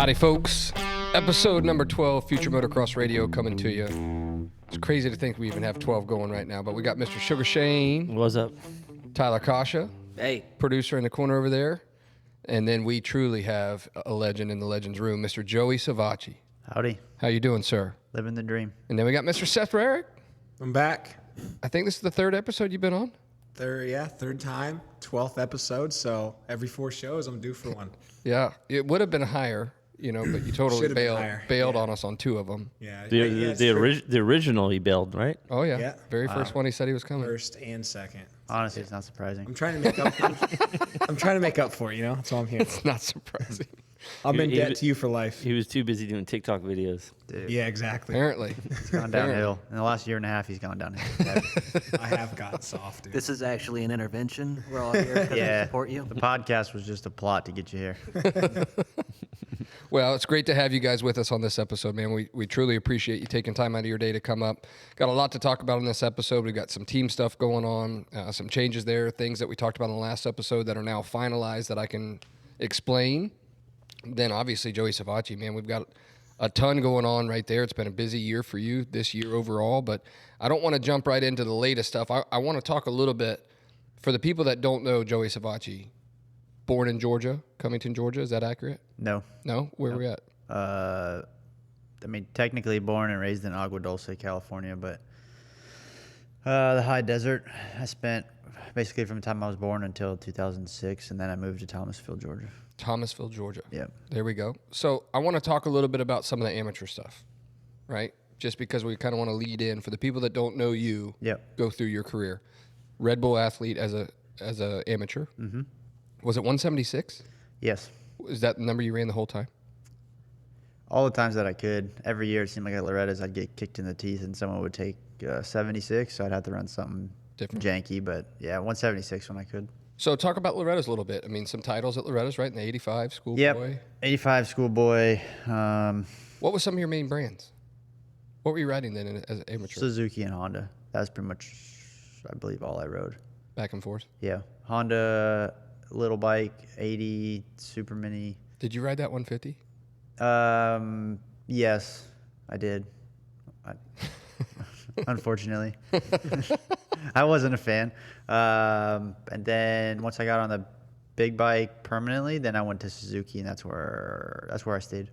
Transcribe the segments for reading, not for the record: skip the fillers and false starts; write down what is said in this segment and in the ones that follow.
Howdy, folks. Episode number 12, Future Motocross Radio coming to you. It's crazy to think we even have 12 going right now, but we got Mr. Sugar Shane. What's up? Tyler Kasha. Hey. Producer in the corner over there. And then we truly have a legend in the Legends room, Mr. Joey Savatgy. Howdy. How you doing, sir? Living the dream. And then we got Mr. Seth Rarick. I'm back. I think this is the third episode you've been on. Third time, 12th episode. So every 4 shows, I'm due for one. Yeah, it would have been higher, but you totally Should've been higher. bailed Yeah. on us on 2 of them. Yeah. The original he bailed, right? Oh, yeah. Yeah. Very first one he said he was coming. First and second. Honestly, it's not surprising. I'm trying to make up. I'm trying to make up for it. That's all I'm here. It's not surprising. I'm in He- debt he- to you for life. He was too busy doing TikTok videos. Dude, Yeah, exactly. Apparently. It's gone downhill. In the last year and a half, he's gone downhill. I have gotten soft, dude. This is actually an intervention. We're all here to Yeah. support you. The podcast was just a plot to get you here. Well, it's great to have you guys with us on this episode, man. We truly appreciate you taking time out of your day to come up. Got a lot to talk about in this episode. We've got some team stuff going on, some changes there, things that we talked about in the last episode that are now finalized that I can explain. Then, obviously, Joey Savatgy, man, we've got a ton going on right there. It's been a busy year for you this year overall, but I don't want to jump right into the latest stuff. I want to talk a little bit, for the people that don't know Joey Savatgy, born in Georgia, Covington, Georgia. Is that accurate? No. No? Where are we at? Technically born and raised in Agua Dulce, California, but the high desert. I spent basically from the time I was born until 2006, and then I moved to Thomasville, Georgia. Thomasville, Georgia. Yep. There we go. So I want to talk a little bit about some of the amateur stuff, right? Just because we kind of want to lead in. For the people that don't know you, Yep. go through your career. Red Bull athlete as a amateur. Mm-hmm. Was it 176? Yes. Is that the number you ran the whole time? All the times that I could. Every year, it seemed like at Loretta's, I'd get kicked in the teeth, and someone would take 76, so I'd have to run something Different. janky. But yeah, 176 when I could. So talk about Loretta's a little bit. I mean, some titles at Loretta's, right? In the 85 schoolboy. Yep. 85 schoolboy. What was some of your main brands? What were you riding then as an amateur? Suzuki and Honda. That's pretty much, I believe, all I rode. Back and forth. Yeah. Honda, little bike, 80, super mini. Did you ride that 150? Yes, I did. Unfortunately. I wasn't a fan. And then once I got on the big bike permanently, then I went to Suzuki, and that's where I stayed.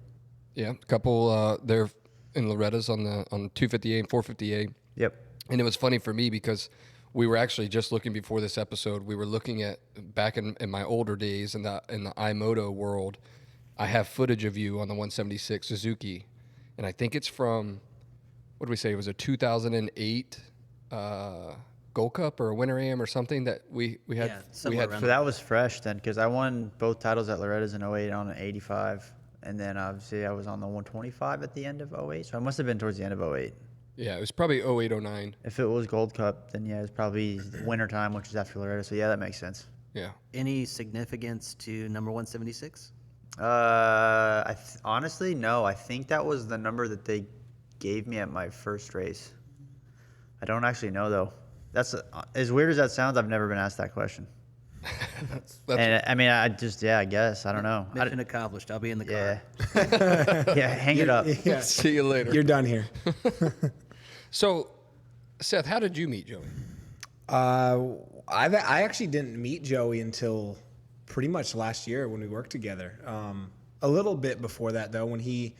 Yeah, a couple there in Loretta's on 250A and 450A. Yep. And it was funny for me because we were actually just looking before this episode. We were looking at back in my older days in the iMoto world. I have footage of you on the 176 Suzuki, and I think it's from, what did we say? It was a 2008 Gold Cup or a Winter Am or something that we had. Yeah, we somewhere had around So that was fresh then, because I won both titles at Loretta's in 08 on an 85. And then obviously I was on the 125 at the end of 08. So I must have been towards the end of 08. Yeah, it was probably 08, 09. If it was Gold Cup, then yeah, it's probably winter time, which is after Loretta. So yeah, that makes sense. Yeah. Any significance to number 176? Honestly, no. I think that was the number that they gave me at my first race. I don't actually know though. That's as weird as that sounds. I've never been asked that question. That's And I mean, I guess I don't know. Mission accomplished. I'll be in the car. Yeah, yeah. Hang it up. Yeah. See you later. You're done here. So, Seth, how did you meet Joey? I actually didn't meet Joey until pretty much last year when we worked together. A little bit before that, though, when he,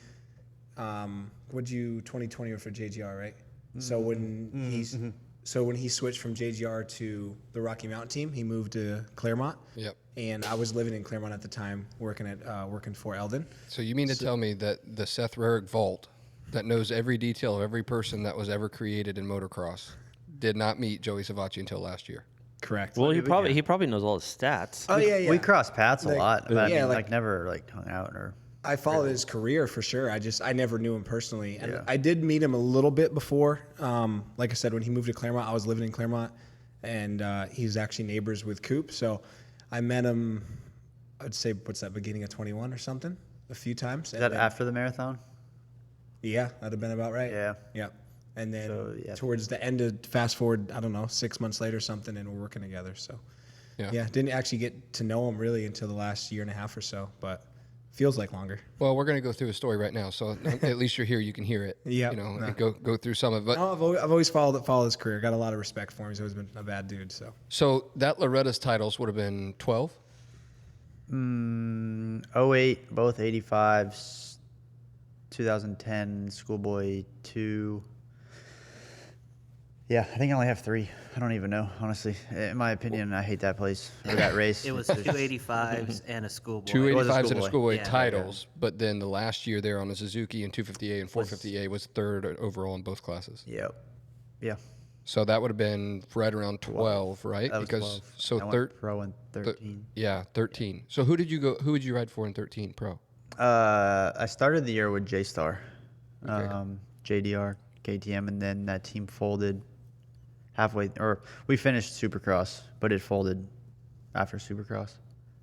2020 for JGR, right? Mm-hmm. So when he switched from JGR to the Rocky Mountain team, he moved to Claremont. Yep. And I was living in Claremont at the time, working for Eldon. So you mean to tell me that the Seth Rarick vault that knows every detail of every person that was ever created in motocross did not meet Joey Savatgy until last year? Correct. Well, he probably knows all his stats. Oh yeah. We crossed paths a lot, but yeah, I mean, never hung out or. I followed his career for sure. I never knew him personally. And I did meet him a little bit before. Like I said, when he moved to Claremont, I was living in Claremont, and he's actually neighbors with Coop. So I met him, I'd say, beginning of 21 or something, a few times. Is that after the marathon? Yeah, that'd have been about right. Yeah. Yep. And then So, towards the end of, fast forward, I don't know, 6 months later or something, and we're working together. So, Yeah. yeah, didn't actually get to know him really until the last year and a half or so. But Feels like longer. Well, we're going to go through a story right now, so at least you're here. You can hear it. Yep. You know, No. and go through some of it. No, I've always followed his career. Got a lot of respect for him. He's always been a bad dude. So that Loretta's titles would have been 12. 08, both 85s, 2010 Schoolboy 2. Yeah, I think I only have 3. I don't even know, honestly. In my opinion, I hate that place or that race. It was 285s and a schoolboy. 285s and a Schoolboy. Schoolboy Yeah. titles, but then the last year there on the Suzuki and 250A and 450A was third overall in both classes. Yep. Yeah. So that would have been right around 12, right? That was Because 12. so I went third, pro in 13. yeah, 13. So who would you ride for in 13 pro? I started the year with J-Star, Okay. JDR, KTM, and then that team folded halfway, or we finished Supercross, but it folded after Supercross.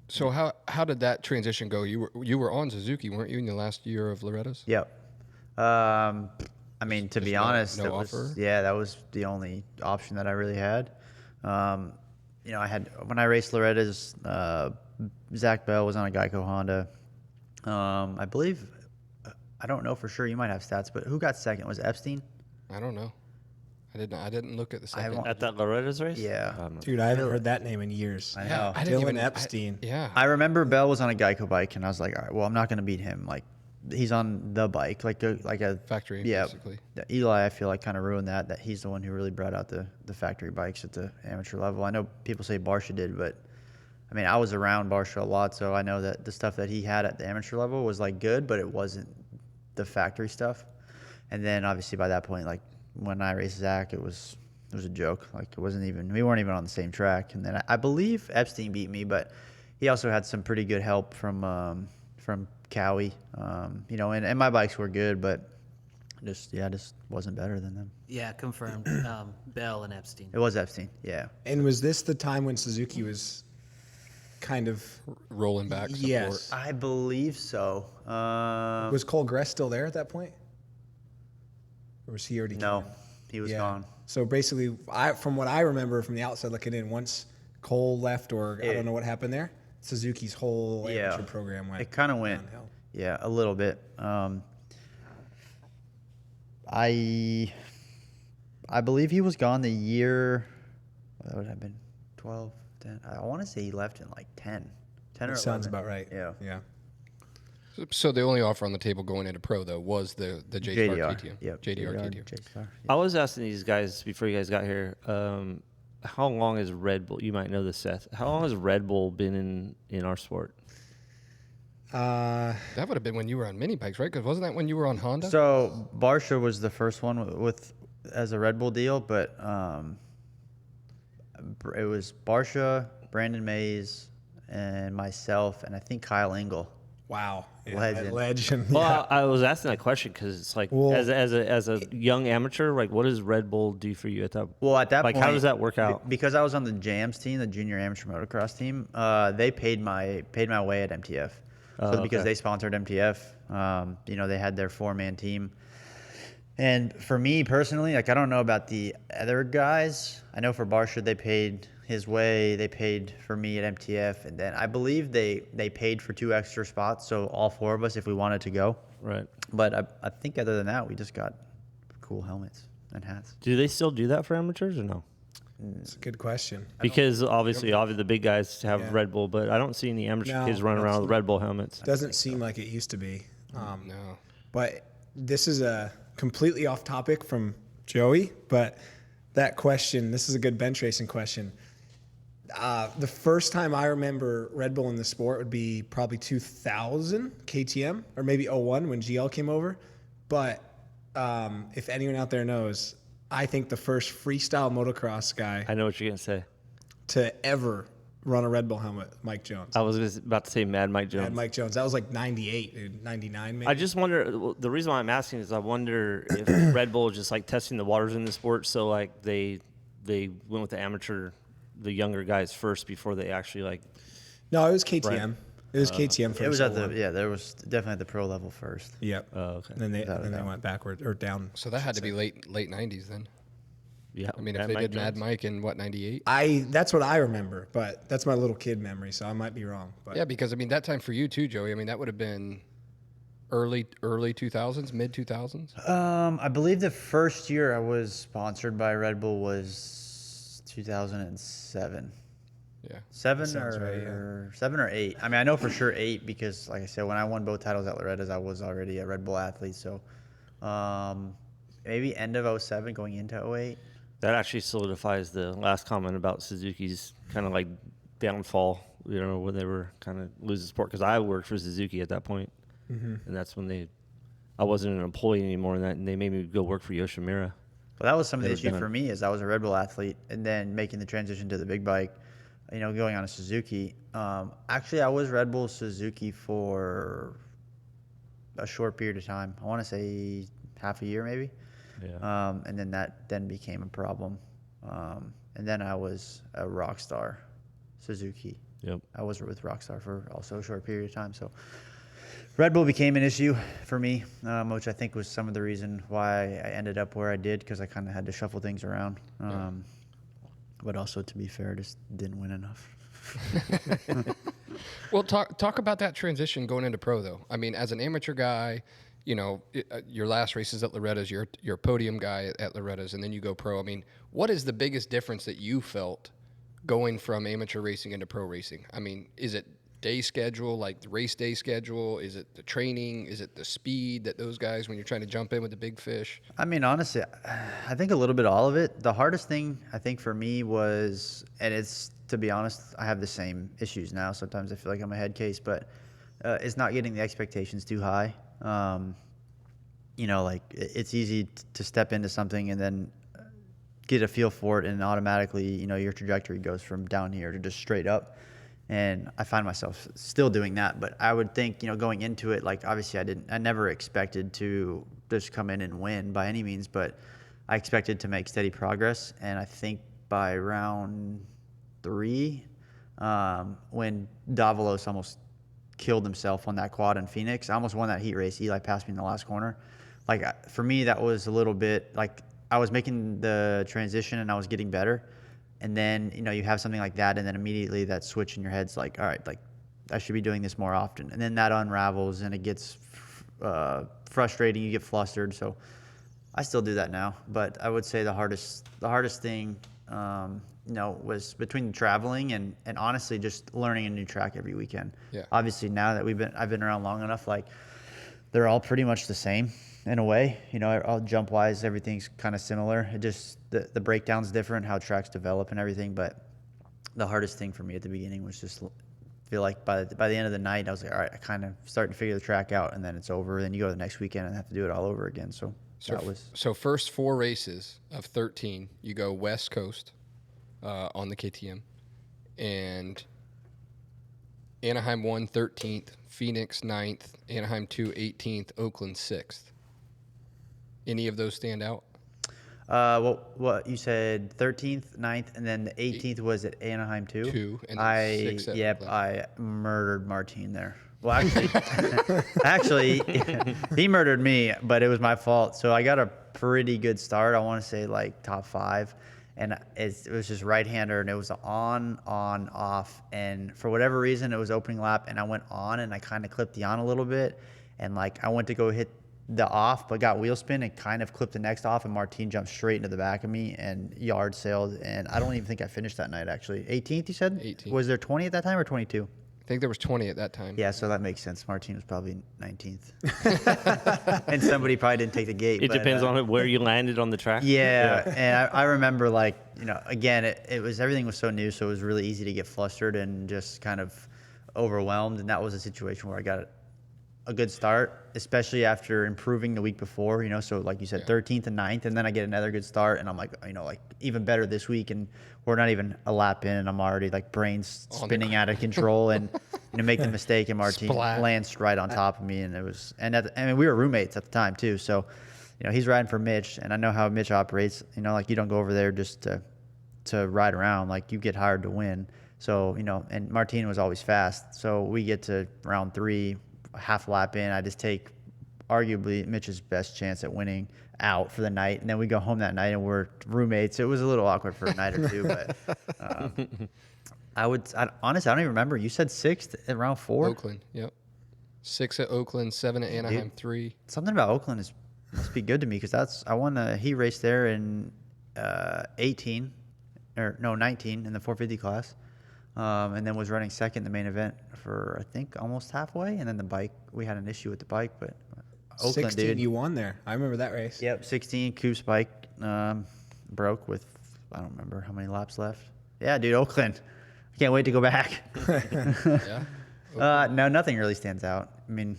So how did that transition go? You were on Suzuki, weren't you, in the last year of Loretta's? Yep. I mean, to be honest, no it was, offer? yeah, that was the only option that I really had. You know, I had when I raced Loretta's, Zach Bell was on a Geico Honda. I believe, I don't know for sure. You might have stats, but who got second? Was Epstein? I don't know. I didn't look at the second. won't- At that Loretta's race? Yeah. I don't know. Dude, I haven't heard that name in years. I know. I didn't Dylan even Epstein. Yeah. I remember Bell was on a Geico bike, and I was like, all right, well, I'm not going to beat him. Like, he's on the bike, like a Factory, yeah. basically. Eli, I feel like, kind of ruined that. That he's the one who really brought out the factory bikes at the amateur level. I know people say Barsha did, but I mean, I was around Barsha a lot, so I know that the stuff that he had at the amateur level was like good, but it wasn't the factory stuff. And then obviously by that point, like when I raced Zach, it was a joke. Like we weren't even on the same track. And then I believe Epstein beat me, but he also had some pretty good help from Cowie. You know, and my bikes were good, but just wasn't better than them. Yeah, confirmed. Bell and Epstein. It was Epstein, yeah. And was this the time when Suzuki was kind of Rolling back support. Yes. I believe so. Was Cole Gress still there at that point? Or was he already No, gone? he was Yeah. gone. So basically, from what I remember from the outside looking in, once Cole left, or I don't know what happened there, Suzuki's whole Yeah. amateur program went. It kind of went, downhill. yeah, a little bit. I believe he was gone the year. That would have been 12, 10. I want to say he left in like 10 or That 11. sounds about right. Yeah. Yeah. So the only offer on the table going into pro though was the JDR JDR. KTM. Yep. JDR KTM. JDR. I was asking these guys before you guys got here, how long has Red Bull, you might know this, Seth, how long has Red Bull been in our sport? That would have been when you were on mini bikes, right? Because wasn't that when you were on Honda? So Barsha was the first one with as a Red Bull deal, but it was Barsha, Brandon Mays, and myself, and I think Kyle Engel. Wow. Yeah, Legend. Legend. Well, Yeah. I was asking that question because it's like, Well- as a young amateur, like what does Red Bull do for you at that? Well, at that like, point, how does that work out? Because I was on the JAMS team, the Junior Amateur Motocross team. They paid my way at MTF. So because okay. they sponsored MTF, you know, they had their 4-man team. And for me personally, like I don't know about the other guys. I know for Barsha they paid his way. They paid for me at MTF, and then I believe they paid for 2 extra spots, so all 4 of us if we wanted to go. Right. But I think other than that, we just got cool helmets and hats. Do they still do that for amateurs or no? It's a good question. Because obviously the big guys have Yeah. Red Bull, but I don't see any amateur No, kids running around with absolutely. Red Bull helmets. Doesn't seem like it used to be. No. But this is a completely off topic from Joey, but that question, this is a good bench racing question. The first time I remember Red Bull in the sport would be probably 2000 KTM, or maybe 01 when GL came over. But if anyone out there knows, I think the first freestyle motocross guy I know what you're gonna say. to ever run a Red Bull helmet, Mike Jones. I was just about to say Mad Mike Jones. And Mike Jones, that was like 98, dude, 99 maybe. I just wonder. Well, the reason why I'm asking is I wonder if Red Bull is just like testing the waters in the sport. So like they went with the amateur, the younger guys first before they actually like. No, it was KTM. It was KTM first. It was at the 01. there was definitely at the pro level first. Yep. Oh, okay. And then they went backward or down. So that had to be late 90s then. Yeah, I mean, if Mad they Mike did Mad Jones. Mike in what, 98? That's what I remember, but that's my little kid memory, so I might be wrong. But Yeah, because I mean that time for you too, Joey. I mean that would have been early 2000s, mid 2000s. I believe the first year I was sponsored by Red Bull was 2007. Yeah. Seven sounds right, or 7 or 8. I mean, I know for sure 8 because, like I said, when I won both titles at Loretta's, I was already a Red Bull athlete. So, maybe end of 07 going into 08. That actually solidifies the last comment about Suzuki's kind of like downfall, when they were kind of losing sport. Because I worked for Suzuki at that point, and that's when I wasn't an employee anymore, and they made me go work for Yoshimura. Well, that was some of the They issue were for done. me is I was a Red Bull athlete and then making the transition to the big bike, going on a Suzuki. Actually, I was Red Bull Suzuki for a short period of time. I want to say half a year maybe. Yeah. And then that then became a problem. And then I was a Rockstar Suzuki. Yep. I was with Rockstar for also a short period of time. So Red Bull became an issue for me, which I think was some of the reason why I ended up where I did because I kind of had to shuffle things around. But also, to be fair, just didn't win enough. Well, talk about that transition going into pro though. I mean, as an amateur guy, your last races at Loretta's, you're a podium guy at Loretta's, and then you go pro. I mean, what is the biggest difference that you felt going from amateur racing into pro racing? I mean, is it day schedule, like the race day schedule? Is it the training? Is it the speed that those guys, when you're trying to jump in with the big fish? I mean, honestly, I think a little bit of all of it. The hardest thing, I think, for me was, and it's, to be honest, I have the same issues now. Sometimes I feel like I'm a head case, but it's not getting the expectations too high. Like it's easy to step into something and then get a feel for it, and automatically, your trajectory goes from down here to just straight up. And I find myself still doing that. But I would think, going into it, like obviously I never expected to just come in and win by any means, but I expected to make steady progress. And I think by round 3, when Davalos almost killed himself on that quad in Phoenix, I almost won that heat race. Eli passed me in the last corner. Like for me, that was a little bit like I was making the transition and I was getting better. And then, you have something like that, and then immediately that switch in your head's like, all right, like I should be doing this more often. And then that unravels and it gets frustrating. You get flustered. So I still do that now. But I would say the hardest thing, was between traveling and honestly just learning a new track every weekend. Yeah. Obviously, now that I've been around long enough, like they're all pretty much the same in a way. All jump wise, everything's kind of similar. It just the breakdown's different, how tracks develop and everything. But the hardest thing for me at the beginning was just feel like by the end of the night, I was like, all right, I kind of starting to figure the track out, and then it's over. Then you go to the next weekend and have to do it all over again. So that was So first 4 races of 13, you go West Coast on the KTM, and Anaheim 1 13th, Phoenix 9th, Anaheim 2 18th, Oakland 6th. Any of those stand out? What you said, 13th, 9th, and then the 18th was at Anaheim 2? 2, and then 6 at Oakland. I murdered Martine there. Well, actually, he murdered me, but it was my fault. So I got a pretty good start. I want to say like top 5, and it was just right-hander, and it was on, off, and for whatever reason, it was opening lap, and I went on, and I kind of clipped the on a little bit, and like I went to go hit the off, but got wheel spin and kind of clipped the next off, and Martine jumped straight into the back of me and yard sailed, and I don't even think I finished that night, actually. 18th, you said? 18th. Was there 20 at that time or 22? I think there was 20 at that time. Yeah, so that makes sense. Martine was probably 19th. And somebody probably didn't take the gate. It but, depends on where you landed on the track. Yeah, and I remember, like, again, it was, everything was so new, so it was really easy to get flustered and just kind of overwhelmed, and that was a situation where I got a good start, especially after improving the week before, so like you said, 13th and 9th, and then I get another good start, and I'm like, like even better this week, and we're not even a lap in, and I'm already like brains spinning out of control, and make the mistake, and Martine lands right on top of me, and it was, and we were roommates at the time too, so he's riding for Mitch, and I know how Mitch operates, like you don't go over there just to ride around, like you get hired to win. So and Martine was always fast, so we get to round 3, half lap in, I just take arguably Mitch's best chance at winning out for the night. And then we go home that night and we're roommates. It was a little awkward for a night or two, but honestly, I don't even remember. You said 6th at round 4? Oakland, yep. 6 at Oakland, 7 at Anaheim, 3. Something about Oakland must be good to me because I won a heat race there in 19 in the 450 class. And then was running second in the main event for, I think, almost halfway. And then the bike, we had an issue with the bike, but Oakland, 16, dude. you won there. I remember that race. Yep, 16, Coop's bike broke with, I don't remember how many laps left. Yeah, dude, Oakland. I can't wait to go back. Yeah. No, nothing really stands out. I mean,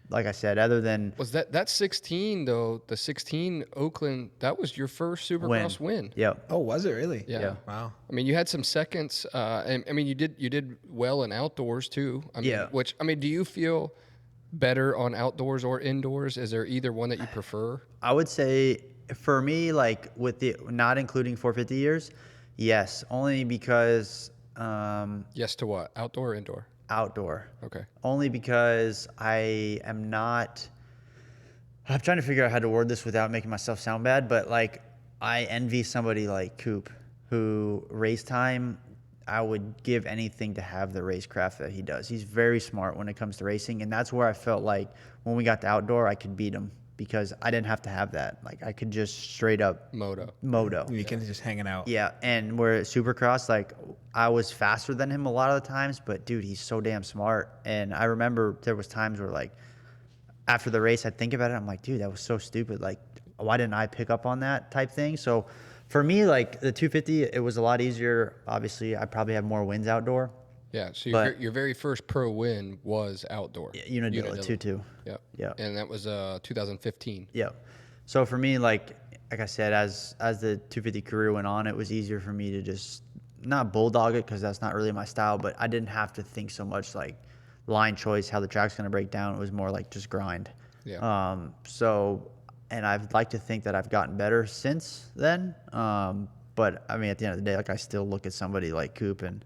like I said, other than Was that 16 though? The 16 Oakland, that was your first Supercross win. Yep. Oh, was it really? Yeah. Wow. I mean, you had some seconds, and I mean, you did well in outdoors too. I mean, Yeah. do you feel better on outdoors or indoors? Is there either one that you prefer? I would say for me, like with the not including 450 years, yes, only because Yes to what? Outdoor or indoor? outdoor. Okay. Only because I'm trying to figure out how to word this without making myself sound bad, but like I envy somebody like Coop who race time, I would give anything to have the racecraft that he does. He's very smart when it comes to racing, and that's where I felt like when we got to outdoor, I could beat him because I didn't have to have that. Like I could just straight up Moto. moto. You can just hanging out. Yeah, and where at Supercross, like I was faster than him a lot of the times, but dude, he's so damn smart. And I remember there was times where like after the race, I'd think about it. I'm like, dude, that was so stupid. Like, why didn't I pick up on that type thing? So for me, like the 250, it was a lot easier. Obviously, I probably have more wins outdoor. Yeah. So But- your very first pro win was outdoor. Unadilla, 2-2. Yep. Yeah. And that was 2015. Yeah. So for me, like I said, as the 250 career went on, it was easier for me to just not bulldog it because that's not really my style, but I didn't have to think so much like line choice, how the track's going to break down. It was more like just grind. Yeah. And I'd like to think that I've gotten better since then. But I mean, at the end of the day, like I still look at somebody like Coop and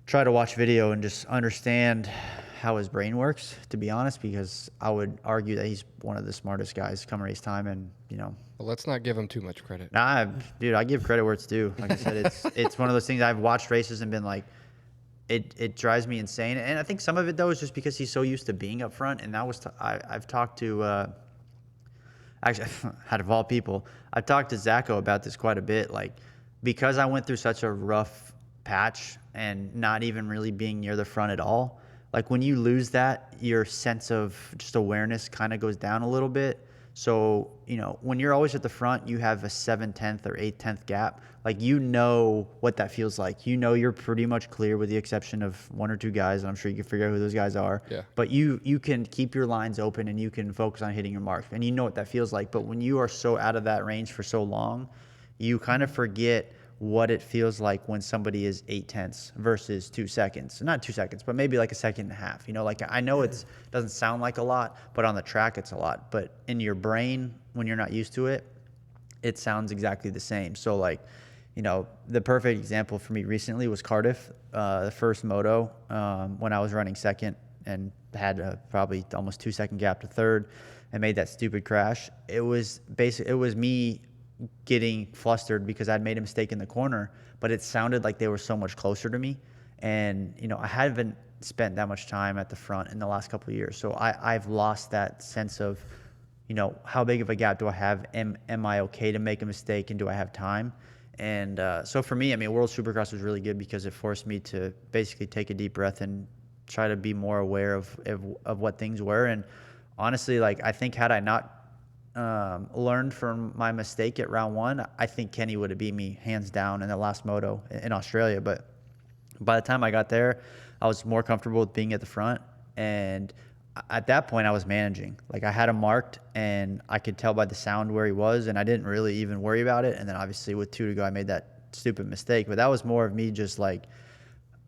try to watch video and just understand how his brain works, to be honest, because I would argue that he's one of the smartest guys come race time. And, Well, let's not give him too much credit. dude, I give credit where it's due. Like I said, it's one of those things I've watched races and been like, it drives me insane. And I think some of it, though, is just because he's so used to being up front. And that was, I've talked to, actually, out of all people, I've talked to Zacho about this quite a bit. Like, because I went through such a rough patch and not even really being near the front at all, like when you lose that, your sense of just awareness kind of goes down a little bit. So, when you're always at the front, you have a 7/10 or 8/10 gap. Like, you know what that feels like. You're pretty much clear with the exception of one or two guys, and I'm sure you can figure out who those guys are. Yeah. But you can keep your lines open and you can focus on hitting your mark, and you know what that feels like. But when you are so out of that range for so long, you kind of forget what it feels like when somebody is 8/10 versus 2 seconds. Not 2 seconds, but maybe like a second and a half. Like I know it doesn't sound like a lot, but on the track it's a lot. But in your brain, when you're not used to it, it sounds exactly the same. So like, the perfect example for me recently was Cardiff, the first moto, when I was running second and had a probably almost 2 second gap to third and made that stupid crash. It was me getting flustered because I'd made a mistake in the corner, but it sounded like they were so much closer to me. And, I haven't spent that much time at the front in the last couple of years. So I've lost that sense of, how big of a gap do I have? Am I okay to make a mistake, and do I have time? And so for me, I mean, World Supercross was really good because it forced me to basically take a deep breath and try to be more aware of what things were. And honestly, like, I think had I not learned from my mistake at round one, I think Kenny would have beat me hands down in the last moto in Australia. But by the time I got there, I was more comfortable with being at the front. And at that point, I was managing. Like, I had him marked, and I could tell by the sound where he was, and I didn't really even worry about it. And then obviously with 2 to go, I made that stupid mistake. But that was more of me just like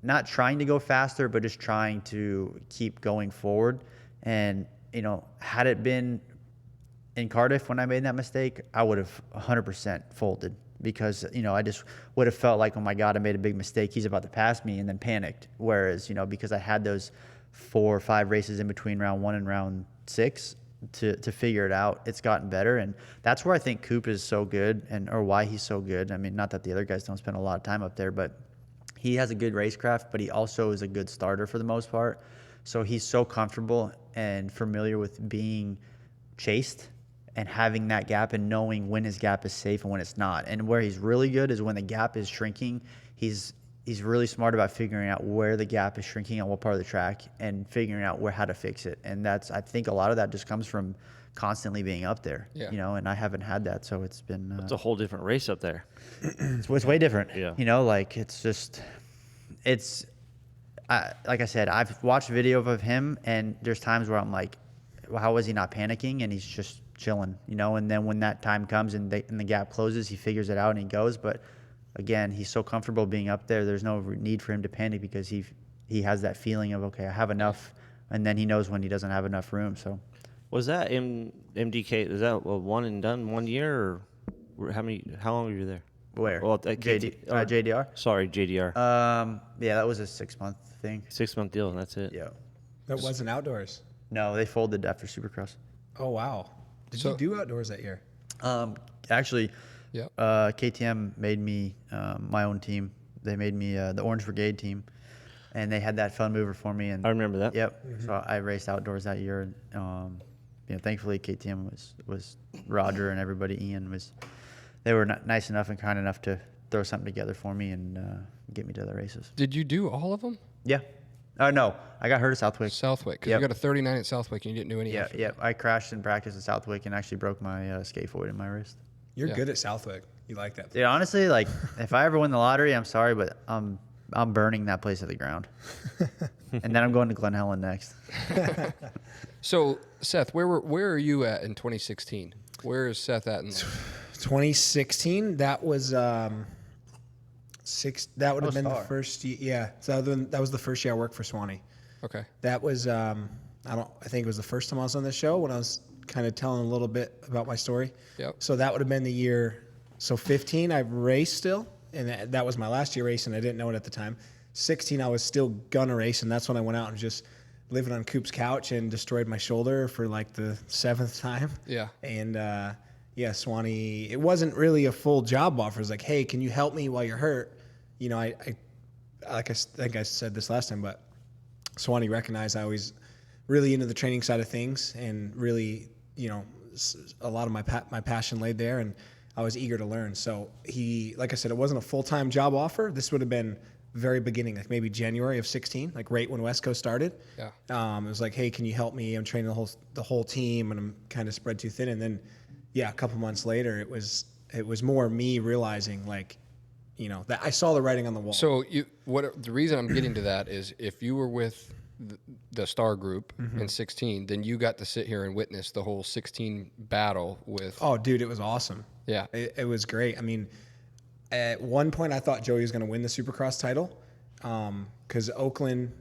not trying to go faster, but just trying to keep going forward. And, had it been in Cardiff when I made that mistake, I would have 100% folded because, I just would have felt like, oh my God, I made a big mistake. He's about to pass me, and then panicked. Whereas, because I had those 4 or 5 races in between round 1 and round 6 to figure it out. It's gotten better, and that's where I think Coop is so good, or why he's so good. I mean, not that the other guys don't spend a lot of time up there, but he has a good racecraft, but he also is a good starter for the most part. So he's so comfortable and familiar with being chased and having that gap and knowing when his gap is safe and when it's not. And where he's really good is when the gap is shrinking, he's really smart about figuring out where the gap is shrinking on what part of the track and figuring out how to fix it. And I think a lot of that just comes from constantly being up there, and I haven't had that. So it's been, It's a whole different race up there. it's way different. Yeah. Like like I said, I've watched video of him, and there's times where I'm like, well, how is he not panicking? And he's just chilling, and then when that time comes and the gap closes, he figures it out and he goes. But again, he's so comfortable being up there. There's no need for him to panic because he has that feeling of, okay, I have enough, and then he knows when he doesn't have enough room. So Was that MDK? Is that a one and done 1 year, or how long were you there? where? Well, at JDR? Sorry, JDR. Yeah, that was a 6-month thing. 6-month deal, and that's it. Yeah. That wasn't outdoors. No, they folded after Supercross. Oh, wow. Did you do outdoors that year? Actually, Yep. KTM made me my own team. They made me the Orange Brigade team, and they had that fun mover for me. And I remember that. Yep. So I raced outdoors that year. Thankfully KTM was Roger and everybody. Ian they were nice enough and kind enough to throw something together for me and get me to the races. Did you do all of them? Yeah. Oh no, I got hurt at Southwick. Southwick, because Yep. you got a 39 at Southwick and you didn't do any. Yeah, after. yeah. I crashed in practice at Southwick and actually broke my scaphoid in my wrist. You're Yeah. good at Southwick. You like that. Yeah, honestly, like if I ever win the lottery, I'm sorry, but I'm burning that place to the ground. And then I'm going to Glen Helen next. So Seth, where are you at in 2016? Where is Seth at in? 2016, that was that would have been the Star. first year. Yeah, so that was the first year I worked for Swanee. Okay. That was I think it was the first time I was on the show when I was kind of telling a little bit about my story. Yep. So that would have been the year. So 15, I raced still, and that was my last year racing. I didn't know it at the time. 16, I was still gonna race, and that's when I went out and just living on Coop's couch and destroyed my shoulder for like the 7th time. Yeah. And Swanee, it wasn't really a full job offer. It was like, hey, can you help me while you're hurt? I think I said this last time, but Swanee recognized I was really into the training side of things and really, a lot of my passion laid there, and I was eager to learn. So like I said, it wasn't a full-time job offer. This would have been very beginning, like maybe January of 16, like right when West Coast started. Yeah. It was like, hey, can you help me? I'm training the whole team, and I'm kind of spread too thin. And then, a couple months later, it was more me realizing like, that I saw the writing on the wall. So the reason I'm getting to that is if you were with the Star Group in 16, then you got to sit here and witness the whole 16 battle with. Oh, dude, it was awesome. Yeah. It was great. I mean, at one point I thought Joey was going to win the Supercross title because Oakland.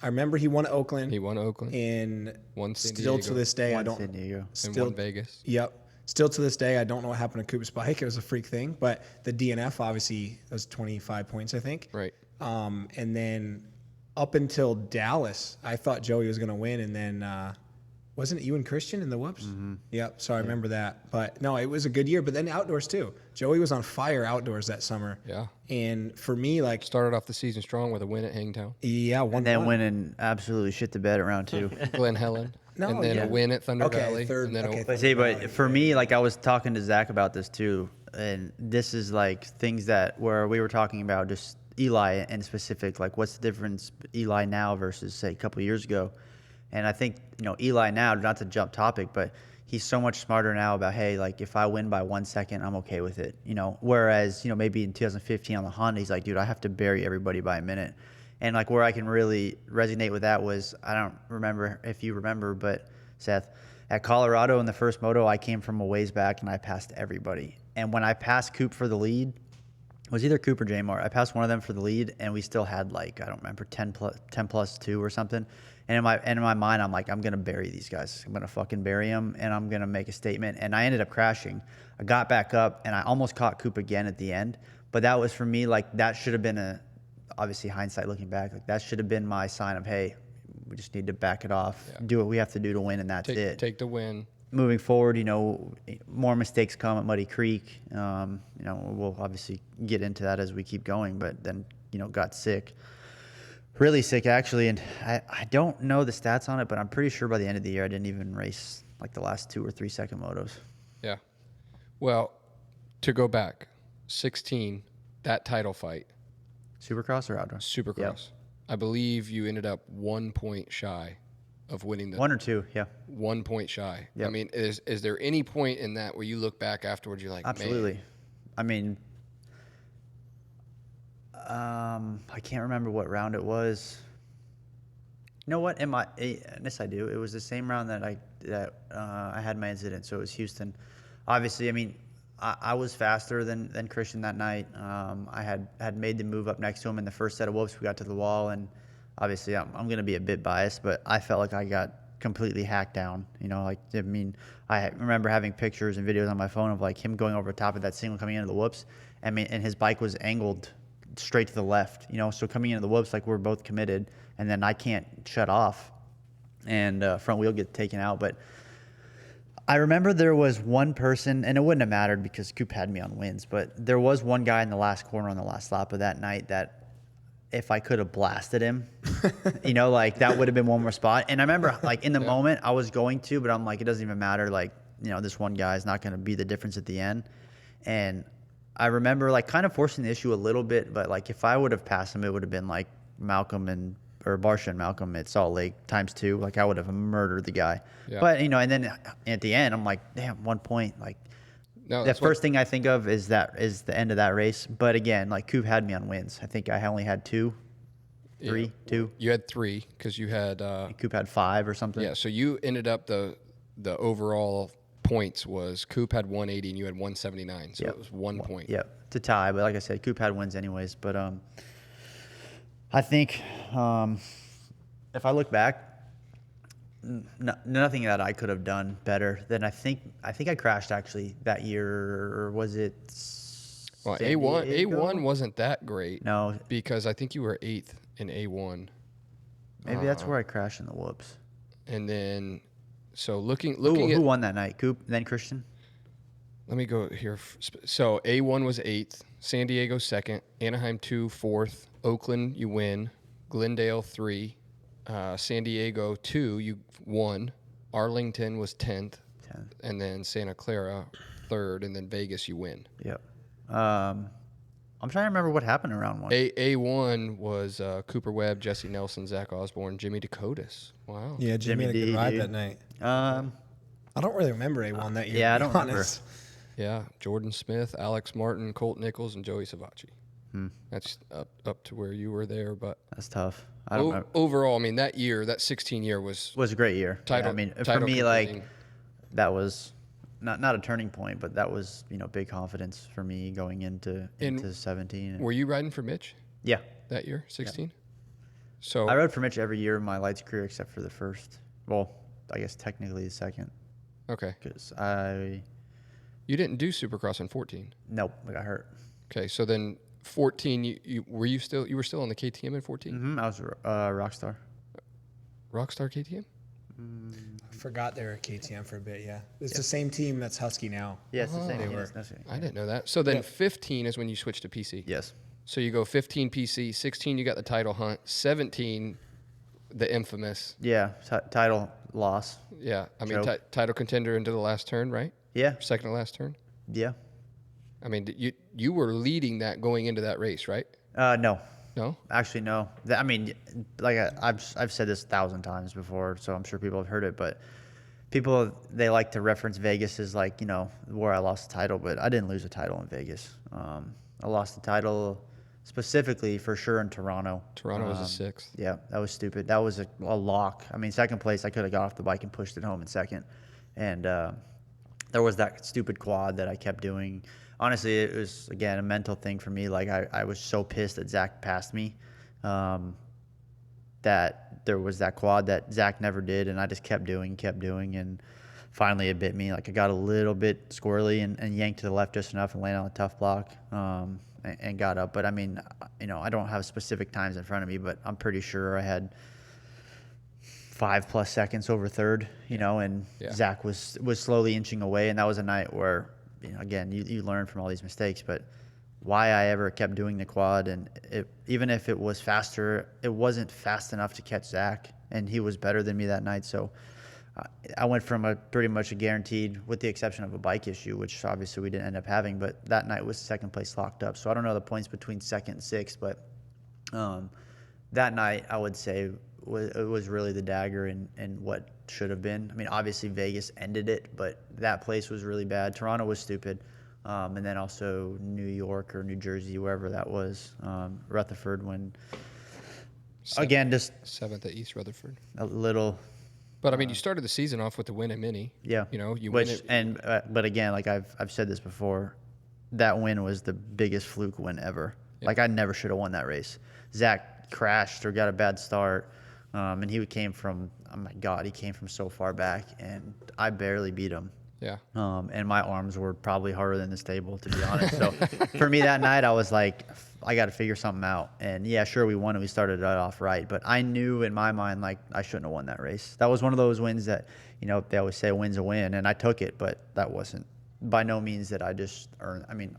I remember he won at Oakland. He won Oakland. And Won San still Diego. to this day, I don't. San Diego. And won Vegas. Yep. Still to this day, I don't know what happened to Coop's bike. It was a freak thing. But the DNF obviously was 25 points, I think. Right. And then up until Dallas, I thought Joey was going to win. And then wasn't it you and Christian in the whoops? Mm-hmm. Yep. So I remember that. But no, it was a good year. But then outdoors too. Joey was on fire outdoors that summer. Yeah. And for me, like, Started off the season strong with a win at Hangtown, yeah, one. And then went and absolutely shit the bed at round 2. Glen Helen, No, and then yeah. a win at Thunder Okay, Valley, third- and then okay, But see, but for me, like I was talking to Zach about this too, and this is like things where we were talking about just Eli in specific, like what's the difference Eli now versus say a couple of years ago. And I think, Eli now, not to jump topic, but he's so much smarter now about, hey, like if I win by 1 second, I'm okay with it. Whereas, maybe in 2015 on the Honda, he's like, dude, I have to bury everybody by a minute. And like where I can really resonate with that was, I don't remember if you remember, but Seth, at Colorado in the first moto, I came from a ways back and I passed everybody. And when I passed Coop for the lead, it was either Coop or J-Mart. I passed one of them for the lead, and we still had like, I don't remember, 10 plus 2 or something. And in my mind, I'm like, I'm going to bury these guys. I'm going to fucking bury them, and I'm going to make a statement. And I ended up crashing. I got back up, and I almost caught Coop again at the end. But that was for me, like, that should have been obviously hindsight looking back, like that should have been my sign of, hey, we just need to back it off, Yeah. do what we have to do to win, and that's it. Take the win. Moving forward, more mistakes come at Muddy Creek. We'll obviously get into that as we keep going, but then, got sick. Really sick, actually, and I don't know the stats on it, but I'm pretty sure by the end of the year I didn't even race like the last 2 or 3 second motos. Yeah. Well, to go back, 16, that title fight, Supercross or outdoor? Supercross. Yep. I believe you ended up 1 point shy of winning the 1 or 2, yeah. 1 point shy. Yep. I mean, is there any point in that where you look back afterwards, you're like, Absolutely. man, I mean, I can't remember what round it was. You know what? Yes, I do. It was the same round that I had my incident. So it was Houston. Obviously, I mean, I was faster than Christian that night. I had made the move up next to him in the first set of whoops. We got to the wall, and obviously, I'm going to be a bit biased, but I felt like I got completely hacked down. I remember having pictures and videos on my phone of like him going over the top of that single coming into the whoops. And his bike was angled straight to the left. So coming into the whoops, like we're both committed, and then I can't shut off, and front wheel get taken out. But I remember there was one person, and it wouldn't have mattered because Coop had me on wins, but there was one guy in the last corner on the last lap of that night that if I could have blasted him, that would have been one more spot. And I remember, like, in the moment, I was going to, but I'm like, it doesn't even matter. Like, this one guy is not going to be the difference at the end. And I remember, like, kind of forcing the issue a little bit, but, like, if I would have passed him, it would have been, like, Barsha and Malcolm at Salt Lake ×2. Like, I would have murdered the guy. Yeah. But, and then at the end, I'm like, damn, 1 point. Like, the first thing I think of is the end of that race. But again, like Coop had me on wins. I think I only had 2. Two. You had 3 because you had Coop had 5 or something. yeah. So you ended up the overall points was Coop had 180 and you had 179. So it was 1 point. Yep, to tie. But like I said, Coop had wins anyways. But I think if I look back, nothing that I could have done better than I think I crashed actually that year. Or was it? Well, San A1 Diego? wasn't that great. No, because I think you were 8th in A1. maybe that's where I crashed in the whoops. And then, so looking Who at won that night? Coop, then Christian. let me go here. So A1 was 8th, San Diego 2nd, Anaheim 2, 4th, Oakland you win, Glendale 3, San Diego 2 you won, Arlington was 10th, and then Santa Clara 3rd, and then Vegas you win. Yep. I'm trying to remember what happened in round 1. A1 was Cooper Webb, Jesse Nelson, Zach Osborne, Jimmy Dakotas. Wow. Yeah, Jimmy had a D, good ride dude. that night. Um, I don't really remember A1 that year. yeah, I to be don't remember. honest. Yeah, Jordan Smith, Alex Martin, Colt Nichols, and Joey Savatgy. That's up to where you were there, but That's tough. I don't know. overall, I mean, that 16 year was It was a great year. title. I mean, for title me, contending. like that was not a turning point, but that was big confidence for me going into 17. Were you riding for Mitch Yeah, that year, 16? So I rode for Mitch every year in my lights career except for the first. Well, I guess technically the second, okay, because you didn't do Supercross in 14. nope, I got hurt. Okay, so then 14, you were still on the KTM in 14? I was Rockstar. Rockstar KTM? I forgot they were at KTM for a bit, yeah. It's the same team that's Husky now. Yeah, it's the same. They Yes, were. that's right. I didn't know that. So then 15 is when you switched to PC. Yes. So you go 15 PC, 16 you got the title hunt, 17 the infamous. Yeah, title loss. Yeah, I mean Choke. title contender into the last turn, right? Yeah, Second to last turn. yeah. I mean, you were leading that going into that race, right? No, No. actually, no. I mean, like I've said this 1,000 times before, so I'm sure people have heard it. But people, they like to reference Vegas as like where I lost the title, but I didn't lose a title in Vegas. I lost the title specifically for sure in Toronto. Toronto was a 6th. Yeah, that was stupid. That was a lock. I mean, second place, I could have got off the bike and pushed it home in second. And there was that stupid quad that I kept doing. Honestly, it was, again, a mental thing for me. Like, I was so pissed that Zach passed me that there was that quad that Zach never did, and I just kept doing, and finally it bit me. Like, I got a little bit squirrely and yanked to the left just enough and landed on a tough block and got up. But, I mean, I don't have specific times in front of me, but I'm pretty sure I had 5+ seconds over third, and Zach was slowly inching away. And that was a night where, again, you learn from all these mistakes, but why I ever kept doing the quad, and even if it was faster, it wasn't fast enough to catch Zach, and he was better than me that night. So I went from a pretty much a guaranteed, with the exception of a bike issue, which obviously we didn't end up having, but that night was second place locked up. So I don't know the points between second and sixth, but that night I would say it was really the dagger in what should have been. I mean, obviously Vegas ended it, but that place was really bad. Toronto was stupid. And then also New York or New Jersey, wherever that was, Rutherford, when, again, just 7th at East Rutherford. a little. But I mean, you started the season off with the win at Mini. Yeah. You Which, win it. and but again, like I've said this before, that win was the biggest fluke win ever. Yeah. Like I never should have won that race. Zach crashed or got a bad start, and he came from, oh my God, he came from so far back, and I barely beat him. Yeah. And my arms were probably harder than this table, to be honest. So for me that night, I was like, I got to figure something out. And yeah, sure, we won and we started it off right. But I knew in my mind, like, I shouldn't have won that race. That was one of those wins that, they always say a win's a win. And I took it, but that wasn't by no means that I just earned. I mean,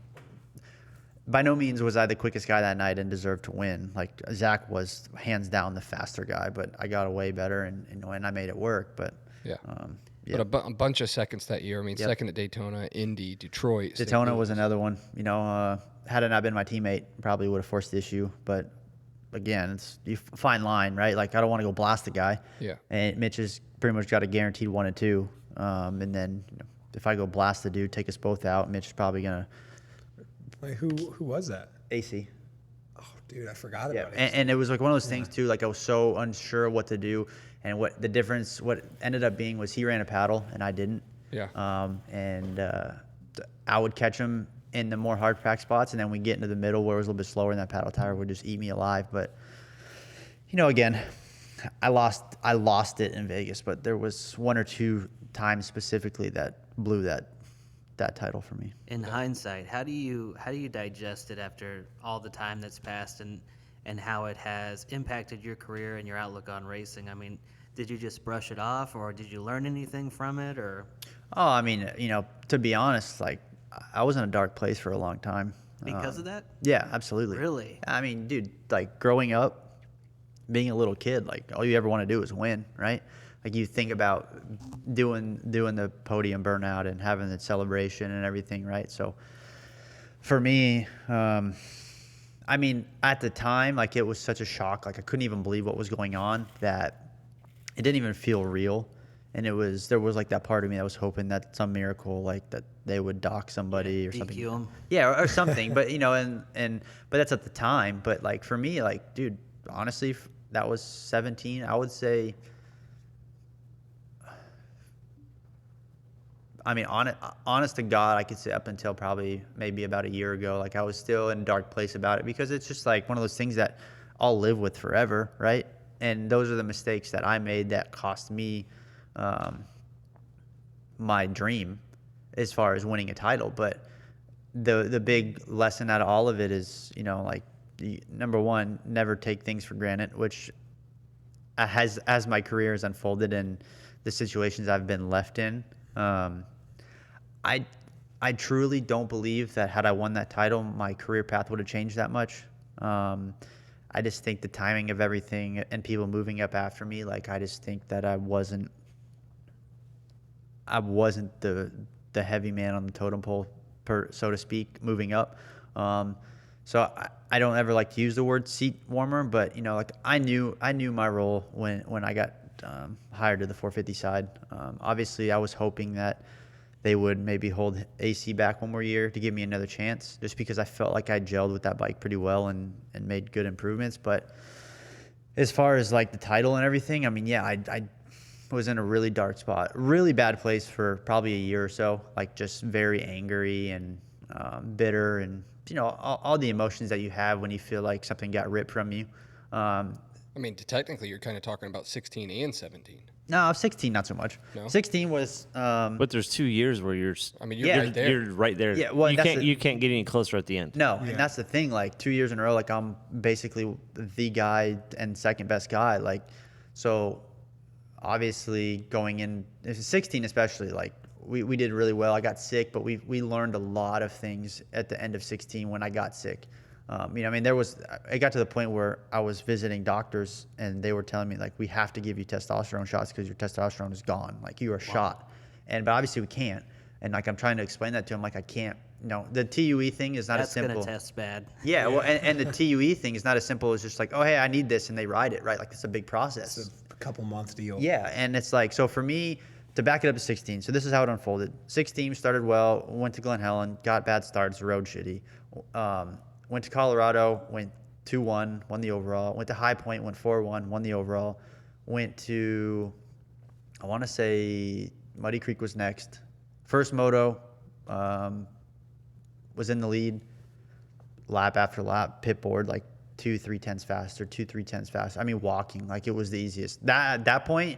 by no means was I the quickest guy that night and deserved to win. Like, Zach was hands down the faster guy, but I got away better and I made it work. But Yeah. yeah. But a bunch of seconds that year. I mean, second at Daytona, Indy, Detroit. Daytona was another one. Had it not been my teammate, probably would have forced the issue. But again, it's a fine line, right? Like, I don't want to go blast the guy. Yeah. And Mitch has pretty much got a guaranteed 1 and 2. And then if I go blast the dude, take us both out, Mitch is probably gonna. Wait, who was that? AC. Oh, dude, I forgot Yeah, about it. and it was like one of those things too. Like, I was so unsure of what to do, and what the difference. What ended up being was he ran a paddle and I didn't. Yeah. And I would catch him in the more hard pack spots, and then we get into the middle where it was a little bit slower, and that paddle tire would just eat me alive. But again, I lost it in Vegas, but there was 1 or 2 times specifically that blew that title for me. In hindsight, how do you digest it after all the time that's passed and how it has impacted your career and your outlook on racing? I mean, did you just brush it off, or did you learn anything from it, or? Oh, I mean, to be honest, like, I was in a dark place for a long time. Because of that? Yeah, absolutely. Really? I mean, dude, like, growing up, being a little kid, like, all you ever want to do is win, right? Like, you think about doing the podium burnout and having the celebration and everything, right? So for me, I mean, at the time, like, it was such a shock. Like, I couldn't even believe what was going on, that it didn't even feel real. And there was like that part of me that was hoping that some miracle, like, that they would dock somebody or something. DQ 'em. Yeah, or something. But but that's at the time. But, like, for me, like, dude, honestly, that was 17. I would say, I mean, honest to God, I could say up until probably maybe about a year ago, like, I was still in a dark place about it, because it's just like one of those things that I'll live with forever, right? And those are the mistakes that I made that cost me my dream as far as winning a title. But the big lesson out of all of it is, like, number one, never take things for granted, which as my career has unfolded and the situations I've been left in, I truly don't believe that had I won that title, my career path would have changed that much. I just think the timing of everything and people moving up after me, like, I just think that I wasn't the heavy man on the totem pole, so to speak, moving up. So I don't ever like to use the word seat warmer, but, like, I knew my role when I got hired to the 450 side. Obviously, I was hoping that they would maybe hold AC back one more year to give me another chance, just because I felt like I gelled with that bike pretty well and made good improvements. But as far as, like, the title and everything, I mean, yeah, I was in a really dark spot, really bad place for probably a year or so, like, just very angry and bitter, and all the emotions that you have when you feel like something got ripped from you. I mean, technically, you're kind of talking about 16 and 17. No, 16 not so much. No? 16 was But there's 2 years where you're. I mean, you're Yeah, right there. You're right there. Yeah, well, you can't get any closer at the end. no, and that's the thing. Like, 2 years in a row, like, I'm basically the guy and second best guy. Like, so obviously going in 16 especially, like we did really well. I got sick, but we learned a lot of things at the end of 16 when I got sick. You know, I mean, it got to the point where I was visiting doctors and they were telling me like, we have to give you testosterone shots because your testosterone is gone. Like you are shot. But obviously we can't. And like, I'm trying to explain that to him. Like I can't, the TUE thing is not as simple. That's going to test bad. Yeah. Well, and the TUE thing is not as simple as just like, oh, hey, I need this. And they ride it, right? Like it's a big process. It's a couple month deal. Yeah. And it's like, so for me to back it up to 16. So this is how it unfolded. 16 started well, went to Glen Helen, got bad starts, rode shitty. Went to Colorado, went 2-1, won the overall. Went to High Point, went 4-1, won the overall. Went to, I want to say Muddy Creek was next. First moto, was in the lead, lap after lap, pit board, like 2-3 faster, 2-3 faster. I mean, walking, like it was the easiest. At that point,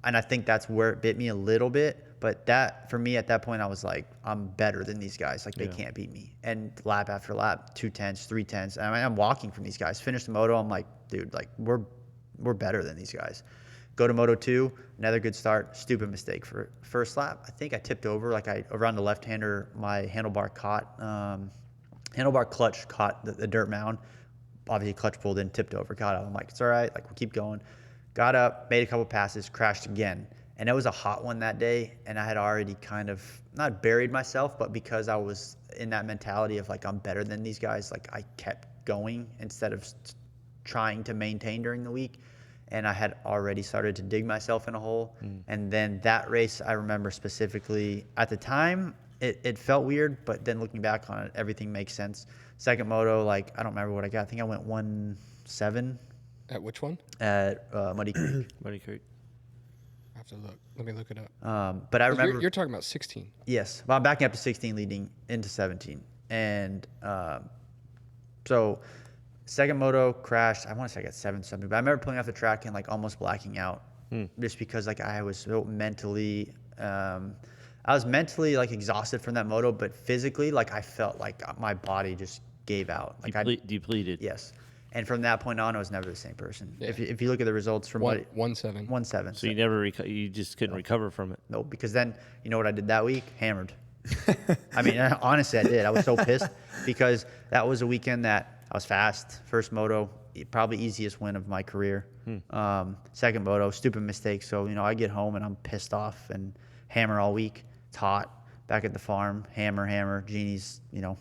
and I think that's where it bit me a little bit. But that, for me, at that point, I was like, I'm better than these guys. Like, they can't beat me. And lap after lap, 2-10, 3-10. I mean, I'm walking from these guys. Finish the moto, I'm like, dude, like, we're better than these guys. Go to Moto 2, another good start. Stupid mistake for first lap. I think I tipped over. Like, around the left-hander, my handlebar clutch caught the dirt mound. Obviously, clutch pulled in, tipped over, got up. I'm like, it's all right. Like, we'll keep going. Got up, made a couple passes, crashed again. And it was a hot one that day, and I had already kind of not buried myself, but because I was in that mentality of like, I'm better than these guys, like I kept going instead of trying to maintain during the week. And I had already started to dig myself in a hole. And then that race, I remember specifically at the time, it felt weird, but then looking back on it, everything makes sense. Second moto, like, I don't remember what I got. I think I went 1-7. At which one? At Muddy Creek. Muddy Creek. I have to look. Let me look it up. But I remember You're talking about 16. Yes. Well, I'm backing up to 16, leading into 17. And so second moto crashed. I want to say I got 7-something, but I remember pulling off the track and like almost blacking out just because like I was so mentally, like exhausted from that moto, but physically like I felt like my body just gave out. Like Depleted. Yes. And from that point on, I was never the same person. Yeah. If you look at the results from 1-7. 1-7. So you never you just couldn't recover from it. No, because then you know what I did that week? Hammered. I mean, honestly, I did. I was so pissed because that was a weekend that I was fast. First moto, probably easiest win of my career. Second moto, stupid mistake. So, you know, I get home and I'm pissed off and hammer all week. It's hot. Back at the farm, hammer. Jeannie's, you know,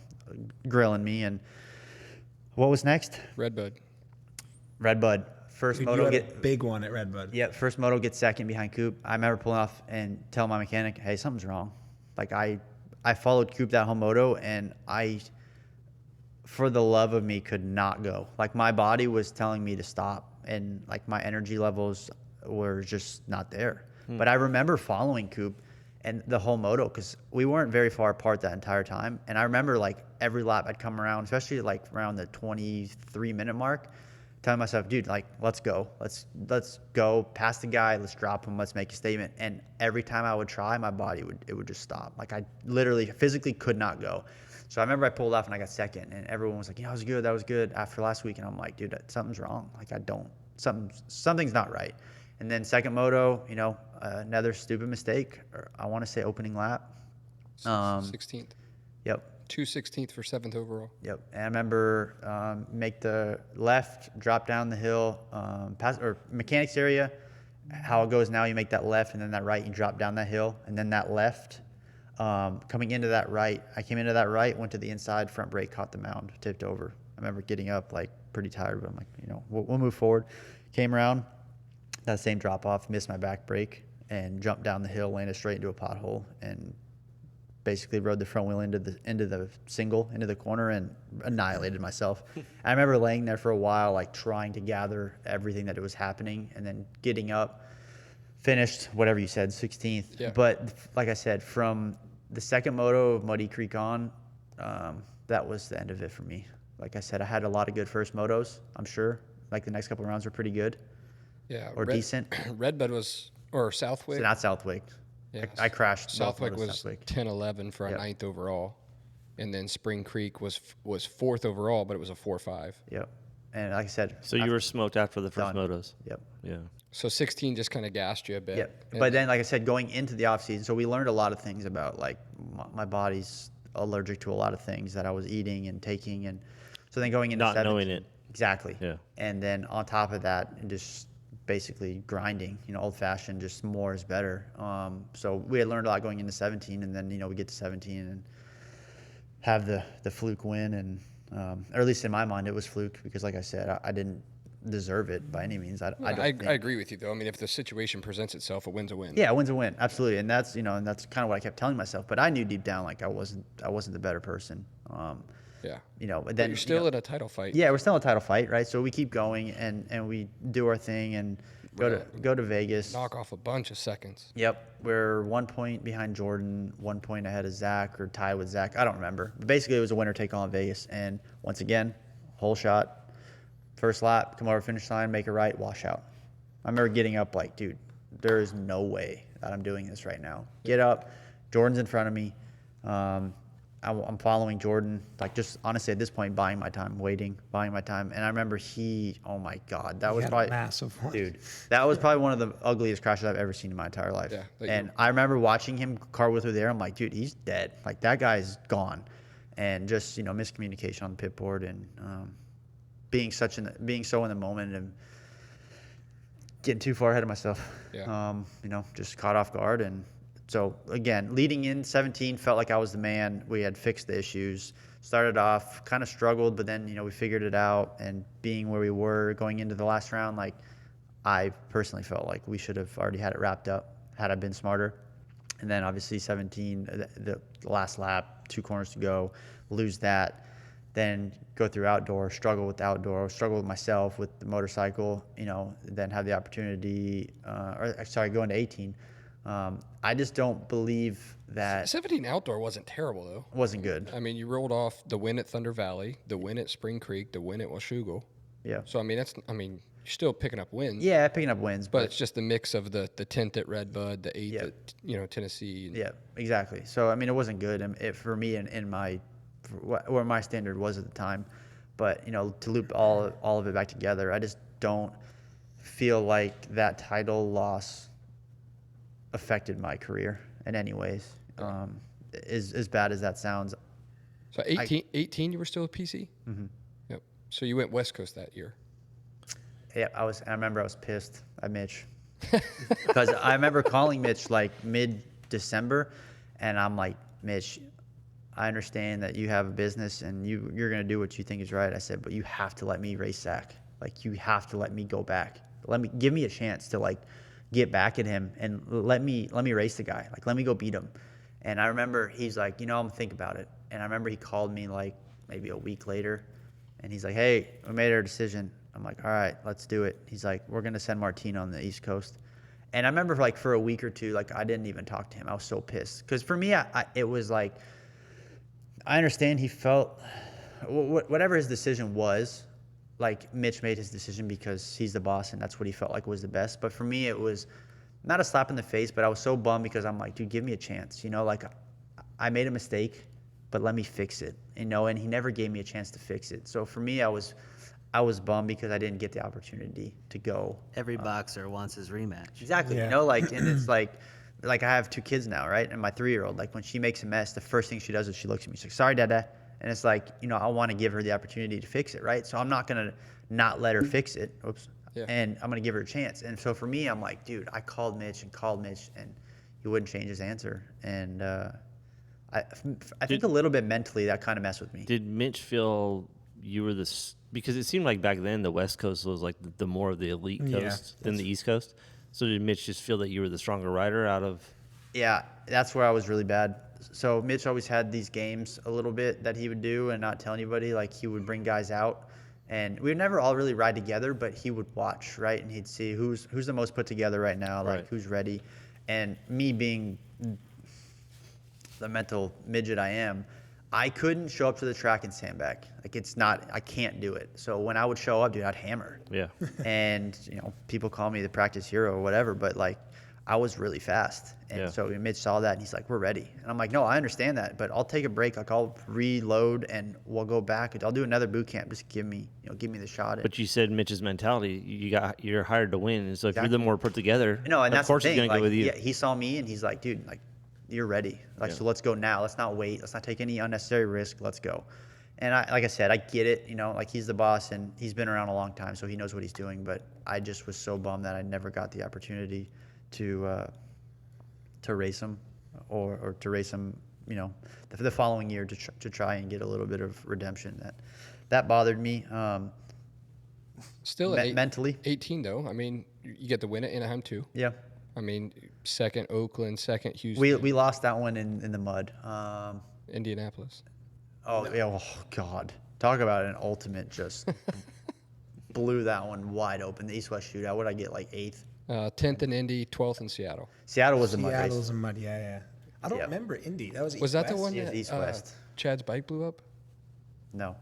grilling me. And what was next? Redbud. First Dude, moto you had get a big one at Redbud. Yeah, first moto gets second behind Coop. I remember pulling off and telling my mechanic, hey, something's wrong. Like I followed Coop that whole moto and I, for the love of me, could not go. Like my body was telling me to stop and like my energy levels were just not there. But I remember following Coop and the whole moto because we weren't very far apart that entire time. And I remember like every lap I'd come around, especially like around the 23-minute mark, telling myself, dude, like, let's go. Let's go past the guy. Let's drop him. Let's make a statement. And every time I would try, my body would just stop. Like I literally physically could not go. So I remember I pulled off and I got second and everyone was like, yeah, that was good after last week. And I'm like, dude, something's wrong. Like something's not right. And then second moto, you know, another stupid mistake. Or I want to say opening lap. 16th. Yep. 2/16th for 7th overall. Yep. And I remember make the left, drop down the hill, past or mechanics area. How it goes now, you make that left and then that right, you drop down that hill. And then that left, coming into that right, I came into that right, went to the inside, front brake, caught the mound, tipped over. I remember getting up like pretty tired, but I'm like, you know, we'll move forward. Came around, that same drop off, missed my back brake and jumped down the hill, landed straight into a pothole and basically rode the front wheel into the corner and annihilated myself. I remember laying there for a while, like trying to gather everything that was happening and then getting up, finished whatever you said, 16th. Yeah. But like I said, from the second moto of Muddy Creek on, that was the end of it for me. Like I said, I had a lot of good first motos, I'm sure. Like the next couple of rounds were pretty good. Yeah. Or decent. Redbud was, or Southwick. So not Southwick. Yeah. I crashed. Southwick both motos, was Southwick. 10-11 for a 9th overall. And then Spring Creek was 4th overall, but it was a 4-5. Yep. And like I said, So you were smoked after the first done. motos. Yep. Yeah. So 16 just kind of gassed you a bit. Yep. And- But then, like I said, going into the off season, so we learned a lot of things about like my body's allergic to a lot of things that I was eating and taking, and so then going into Not 17, knowing it. exactly. Yeah. And then on top of that, just basically grinding, old fashioned, just more is better. So we had learned a lot going into 17, and then we get to 17 and have the fluke win, and or at least in my mind it was fluke because, like I said, I didn't deserve it by any means. I don't I think. agree with you though. I mean, if the situation presents itself, a win's a win. Yeah, a win's a win, absolutely, and that's and that's kind of what I kept telling myself. But I knew deep down like I wasn't the better person. Yeah. But But then you're still in a title fight. yeah, we're still in a title fight, right? So we keep going and we do our thing and go to Vegas. Knock off a bunch of seconds. Yep, we're 1 point behind Jordan, 1 point ahead of Zach, or tied with Zach. I don't remember. But basically, it was a winner take all in Vegas, and once again, whole shot, first lap, come over finish line, make a right, wash out. I remember getting up like, dude, there is no way that I'm doing this right now. Get up, Jordan's in front of me. I'm following Jordan, like just honestly at this point, buying my time, buying my time. And I remember oh my God, that was had a probably massive one. dude. That was probably one of the ugliest crashes I've ever seen in my entire life. Yeah, And I remember watching him cartwheel through there. I'm like, dude, he's dead. Like that guy's gone. And just miscommunication on the pit board and being so in the moment and getting too far ahead of myself. Yeah. Just caught off guard. And so again, leading in 17, felt like I was the man. We had fixed the issues. Started off, kind of struggled, but then we figured it out. And being where we were going into the last round, like I personally felt like we should have already had it wrapped up had I been smarter. And then obviously 17, the last lap, 2 corners to go, lose that. Then go through outdoor, struggle with struggle with myself with the motorcycle, then have the opportunity, go into 18. I just don't believe that 17 outdoor wasn't terrible though. wasn't good. I mean, you rolled off the win at Thunder Valley, the win at Spring Creek, the win at Washougal. Yeah. So I mean, you're still picking up wins. Yeah, picking up wins, But it's just the mix of the 10th at Redbud, the 8th Yeah. at Tennessee. And yeah, exactly. So I mean, it wasn't good, and for me and where my standard was at the time. But to loop all of it back together, I just don't feel like that title loss affected my career in any ways. As bad as that sounds. So 18 you were still a PC? Mm-hmm. Yep. So you went West Coast that year. Yeah, I remember I was pissed at Mitch because I remember calling Mitch like mid-December, and I'm like, Mitch, I understand that you have a business and you're gonna do what you think is right. I said, but you have to let me race Zach. Like you have to let me go back. Give me a chance to like get back at him and let me race the guy. Like let me go beat him. And I remember he's like, I'm gonna think about it. And I remember he called me like maybe a week later, and he's like, hey, we made our decision. I'm like, all right, let's do it. He's like, we're gonna send Martino on the East Coast. And I remember like for a week or two, like I didn't even talk to him. I was so pissed because for me, it was like, I understand he felt whatever his decision was, like Mitch made his decision because he's the boss and that's what he felt like was the best. But for me, it was not a slap in the face, but I was so bummed because I'm like, dude, give me a chance. Like I made a mistake, but let me fix it. And he never gave me a chance to fix it. So for me, I was bummed because I didn't get the opportunity to go. Every boxer wants his rematch. Exactly. Yeah. And it's like I have 2 kids now, right? And my 3-year-old, like when she makes a mess, the first thing she does is she looks at me, she's like, sorry, Dada. And it's like, I want to give her the opportunity to fix it, right? So I'm not going to not let her fix it. Oops. Yeah. And I'm going to give her a chance. And so for me, I'm like, dude, I called Mitch, and he wouldn't change his answer. And I think a little bit mentally that kind of messed with me. Did Mitch feel you were because it seemed like back then the West Coast was like the more of the elite coast than the East Coast. So did Mitch just feel that you were the stronger rider out of? Yeah, that's where I was really bad. So Mitch always had these games a little bit that he would do and not tell anybody. Like he would bring guys out, and we would never all really ride together, but he would watch, right? And he'd see who's the most put together right now, like who's ready. And me being the mental midget I am, I couldn't show up to the track and sandbag. Like I can't do it. So when I would show up, dude, I'd hammer. Yeah. And people call me the practice hero or whatever, but like I was really fast. And Yeah. so Mitch saw that and he's like, we're ready. And I'm like, no, I understand that, but I'll take a break. Like I'll reload and we'll go back. I'll do another boot camp. Just give me the shot. But you said Mitch's mentality. You're hired to win, and so if you're Exactly. the more put together, No, and of that's course the he's thing. gonna go with you. Yeah, he saw me and he's like, dude, like you're ready. Like, so let's go now. Let's not wait. Let's not take any unnecessary risk. Let's go. And like I said, I get it. You know, like he's the boss and he's been around a long time, so he knows what he's doing. But I just was so bummed that I never got the opportunity to race him or to race him, you know, the following year to try and get a little bit of redemption. That bothered me. Still at Mentally. 18 though. I mean, you get to win at Anaheim too. Yeah. I mean, second Oakland, second Houston, We lost that one in the mud. Indianapolis. Oh yeah. Oh God. Talk about an ultimate just blew that one wide open. The East-West shootout. What did I get? Like 8th. 10th in Indy, 12th in Seattle. Seattle was the mud race. Seattle's a mud. Yeah. I don't Yep. remember Indy. That was Was that the East-West? one Yeah, that East-West. Chad's bike blew up? No.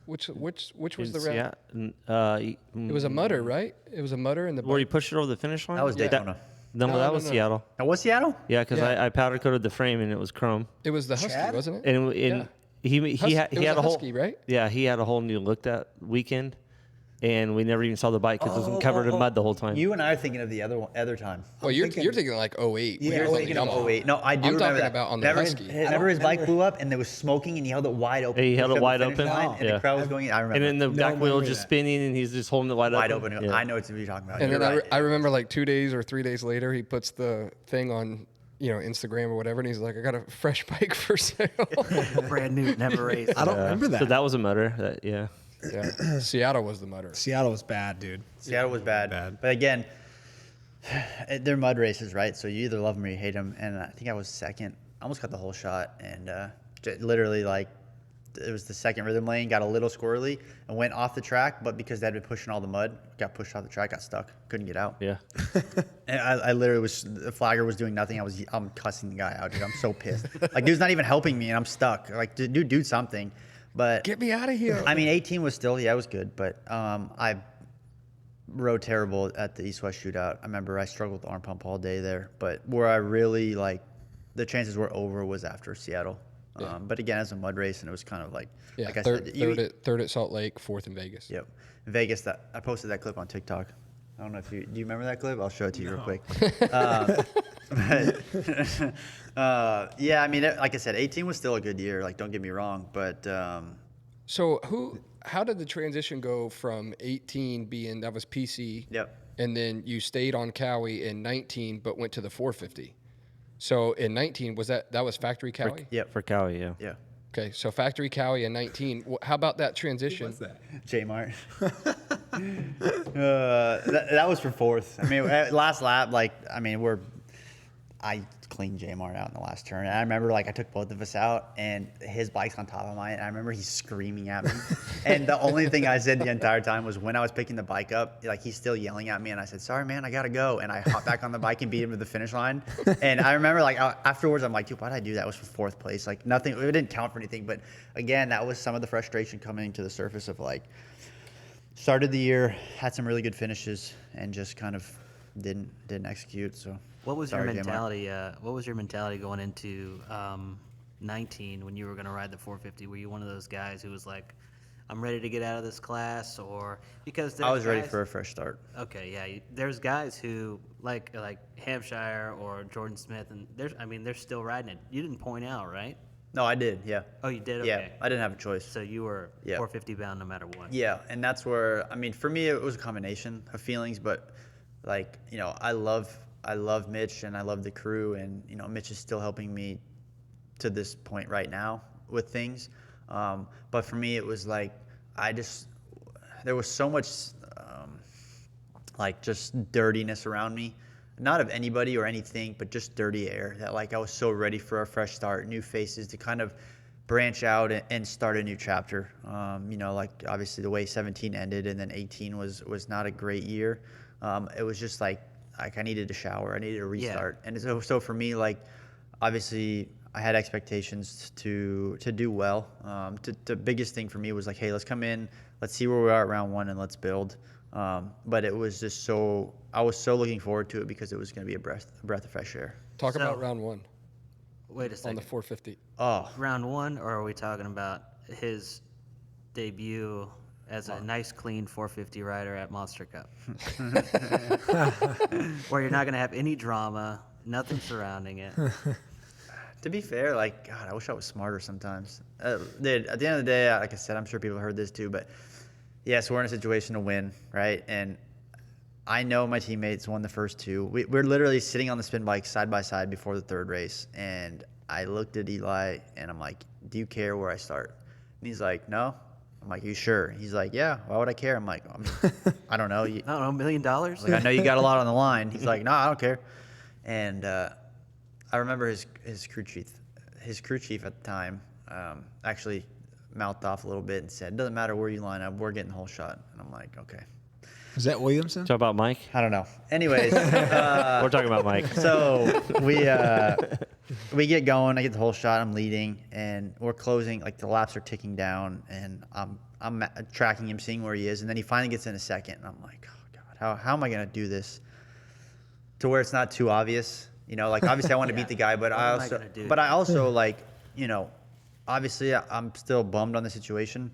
Which was the Yeah, round? It was a mutter, right? It was a mutter in the where you bike. pushed it over the finish line. That was Daytona. No, No, that no, was no. Seattle. That was Seattle? Yeah, because Yeah. I powder coated the frame and it was chrome. It was the Husky, Chad? wasn't it? And Yeah. he Hus- had it he was had a a whole Husky, right? Yeah, he had a whole new look that weekend, and we never even saw the bike because it was covered in mud the whole time. You and I are thinking of the other time. Well, you're thinking like 08. Yeah, You're I was thinking thinking of of 08. No, I do I'm remember talking that. about on the remember Husky. Remember his bike blew up and there was smoking and he held it wide open. Yeah, he held Pushed it up wide the finish open. line, and Yeah. the crowd was going. I remember. And then the back wheel remember just that. spinning, and he's just holding it wide wide open. open. Yeah. I know what you're talking about. And You're then right. I remember like 2 days or 3 days later, he puts the thing on, Instagram or whatever, and he's like, I got a fresh bike for sale. Brand new, never raced. I don't remember that. So that was a mutter. Yeah. Yeah. Seattle was the mutter. Seattle was bad, dude. Seattle was bad. But again, they're mud races, right? So you either love them or you hate them. And I think I was second. I almost got the whole shot. And literally, like, it was the second rhythm lane, got a little squirrely, and went off the track. But because they'd been pushing all the mud, got pushed off the track, got stuck, couldn't get out. Yeah. And I literally was, the flagger was doing nothing. I'm cussing the guy out, dude. I'm so pissed. Like, dude's not even helping me, and I'm stuck. Like, dude, do something. But Get me out of here. I mean, 18 was still, it was good, but I rode terrible at the East-West shootout. I remember I struggled with the arm pump all day there, but where I really, like, the chances were over was after Seattle. Yeah. But again, as a mud race, and it was kind of like, Yeah, like I third, said, third at Salt Lake, fourth in Vegas. Yep. Vegas, I posted that clip on TikTok. I don't know if do you remember that clip? I'll show it to you real quick. Yeah, I mean, like I said, 18 was still a good year. Like, don't get me wrong, but So how did the transition go from 18 being, that was PC, yep. and then you stayed on Cowie in 19 but went to the 450? So in 19, that was factory Cowie? Yep. For Cowie, yeah. Yeah. Okay, so factory Cowie in 19. How about that transition? What's that? J Mart. That was for fourth. I mean, last lap, I cleaned J Mart out in the last turn. And I remember, I took both of us out, and his bike's on top of mine. And I remember he's screaming at me. And the only thing I said the entire time was when I was picking the bike up, he's still yelling at me. And I said, sorry, man, I got to go. And I hopped back on the bike and beat him to the finish line. And I remember, afterwards, I'm like, dude, why did I do that? It was for fourth place. Nothing, it didn't count for anything. But again, that was some of the frustration coming to the surface of, started the year, had some really good finishes, and just kind of didn't execute. So What was sorry, your J-Mart. mentality? What was your mentality going into 19 when you were going to ride the 450? Were you one of those guys who was like, "I'm ready to get out of this class," or because I was ready guys- for a fresh start. Okay, yeah. There's guys who like Hampshire or Jordan Smith, and they're still riding it. You didn't point out, right? No, I did. Yeah. Oh, you did. Yeah, Okay. I didn't have a choice. So you were Yeah. 450 bound no matter what. Yeah, and that's where for me it was a combination of feelings, but I love Mitch and I love the crew, and Mitch is still helping me to this point right now with things. But for me it was there was so much just dirtiness around me. Not of anybody or anything, but just dirty air that I was so ready for a fresh start, new faces to kind of branch out and start a new chapter. Obviously the way 17 ended and then 18 was not a great year. It was just I needed a shower. I needed a restart. Yeah. And so for me, obviously I had expectations to do well. The biggest thing for me was hey, let's come in, let's see where we are at round one and let's build. But it was just I was so looking forward to it because it was going to be a breath of fresh air. Talk So- about round one Wait a on second. the 450. Oh, Round one, or are we talking about his debut as a nice, clean 450 rider at Monster Cup? Where you're not going to have any drama, nothing surrounding it. to be fair, like, God, I wish I was smarter sometimes. Dude, at the end of the day, like I said, I'm sure people heard this too, but yes, we're in a situation to win, right? And I know my teammates won the first two. We're literally sitting on the spin bike side by side before the third race, and I looked at Eli, and I'm like, do you care where I start? And he's like, no. I'm like, you sure? He's like, yeah, why would I care? I'm like, I don't know. I don't know, $1 million? Like, I know you got a lot on the line. He's like, no, I don't care. And I remember his crew chief at the time actually mouthed off a little bit and said, doesn't matter where you line up, we're getting the whole shot. And I'm like, okay. Is that Williamson? Talk about Mike. I don't know. Anyways, We're talking about Mike. so we get going. I get the whole shot. I'm leading, and we're closing. Like the laps are ticking down, and I'm tracking him, seeing where he is, and then he finally gets in a second. And I'm like, oh God, how am I gonna do this to where it's not too obvious? You know, like obviously I want to beat the guy, but I also like, you know, obviously I'm still bummed on the situation,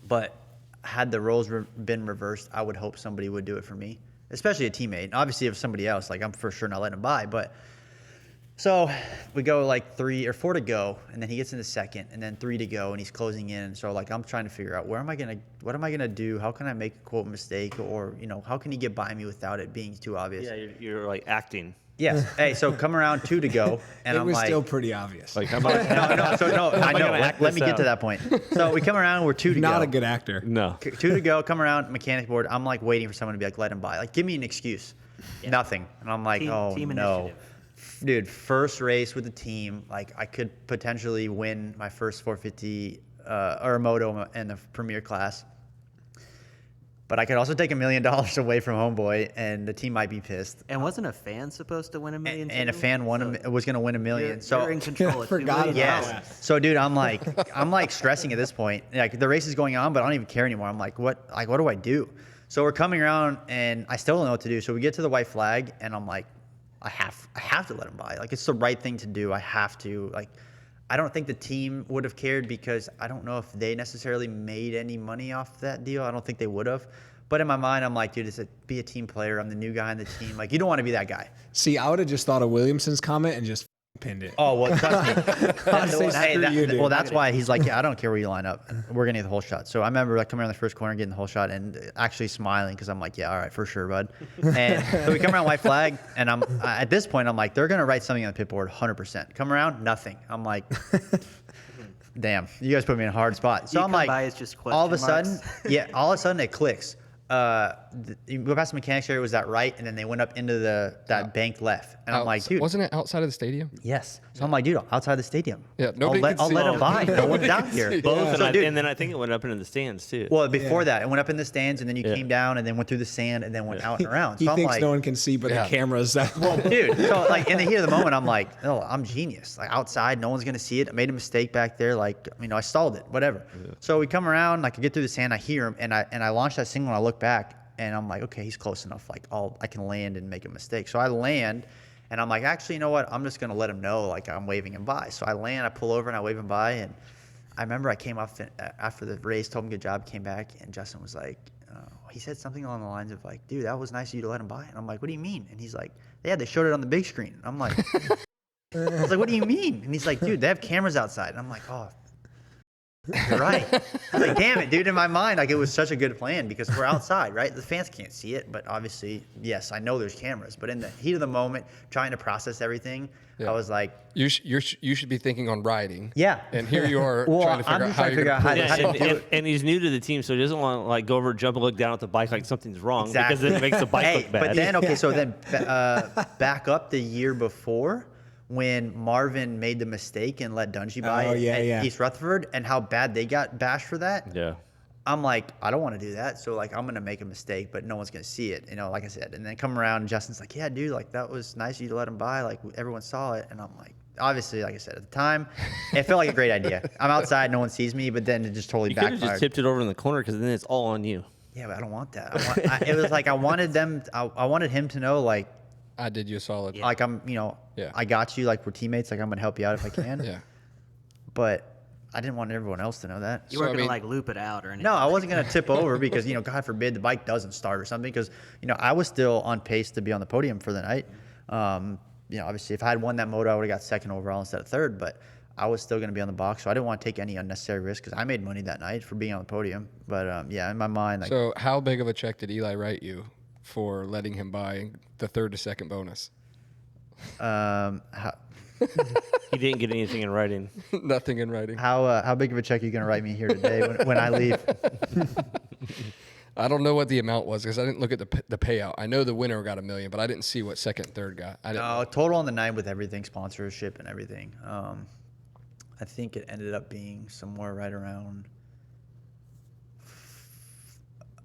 but had the roles been reversed, I would hope somebody would do it for me, especially a teammate. Obviously, if somebody else, like I'm for sure not letting him by. But so we go like 3 or 4 to go, and then he gets in the second, and then 3 to go, and he's closing in. So like I'm trying to figure out what am I gonna do? How can I make a quote mistake, or you know, how can he get by me without it being too obvious? Yeah, you're like acting. Yes. Hey, so come around 2 to go, and It I'm was like, still pretty obvious. Like, how about I know. gonna act Let me this get to out? that point. So we come around, we're 2 to go. Not a good actor. no. 2 to go, come around, mechanic board. I'm like waiting for someone to be like, let him by. Like, give me an excuse. Nothing. And I'm like, Team no. initiative. Dude, first race with the team. Like, I could potentially win my first 450 or a moto in the premier class. But I could also take $1 million away from homeboy, and the team might be pissed. And wasn't a fan supposed to win $1 million? And a too? fan was going to win $1 million. You're in control. I forgot about Yes. that. So, dude, I'm like stressing at this point. Like the race is going on, but I don't even care anymore. I'm like, what do I do? So we're coming around, and I still don't know what to do. So we get to the white flag, and I'm like, I have to let him by. Like it's the right thing to do. I have to. Like, I don't think the team would have cared because I don't know if they necessarily made any money off that deal. I don't think they would have. But in my mind, I'm like, dude, be a team player. I'm the new guy on the team. Like, you don't want to be that guy. See, I would have just thought of Williamson's comment and just pinned it. Oh, well, trust me. Say, screw you, dude. Well, that's why he's like, yeah, I don't care where you line up. We're going to get the whole shot. So I remember like coming around the first corner, getting the whole shot, and actually smiling because I'm like, yeah, all right, for sure, bud. And so we come around white flag, and at this point, I'm like, they're going to write something on the pit board 100%. Come around, nothing. I'm like, damn, you guys put me in a hard spot. So You I'm come like, by, it's just all of a question sudden, all of a sudden it clicks. You go past the mechanics area, was that right? And then they went up into that bank left. And I'm like, dude. Wasn't it outside of the stadium? Yes. So I'm like, dude, outside the stadium. Yeah, nobody can I'll see let it. him by. No one's out here. Both, So, dude, and then I think it went up into the stands too. well, before that, it went up in the stands, and then you came down, and then went through the sand, and then went out and around. He So I'm thinks like, no one can see, but Yeah. the cameras. dude. So like in the heat of the moment, I'm like, oh, I'm genius. Like outside, no one's gonna see it. I made a mistake back there. Like, I stalled it. Whatever. Yeah. So we come around, like I get through the sand, I hear him, and I launch that signal. And I look back, and I'm like, okay, he's close enough. Like I can land and make a mistake. So I land, and I'm like, actually, you know what? I'm just gonna let him know, like I'm waving him by. So I land, I pull over, and I wave him by. And I remember I came off after the race, told him good job, came back, and Justin was like, he said something along the lines of like, dude, that was nice of you to let him by. And I'm like, what do you mean? And he's like, yeah, they showed it on the big screen. And I'm like, I was like, what do you mean? And he's like, dude, they have cameras outside. And I'm like, oh, you're right. I was like, damn it, dude. In my mind, like it was such a good plan because we're outside, right? The fans can't see it, but obviously, yes, I know there's cameras. But in the heat of the moment, trying to process everything, I was like, You should be thinking on riding. yeah. And here you are trying to figure out how you're going to Yeah, pull this off. and he's new to the team, so he doesn't want to like go over, jump, and look down at the bike like something's wrong Exactly. because then it makes the bike look bad. But then, okay, so then back up the year before when Marvin made the mistake and let Dungy by at East Rutherford and how bad they got bashed for that. Yeah. I'm like, I don't want to do that. So, like, I'm going to make a mistake, but no one's going to see it, like I said. And then come around, and Justin's like, yeah, dude, like, that was nice of you to let him by. Like, everyone saw it. And I'm like, obviously, like I said, at the time, it felt like a great idea. I'm outside, no one sees me, but then it just totally You could have backfired. just tipped it over in the corner because then it's all on you. Yeah, but I don't want that. It was like I wanted him to know, like, I did you a solid. Yeah. like I'm, Yeah. I got you. Like we're teammates. Like I'm gonna help you out if I can. Yeah. But I didn't want everyone else to know that. You So, weren't I gonna mean- like loop it out or anything. No, I wasn't gonna tip over because God forbid the bike doesn't start or something. Because I was still on pace to be on the podium for the night. Obviously, if I had won that moto, I would have got second overall instead of third. But I was still gonna be on the box, so I didn't want to take any unnecessary risk because I made money that night for being on the podium. But in my mind, like, So how big of a check did Eli write you for letting him buy the third to second bonus? He didn't get anything in writing. Nothing in writing. how big of a check are you gonna write me here today when I leave? I don't know what the amount was because I didn't look at the payout. I know the winner got $1 million, but I didn't see what second and third got. I didn't. Total on the night with everything, sponsorship and everything. I think it ended up being somewhere right around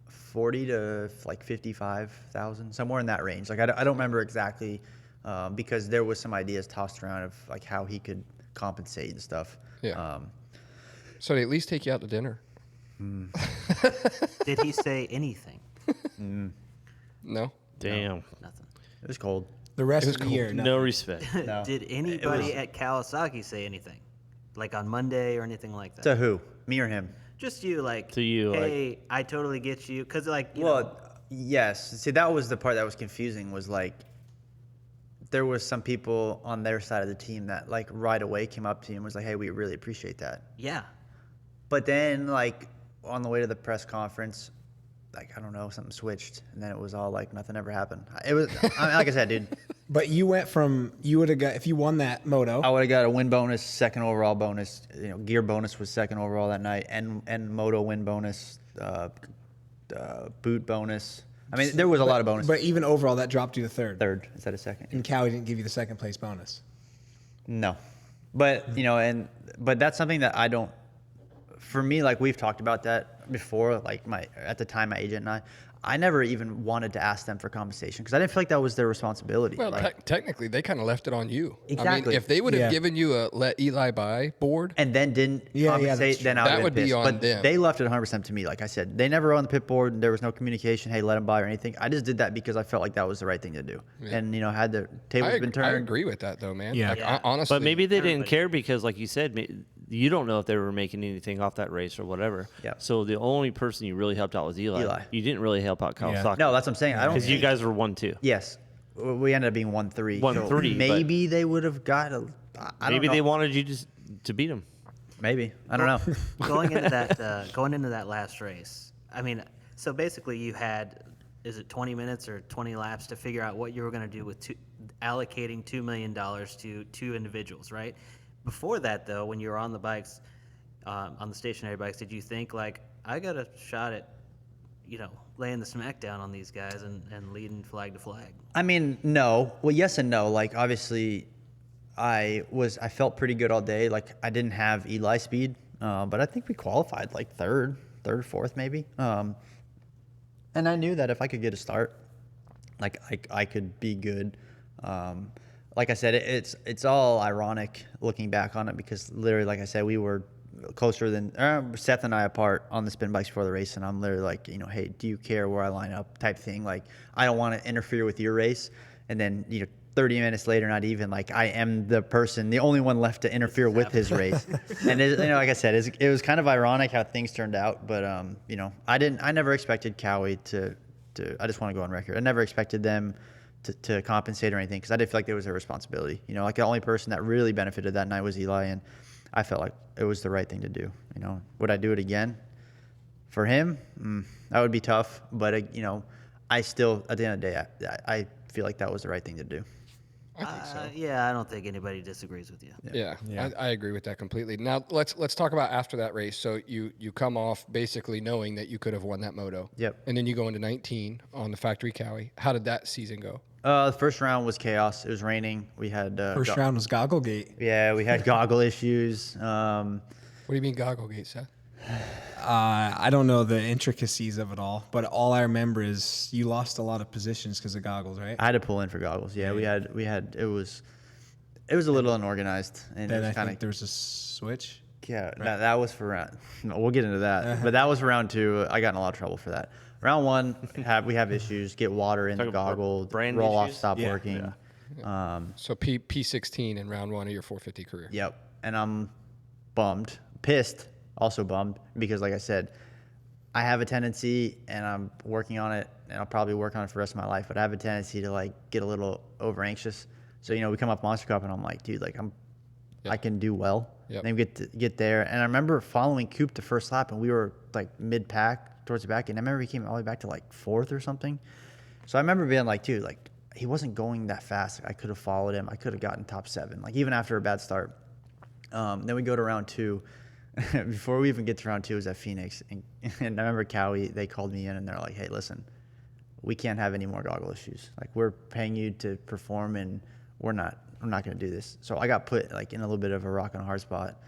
40 to like 55,000, somewhere in that range. Like I don't remember exactly because there was some ideas tossed around of like how he could compensate and stuff. Yeah. So they at least take you out to dinner. Did he say anything? No. Damn. Nothing. It was cold. The rest of the year, No respect. No. Did anybody at Kawasaki say anything? Like on Monday or anything like that? To who? Me or him? Just you, like, To you, hey, I totally get you. Because, like, you know, Well, yes. See, that was the part that was confusing. Was like there was some people on their side of the team that like right away came up to you and was like, "Hey, we really appreciate that." yeah. But then, like, on the way to the press conference, like, I don't know, something switched. And then it was all like, nothing ever happened. It was, like I said, dude, But you went from, you would have got, if you won that moto, I would have got a win bonus, second overall bonus. Gear bonus was second overall that night, and moto win bonus, boot bonus. I mean, there was a lot of bonuses. but even overall, that dropped you to third. Third instead of second. And Cowie didn't give you the second place bonus. No. But, but that's something that I don't, for me, like we've talked about that before, like at the time, my agent and I never even wanted to ask them for compensation because I didn't feel like that was their responsibility. Well, Like, technically, they kind of left it on you. I Exactly. mean, if they would have Yeah. given you a let Eli buy board, and then didn't Yeah, compensate, that's then true. I That would would be pissed. on But them. they left it 100% to me. Like I said, they never were on the pit board. There was no communication. Hey, let him buy or anything. I just did that because I felt like that was the right thing to do. And had the tables been I turned. agree with that, though, man. Yeah. Like, Yeah. honestly. But maybe they didn't Everybody. care because, like you said, you don't know if they were making anything off that race or whatever. Yeah. So the only person you really helped out was Eli. Eli. You didn't really help out Kawasaki. No, that's what I'm saying. I don't. Because you guys were 1-2. Yes, we ended up being 1-3. 1-3, So maybe they would have got a. I don't Maybe know. they wanted you to beat them. Maybe I don't know. going into that last race, I mean, so basically you had, is it 20 minutes or 20 laps to figure out what you were going to do with allocating $2 million to two individuals, right? Before that, though, when you were on the bikes, on the stationary bikes, did you think, like, I got a shot at, laying the smack down on these guys and leading flag to flag? I mean, no. Well, yes and no. Like, obviously, I felt pretty good all day. Like, I didn't have Eli speed, but I think we qualified like third, fourth, maybe. And I knew that if I could get a start, like I could be good. Like I said, it's all ironic looking back on it because literally, like I said, we were closer than Seth and I apart on the spin bikes before the race, and I'm literally like, hey, do you care where I line up? Type thing. Like, I don't want to interfere with your race, and then 30 minutes later, not even, like, I am the only one left to interfere with his race. And like I said, it was kind of ironic how things turned out, but I never expected Cowie to. I just want to go on record. I never expected them to compensate or anything because I didn't feel like there was a responsibility. Like the only person that really benefited that night was Eli, and I felt like it was the right thing to do. Would I do it again? For him, that would be tough. But I still, at the end of the day, I feel like that was the right thing to do. I think so. Yeah, I don't think anybody disagrees with you. Yeah, Yeah. I agree with that completely. Now let's talk about after that race. So you come off basically knowing that you could have won that moto. Yep. And then you go into 19 on the factory Cowie. How did that season go? The first round was chaos. It was raining. We had First round was Gogglegate. Yeah, we had goggle issues. What do you mean Gogglegate, Seth? I don't know the intricacies of it all, but all I remember is you lost a lot of positions because of goggles, right? I had to pull in for goggles. Yeah, we had. It was a little unorganized, and Then it I was kind think of there was a switch. Yeah, that was for round. No, we'll get into that, but that was for round 2. I got in a lot of trouble for that. Round 1, we have issues. Get water in the Talking about goggle. brand Roll off, issues? stop Yeah. working. So P16 in round 1 of your 450 career. Yep. And I'm bummed, pissed, also bummed because, like I said, I have a tendency, and I'm working on it, and I'll probably work on it for the rest of my life. But I have a tendency to like get a little over anxious. So we come up Monster Cup, and I'm like, dude, like I can do well. Yep. And then we get there, and I remember following Coop the first lap, and we were like mid pack towards the back, and I remember he came all the way back to like 4th or something. So I remember being like, dude, like he wasn't going that fast. I could have followed him. I could have gotten top 7, like even after a bad start. Then we go to round 2. Before we even get to round 2, it was at Phoenix, and I remember Cowie. They called me in, and they're like, hey, listen, we can't have any more goggle issues. Like we're paying you to perform, and I'm not going to do this. So I got put like in a little bit of a rock and a hard spot.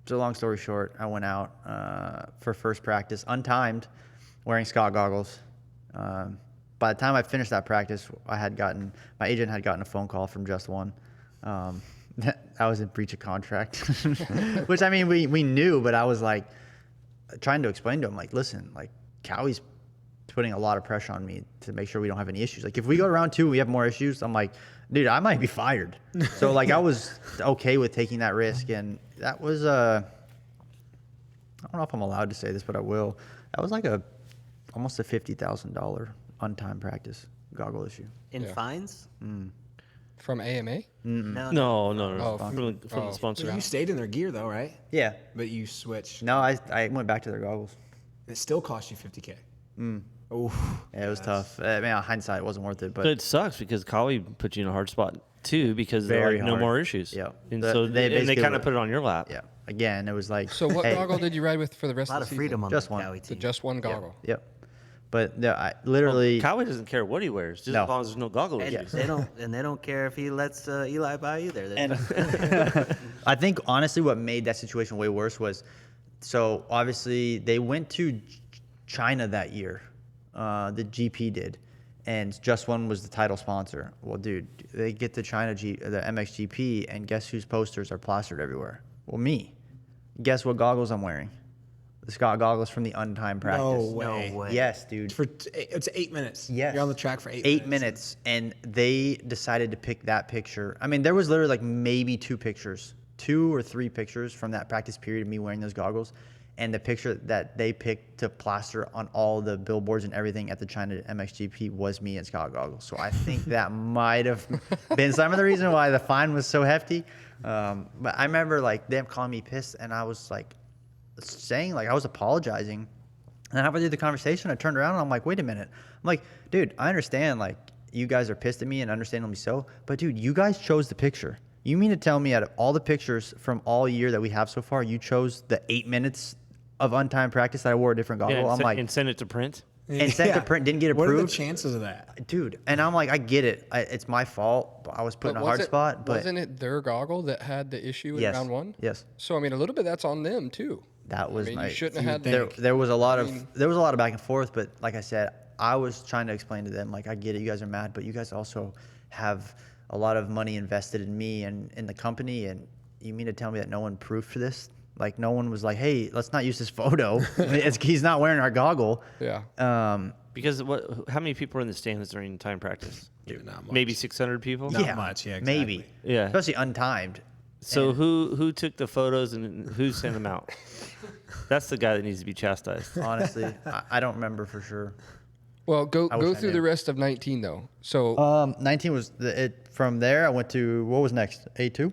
So long story short, I went out for first practice, untimed, wearing Scott goggles. By the time I finished that practice, my agent had gotten a phone call from Just One. I was in breach of contract, which I mean, we knew, but I was like trying to explain to him, like, listen, like Cowie's putting a lot of pressure on me to make sure we don't have any issues. Like if we go to round 2, we have more issues. I'm like, dude, I might be fired. So like I was okay with taking that risk, and that was I don't know if I'm allowed to say this, but I will. That was like almost a $50,000 untimed practice goggle issue. In fines? From AMA? No. No. Oh, From the sponsor. You stayed in their gear though, right? Yeah. But you switched. No, I went back to their goggles. It still cost you $50K. Oof. Yeah, it was tough. I mean, on hindsight, it wasn't worth it, But but it sucks because Kali put you in a hard spot too because Very there are no hard. more issues. Yeah. And They they basically kind of were- put it on your lap. yeah. Again, it was like, So what hey, goggle did you ride with for the rest A lot of of the season? freedom on Just the one. Cowie So team. just one goggle. Yep. But no, I literally, Kali doesn't care what he wears, just No. as long as there's no goggle And issues. they don't care if he lets Eli by either. They're and I think honestly what made that situation way worse was, so obviously they went to China that year, the GP did, and Just One was the title sponsor. Well, dude, they get to China, the MXGP, and guess whose posters are plastered everywhere? Well, me. Guess what goggles I'm wearing? The Scott goggles from the untimed practice. No way. No way. Yes, dude. It's 8 minutes. Yes. You're on the track for 8 minutes, and they decided to pick that picture. I mean, there was literally like maybe 2 or 3 pictures from that practice period of me wearing those goggles, and the picture that they picked to plaster on all the billboards and everything at the China MXGP was me in Scott goggles. So I think that might have been some of the reason why the fine was so hefty. But I remember like them calling me pissed, and I was like saying, like, I was apologizing. And halfway through the conversation, I turned around and I'm like, wait a minute. I'm like, dude, I understand, like, you guys are pissed at me, and understandably so. But, dude, you guys chose the picture. You mean to tell me out of all the pictures from all year that we have so far, you chose the 8 minutes of untimed practice that I wore a different goggle? Yeah, I'm like, and send it to print. and sent to print, didn't get approved. What are the chances of that? Dude, and I'm like, I get it. It's my fault. I was put in a hard spot. But wasn't it their goggle that had the issue in yes, round 1? yes, So I mean, a little bit that's on them too. that was I mean, my. you shouldn't have had There was a lot of back and forth, but like I said, I was trying to explain to them, like, I get it, you guys are mad, but you guys also have a lot of money invested in me and in the company, and you mean to tell me that no one proofed this? Like, no one was like, hey, let's not use this photo. He's not wearing our goggle. Yeah. Because how many people are in the stands during time practice? Dude, not much. Maybe 600 people. Not much, yeah, exactly. Maybe. Yeah. Especially untimed. So who took the photos and who sent them out? That's the guy that needs to be chastised. Honestly, I don't remember for sure. Well, go wish I through the knew. rest of 19 though. So 19 was it. From there, I went to, what was next? A2?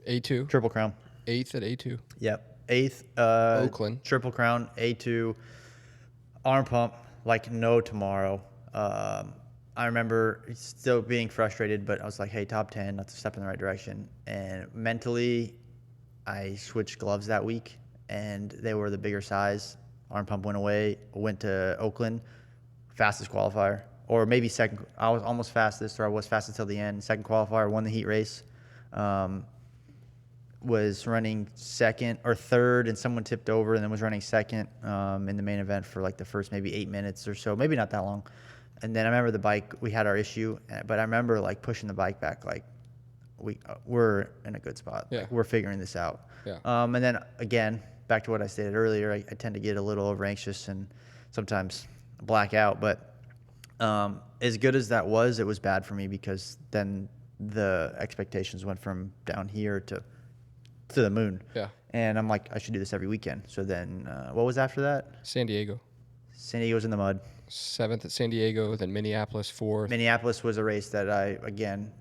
A2, Triple Crown. 8th at A2. Yep. 8th. Oakland. Triple Crown, A2. Arm pump, like no tomorrow. I remember still being frustrated, but I was like, hey, top 10, that's a step in the right direction. And mentally, I switched gloves that week, and they were the bigger size. Arm pump went away, went to Oakland, fastest qualifier. Or maybe second. I was almost fastest, or I was fastest till the end. Second qualifier, won the heat race. Was running second or third, and someone tipped over, and then was running second in the main event for like the first maybe 8 minutes or so, maybe not that long. And then I remember the bike, we had our issue, but I remember like pushing the bike back like we're in a good spot. Yeah. Like, we're figuring this out. Yeah. And then again, back to what I stated earlier, I tend to get a little over anxious and sometimes black out. But as good as that was, it was bad for me because then the expectations went from down here to the moon. Yeah. And I'm like, I should do this every weekend. So then what was after that? San Diego. San Diego's in the mud. 7th at San Diego, then Minneapolis 4th. Minneapolis was a race that I, again,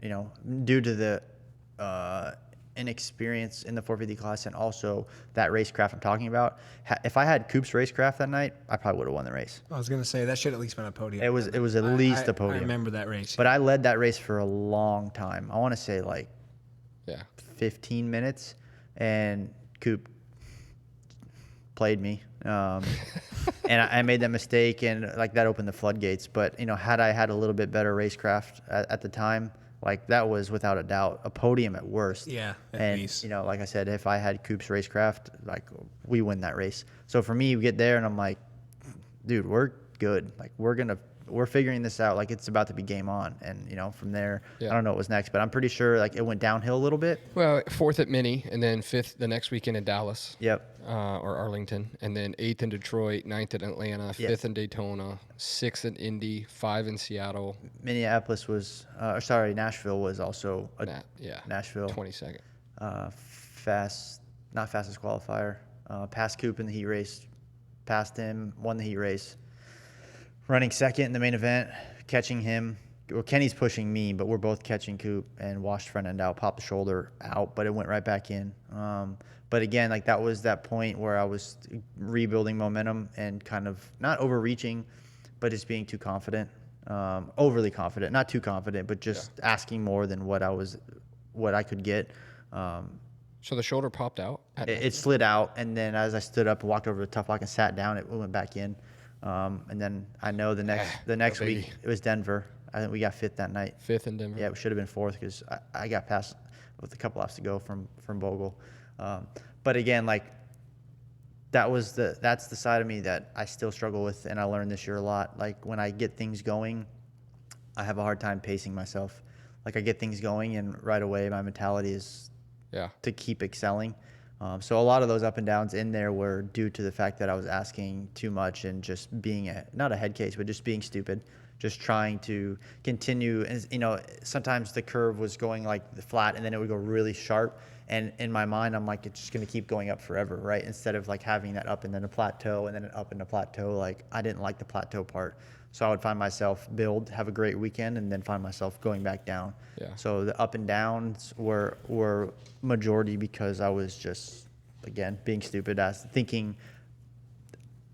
due to the inexperience in the 450 class and also that racecraft I'm talking about, if I had Coop's racecraft that night, I probably would have won the race. I was gonna say that should at least been a podium. It was at least a podium. I remember that race. But I led that race for a long time. I want to say like Yeah. 15 minutes, and Coop played me. And I made that mistake, and like that opened the floodgates. But had I had a little bit better racecraft at the time, like that was without a doubt a podium at worst. Yeah, at and least. like I said, if I had Coop's racecraft, like we win that race. So for me, we get there, and I'm like, dude, we're good. Like we're figuring this out. Like it's about to be game on. And from there, Yeah. I don't know what was next, but I'm pretty sure like it went downhill a little bit. Well, 4th at Mini, and then 5th the next weekend in Dallas. Yep. Or Arlington, and then 8th in Detroit, 9th in Atlanta, 5th in Daytona, 6th in Indy, 5 in Seattle. Minneapolis was, Nashville was also Nashville. 22nd. Not fastest qualifier. Passed Coop in the heat race, passed him, won the heat race. Running second in the main event, catching him. Well, Kenny's pushing me, but we're both catching Coop and washed front end out, popped the shoulder out, but it went right back in. But again, like that was that point where I was rebuilding momentum and kind of not overreaching, but just being too confident, overly confident, not too confident, but just asking more than what I could get. So the shoulder popped out? It slid out, and then as I stood up and walked over to the tough lock and sat down, it went back in. And then I know the next week it was Denver. I think we got 5th that night. 5th in Denver. Yeah, we should have been 4th because I got past with a couple laps to go from Bogle. But again, like that's the side of me that I still struggle with, and I learned this year a lot. Like when I get things going, I have a hard time pacing myself. Like I get things going, and right away my mentality is to keep excelling. So a lot of those up and downs in there were due to the fact that I was asking too much and just being not a head case, but just being stupid, just trying to continue. And, sometimes the curve was going like the flat and then it would go really sharp. And in my mind, I'm like, it's just going to keep going up forever, right? Instead of like having that up and then a plateau and then an up and a plateau. Like I didn't like the plateau part. So I would find myself have a great weekend, and then find myself going back down. Yeah. So the up and downs were majority because I was just, again, being stupid, thinking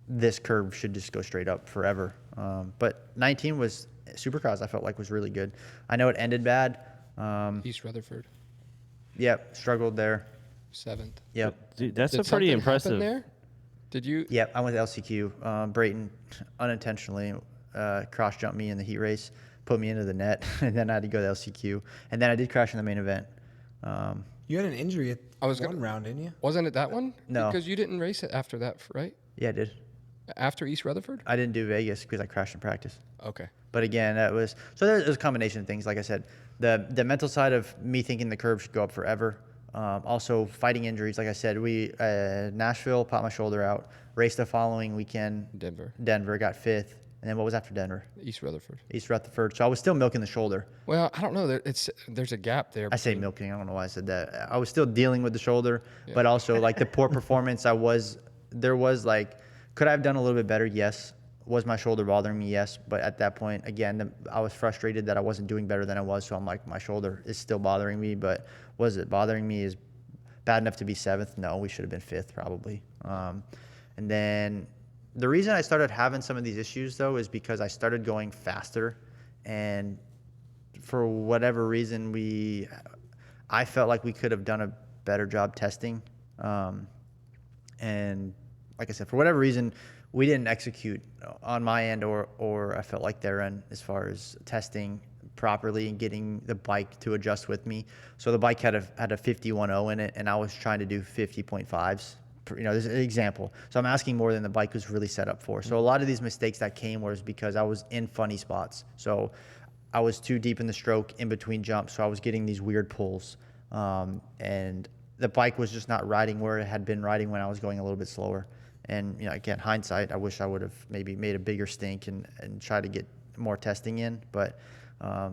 this curve should just go straight up forever. But 19 was Supercross. I felt like was really good. I know it ended bad. East Rutherford, Yep, struggled there. 7th. Yep. Dude, that's Did a pretty something happen impressive. there? Did you? Yep, I went to LCQ. Brayton unintentionally cross jumped me in the heat race, put me into the net, and then I had to go to LCQ. And then I did crash in the main event. You had an injury at one round, didn't you? Wasn't it that one? No. Because you didn't race it after that, right? Yeah, I did. After East Rutherford? I didn't do Vegas because I crashed in practice. Okay. But again, there's a combination of things. Like I said, the mental side of me thinking the curve should go up forever. Also fighting injuries. Like I said, Nashville, popped my shoulder out. Raced the following weekend. Denver got 5th. And then what was after Denver? East Rutherford. East Rutherford. So I was still milking the shoulder. Well, I don't know. There's a gap there. I say milking. I don't know why I said that. I was still dealing with the shoulder, but also like the poor performance. There was like, could I have done a little bit better? Yes. Was my shoulder bothering me? Yes. But at that point, again, I was frustrated that I wasn't doing better than I was. So I'm like, my shoulder is still bothering me, but was it bothering me is bad enough to be 7th? No, we should have been 5th probably. And then the reason I started having some of these issues though is because I started going faster, and for whatever reason I felt like we could have done a better job testing. And like I said, for whatever reason, we didn't execute on my end or I felt like their end as far as testing properly and getting the bike to adjust with me. So the bike had a 51.0 in it, and I was trying to do 50.5s. This is an example. So I'm asking more than the bike was really set up for. So a lot of these mistakes that came was because I was in funny spots. So I was too deep in the stroke in between jumps, so I was getting these weird pulls. And the bike was just not riding where it had been riding when I was going a little bit slower. And, again, hindsight, I wish I would have maybe made a bigger stink and tried to get more testing in. But the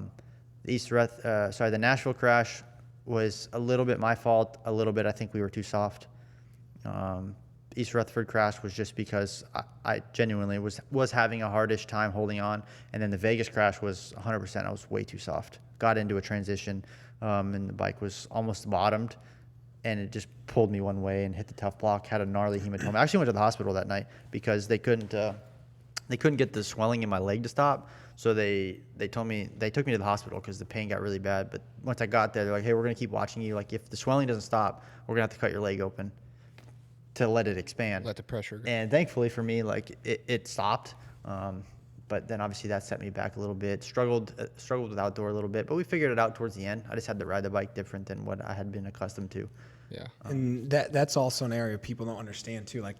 Nashville crash was a little bit my fault. A little bit, I think we were too soft. East Rutherford crash was just because I genuinely was having a hardish time holding on. And then the Vegas crash was 100%. I was way too soft. Got into a transition, and the bike was almost bottomed. And it just pulled me one way and hit the tough block. Had a gnarly hematoma. I actually went to the hospital that night because they couldn't get the swelling in my leg to stop. So they took me to the hospital because the pain got really bad. But once I got there, they're like, "Hey, we're gonna keep watching you. Like, if the swelling doesn't stop, we're gonna have to cut your leg open to let it expand." Let the pressure go. And thankfully for me, like it stopped. But then obviously that set me back a little bit. Struggled with outdoor a little bit, but we figured it out towards the end. I just had to ride the bike different than what I had been accustomed to. Yeah. And that's also an area people don't understand too, like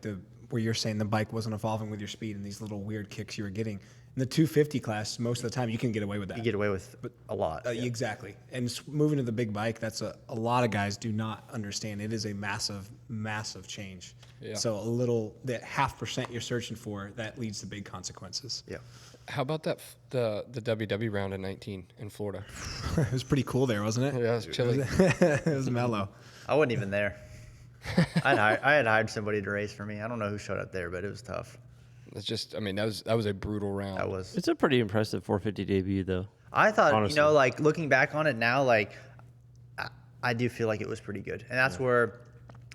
where you're saying the bike wasn't evolving with your speed and these little weird kicks you were getting. In the 250 class, most of the time you can get away with that. You get away with a lot. Yeah. Exactly. And moving to the big bike, that's a lot of guys do not understand. It is a massive, massive change. Yeah. So that 0.5% you're searching for, that leads to big consequences. Yeah. How about that the WW round in 19 in Florida? It was pretty cool there, wasn't it? Yeah, it was chilly. It was mellow. I wasn't even there. I had hired somebody to race for me. I don't know who showed up there, but it was tough. It's just, I mean, that was a brutal round. That was. It's a pretty impressive 450 debut, though. I thought, honestly. like looking back on it now, like I do feel like it was pretty good, and that's where,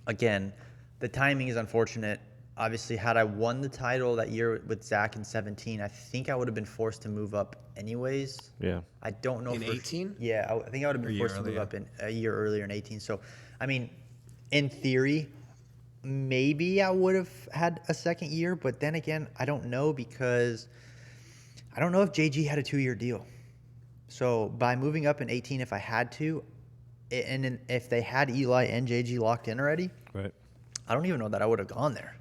again, the timing is unfortunate. Obviously, had I won the title that year with Zach in 17, I think I would have been forced to move up anyways. Yeah. I don't know. In 18? Yeah, I think I would have been forced to move up in a year earlier in 18. So, I mean, in theory, maybe I would have had a second year, but then again, I don't know because I don't know if JG had a 2-year deal. So by moving up in 18, if I had to, and if they had Eli and JG locked in already, Right. I don't even know that I would have gone there.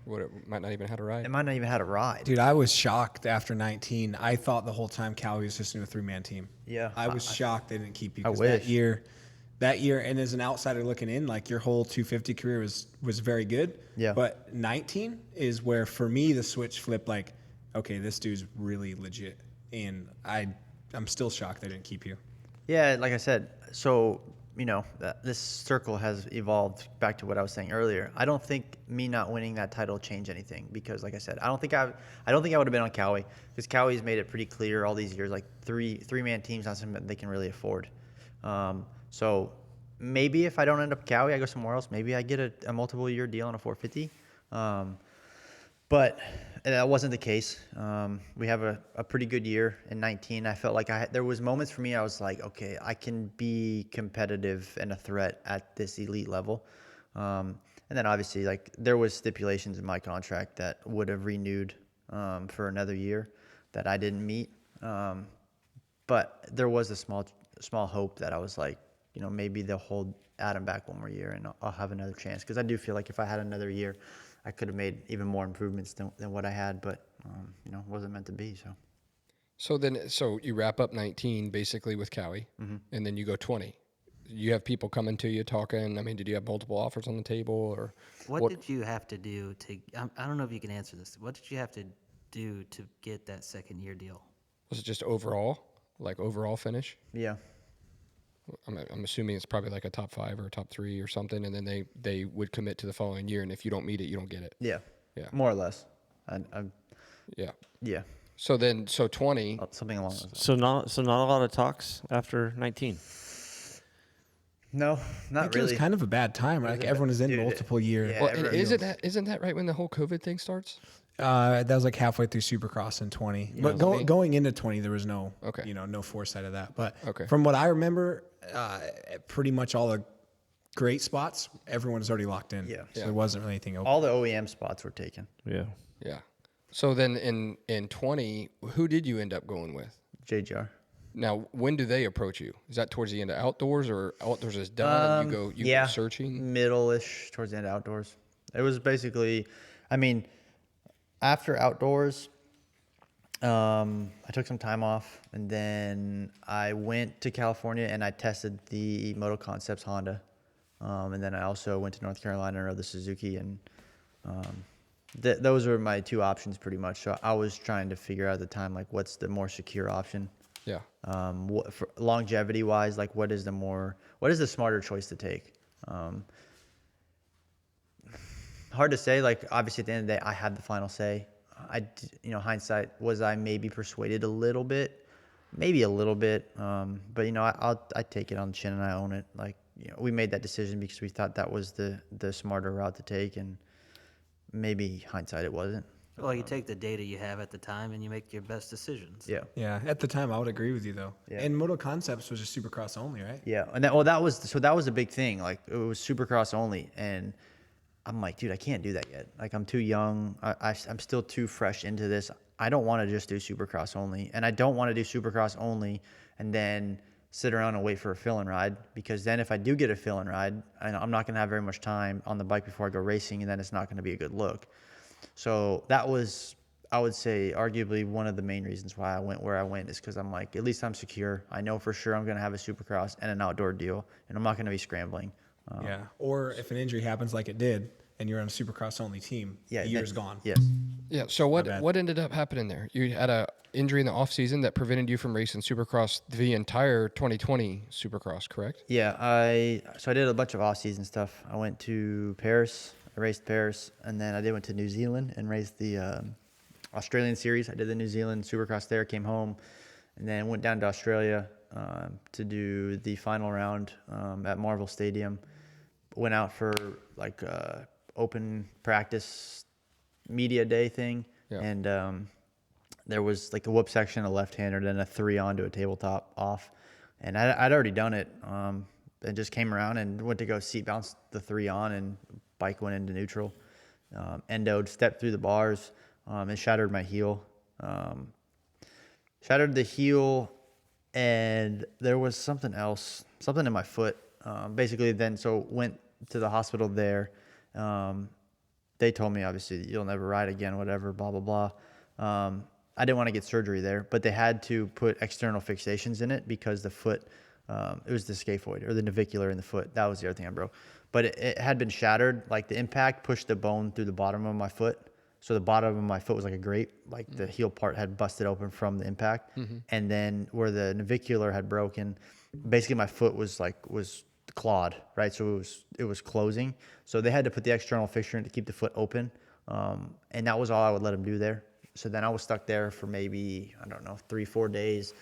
Might not even had a ride. It might not even had a ride. Dude, I was shocked after 19. I thought the whole time Cali was just in a 3-man team. Yeah. I was shocked they didn't keep you. I 'cause wish. That year, and as an outsider looking in, like your whole 250 career was very good. Yeah. But 19 is where, for me, the switch flipped. Like, okay, this dude's really legit, and I'm still shocked they didn't keep you. Yeah, like I said, so this circle has evolved back to what I was saying earlier. I don't think me not winning that title changed anything because, like I said, I don't think I would have been on Cowie because Cowie's made it pretty clear all these years, like three-man teams not something they can really afford. So maybe if I don't end up Cowie, I go somewhere else. Maybe I get a multiple-year deal on a 450. But that wasn't the case. We have a pretty good year in 19. I felt like there was moments for me I was like, okay, I can be competitive and a threat at this elite level. And then obviously, like, there was stipulations in my contract that would have renewed for another year that I didn't meet. But there was a small hope that I was like, maybe they'll hold Adam back one more year and I'll have another chance. Because I do feel like if I had another year, I could have made even more improvements than what I had, but it wasn't meant to be. So you wrap up 19 basically with Cowie, and then you go 20. You have people coming to you talking. I mean, did you have multiple offers on the table, or What did you have to do to? I don't know if you can answer this. What did you have to do to get that second year deal? was it just overall finish? Yeah. I'm assuming it's probably like a top 5 or a top 3 or something, and then they would commit to the following year, and if you don't meet it, you don't get it. Yeah. Yeah. More or less. Yeah. Yeah. So 20. Something along those lines. So not a lot of talks after 19. No, I not think really. it was kind of a bad time. Like everyone is in Dude, multiple year. yeah. Well, and everyone isn't that right when the whole COVID thing starts? That was like halfway through Supercross in 20. But going into 20, there was no, no foresight of that. But from what I remember, pretty much all the great spots, everyone was already locked in. Yeah. So there wasn't really anything open. All the OEM spots were taken. Yeah. Yeah. So then in 20, who did you end up going with? JGR. Now, when do they approach you? Is that towards the end of outdoors, or outdoors is done and you go searching? Middle-ish towards the end of outdoors. It was basically, I mean, after outdoors, I took some time off, and then I went to California and I tested the Moto Concepts Honda. And then I also went to North Carolina and rode the Suzuki, and those were my two options pretty much. So I was trying to figure out at the time, like, what's the more secure option. Yeah. For longevity wise, like, what is the smarter choice to take? Hard to say. Like, obviously at the end of the day, I had the final say. Hindsight, was I maybe persuaded a little bit, maybe a little bit. But I take it on the chin and I own it. Like, we made that decision because we thought that was the smarter route to take, and maybe hindsight it wasn't. Well, you take the data you have at the time and you make your best decisions. Yeah. Yeah, at the time I would agree with you though. Yeah. And Moto Concepts was just Supercross only, right? Yeah, and that was a big thing. Like, it was Supercross only, and I'm like, dude, I can't do that yet. Like, I'm too young. I'm still too fresh into this. I don't want to just do Supercross only, and I don't want to do Supercross only and then sit around and wait for a fill-in ride, because then if I do get a fill-in ride, I'm not going to have very much time on the bike before I go racing, and then it's not going to be a good look. So that was, I would say, arguably one of the main reasons why I went where I went, is because I'm like, at least I'm secure. I know for sure I'm going to have a Supercross and an outdoor deal, and I'm not going to be scrambling. Yeah. Or if an injury happens like it did, and you're on a Supercross only team, Yeah, the year's gone. Yes. Yeah. So what bad. ended up happening there? You had a injury in the off season that prevented you from racing Supercross the entire 2020 Supercross, correct? Yeah, I did a bunch of off-season stuff. I went to Paris, I raced Paris, and then I went to New Zealand and raced the Australian series. I did the New Zealand Supercross there, came home, and then went down to Australia to do the final round at Marvel Stadium. Went out for like open practice media day thing, Yeah. and there was like the whoop section, a left-hander, then a 3 onto a tabletop off, and I'd already done it, and just came around and went to go seat bounce the 3 on, and bike went into neutral, endoed, stepped through the bars, and shattered my heel. Shattered the heel, and there was something else, something in my foot. Basically, then so went to the hospital there. They told me, obviously, you'll never ride again, whatever, blah, blah, blah. I didn't want to get surgery there, but they had to put external fixations in it because the foot, it was the scaphoid or the navicular in the foot. That was the other thing I broke. But it had been shattered. Like, the impact pushed the bone through the bottom of my foot. So the bottom of my foot was like a grape. Like, the heel part had busted open from the impact. And then where the navicular had broken, basically my foot was clawed, right? So it was closing. So they had to put the external fixture in to keep the foot open. And that was all I would let them do there. So then I was stuck there for maybe, I don't know, 3-4 days.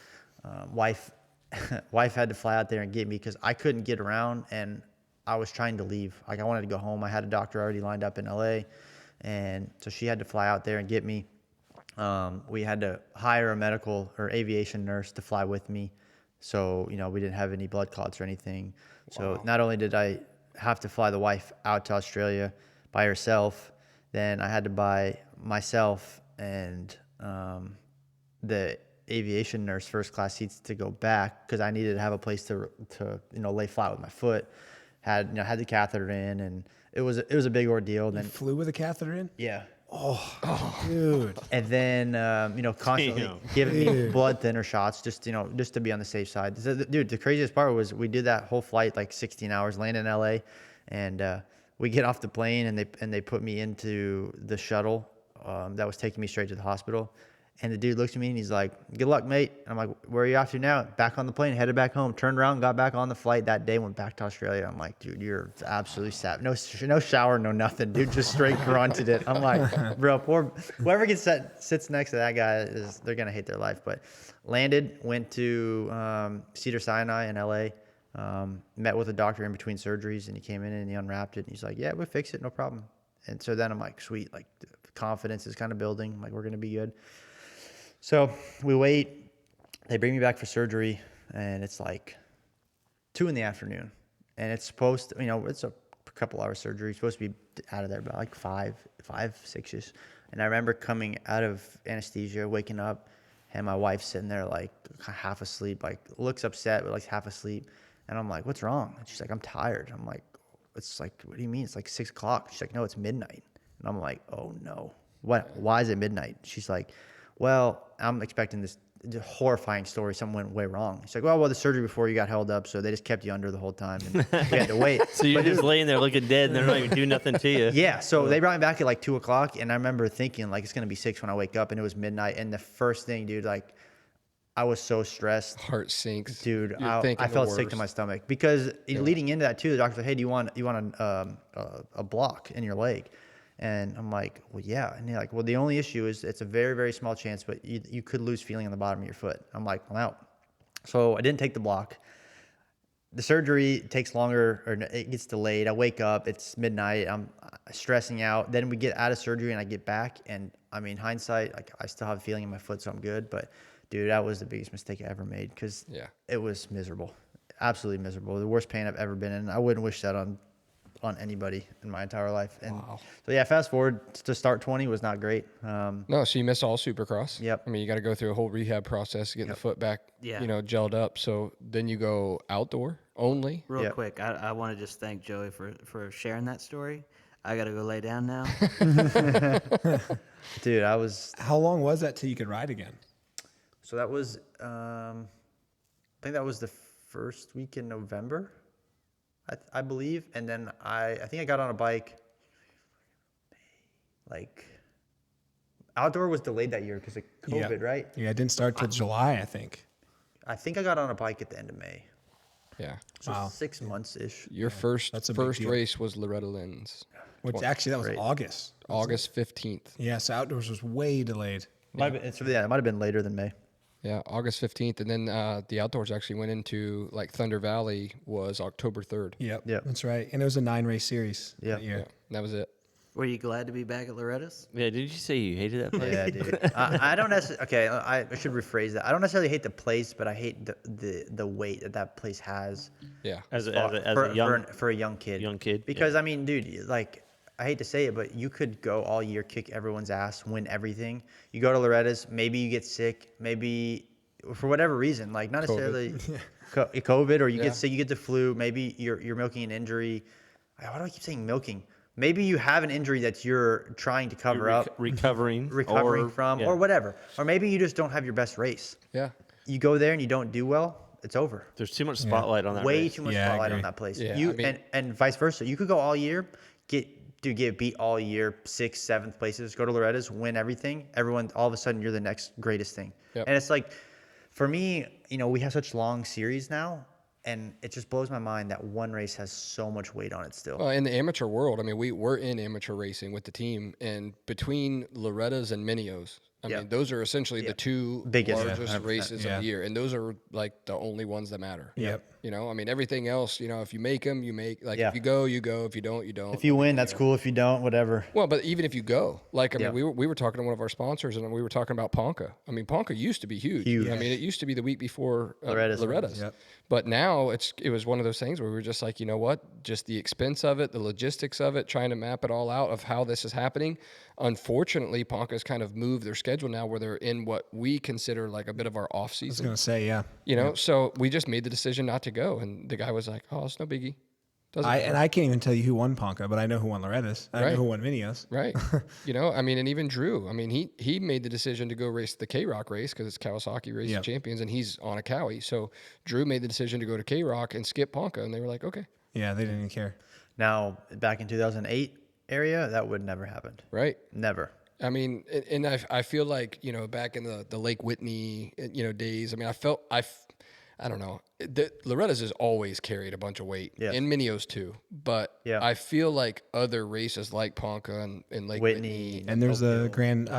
Wife had to fly out there and get me because I couldn't get around, and I was trying to leave. Like, I wanted to go home. I had a doctor already lined up in LA, and so she had to fly out there and get me. We had to hire a medical or aviation nurse to fly with me. So, we didn't have any blood clots or anything. So not only did I have to fly the wife out to Australia by herself, then I had to buy myself and the aviation nurse first class seats to go back because I needed to have a place to lay flat with my foot. Had the catheter in, and it was a big ordeal. Then Flew with a catheter in? yeah. Oh, dude. And then, constantly Damn. giving me blood thinner shots just to be on the safe side. So, dude, the craziest part was we did that whole flight, like 16 hours, landed in LA, and we get off the plane and they put me into the shuttle that was taking me straight to the hospital. And the dude looks at me and he's like, "Good luck, mate." I'm like, "Where are you off to now?" Back on the plane, headed back home, turned around, got back on the flight that day, went back to Australia. I'm like, "Dude, you're absolutely sad. No shower, no nothing, dude. Just straight grunted it." I'm like, "Bro, poor whoever sits next to that guy they're gonna hate their life." But landed, went to Cedars-Sinai in LA, met with a doctor in between surgeries, and he came in and he unwrapped it. And he's like, "Yeah, we'll fix it, no problem." And so then I'm like, "Sweet, like confidence is kind of building. Like, we're gonna be good." So we wait. They bring me back for surgery, and it's like 2 p.m, and it's supposed to, it's a couple hour surgery. It's supposed to be out of there by like 6-ish. And I remember coming out of anesthesia, waking up, and my wife sitting there like half asleep, like looks upset, but like half asleep. And I'm like, "What's wrong?" And she's like, "I'm tired." I'm like, "It's like, what do you mean? It's like 6 o'clock." She's like, "No, it's midnight." And I'm like, "Oh no. What? Why is it midnight?" She's like, Well, I'm expecting this horrifying story. Something went way wrong. It's like, well, the surgery before you got held up, so they just kept you under the whole time, and we had to wait. So you're just laying there looking dead, and they're not even doing nothing to you. Yeah, so they brought me back at like 2 o'clock, and I remember thinking like it's gonna be 6 when I wake up, and it was midnight. And the first thing, dude, like I was so stressed. Heart sinks. Dude, You're I thinking felt the sick to worst. my stomach because leading into that too, the doctor's like, "Hey, do you want a block in your leg?" And I'm like, "Well, yeah." And they're like, "Well, the only issue is it's a very, very small chance, but you could lose feeling on the bottom of your foot." I'm like, "I'm out." So I didn't take the block. The surgery takes longer, or it gets delayed. I wake up, it's midnight. I'm stressing out. Then we get out of surgery, and I get back, and I mean, hindsight, like I still have a feeling in my foot, so I'm good. But dude, that was the biggest mistake I ever made because it was miserable, absolutely miserable. The worst pain I've ever been in. I wouldn't wish that on anybody in my entire life. And so yeah, fast forward to start 20 was not great. No, so you missed all Supercross. Yep. I mean, you got to go through a whole rehab process to get the foot back, gelled up. So then you go outdoor only. Real quick, I want to just thank Joey for sharing that story. I got to go lay down now. Dude, I was. How long was that till you could ride again? So that was, I think that was the first week in November, I believe. And then I think I got on a bike, like, outdoor was delayed that year because of COVID, right? Yeah, it didn't start till July, I think. I think I got on a bike at the end of May. Yeah. So 6 months-ish. Your first that's a big deal. race was Loretta Lynn's. Which actually, that was August. August 15th. Yeah, so outdoors was way delayed. It might have been later than May. Yeah, August 15th. And then the outdoors actually went into, like, Thunder Valley was October 3rd. Yep, Yep. that's right. And it was a 9-race series that year. Yeah, that was it. Were you glad to be back at Loretta's? Yeah, did you say you hated that place? Yeah, dude. I don't necessarily. Okay, I should rephrase that. I don't necessarily hate the place, but I hate the weight that place has. Yeah. As for a young for a young kid. young kid, Because I mean, dude, like I hate to say it, but you could go all year, kick everyone's ass, win everything. You go to Loretta's, maybe you get sick, maybe for whatever reason, like not necessarily COVID, or you get sick, you get the flu, maybe you're milking an injury. Why do I keep saying milking? Maybe you have an injury that you're trying to cover up, recovering from, or whatever. Or maybe you just don't have your best race. Yeah. You go there and you don't do well, it's over. There's too much spotlight on that Way race. too much Yeah, I spotlight on agree. that place. Yeah, You I mean- and vice versa. You could go all year, get beat all year, 6th, 7th places, go to Loretta's, win everything. Everyone, all of a sudden, you're the next greatest thing. Yep. And it's like, for me, we have such long series now, and it just blows my mind that one race has so much weight on it still. Well, in the amateur world, I mean, we're in amateur racing with the team, and between Loretta's and Minios, I mean, those are essentially the two Biggest. largest 100%, races of the year, and those are like the only ones that matter. Yep. I mean, everything else, if you make them, you make. Like, if you go, you go. If you don't, you don't. If you win, that's cool. If you don't, whatever. Well, but even if you go, like, I mean, we were talking to one of our sponsors, and we were talking about Ponca. I mean, Ponca used to be huge. I mean, it used to be the week before Loretta's. Yep. But now it was one of those things where we were just like, you know what? Just the expense of it, the logistics of it, trying to map it all out of how this is happening. Unfortunately, Ponca's kind of moved their schedule now where they're in what we consider like a bit of our off I was season. going to say, yeah. So we just made the decision not to go, and the guy was like, "Oh, it's no biggie." I can't even tell you who won Ponca, but I know who won Loretta's. I know who won Minios. Right. I mean, and even Drew, I mean, he made the decision to go race the K-Rock race because it's Kawasaki Racing Champions, and he's on a Cowie. So Drew made the decision to go to K-Rock and skip Ponca, and they were like, okay. Yeah, they didn't even care. Now, back in 2008 area, that would never happened. Right. Never. I mean, and I feel like, back in the Lake Whitney, days, I mean, I don't know. Loretta's has always carried a bunch of weight, in Minios too. But I feel like other races like Ponca and Lake Whitney. And there's a Grand,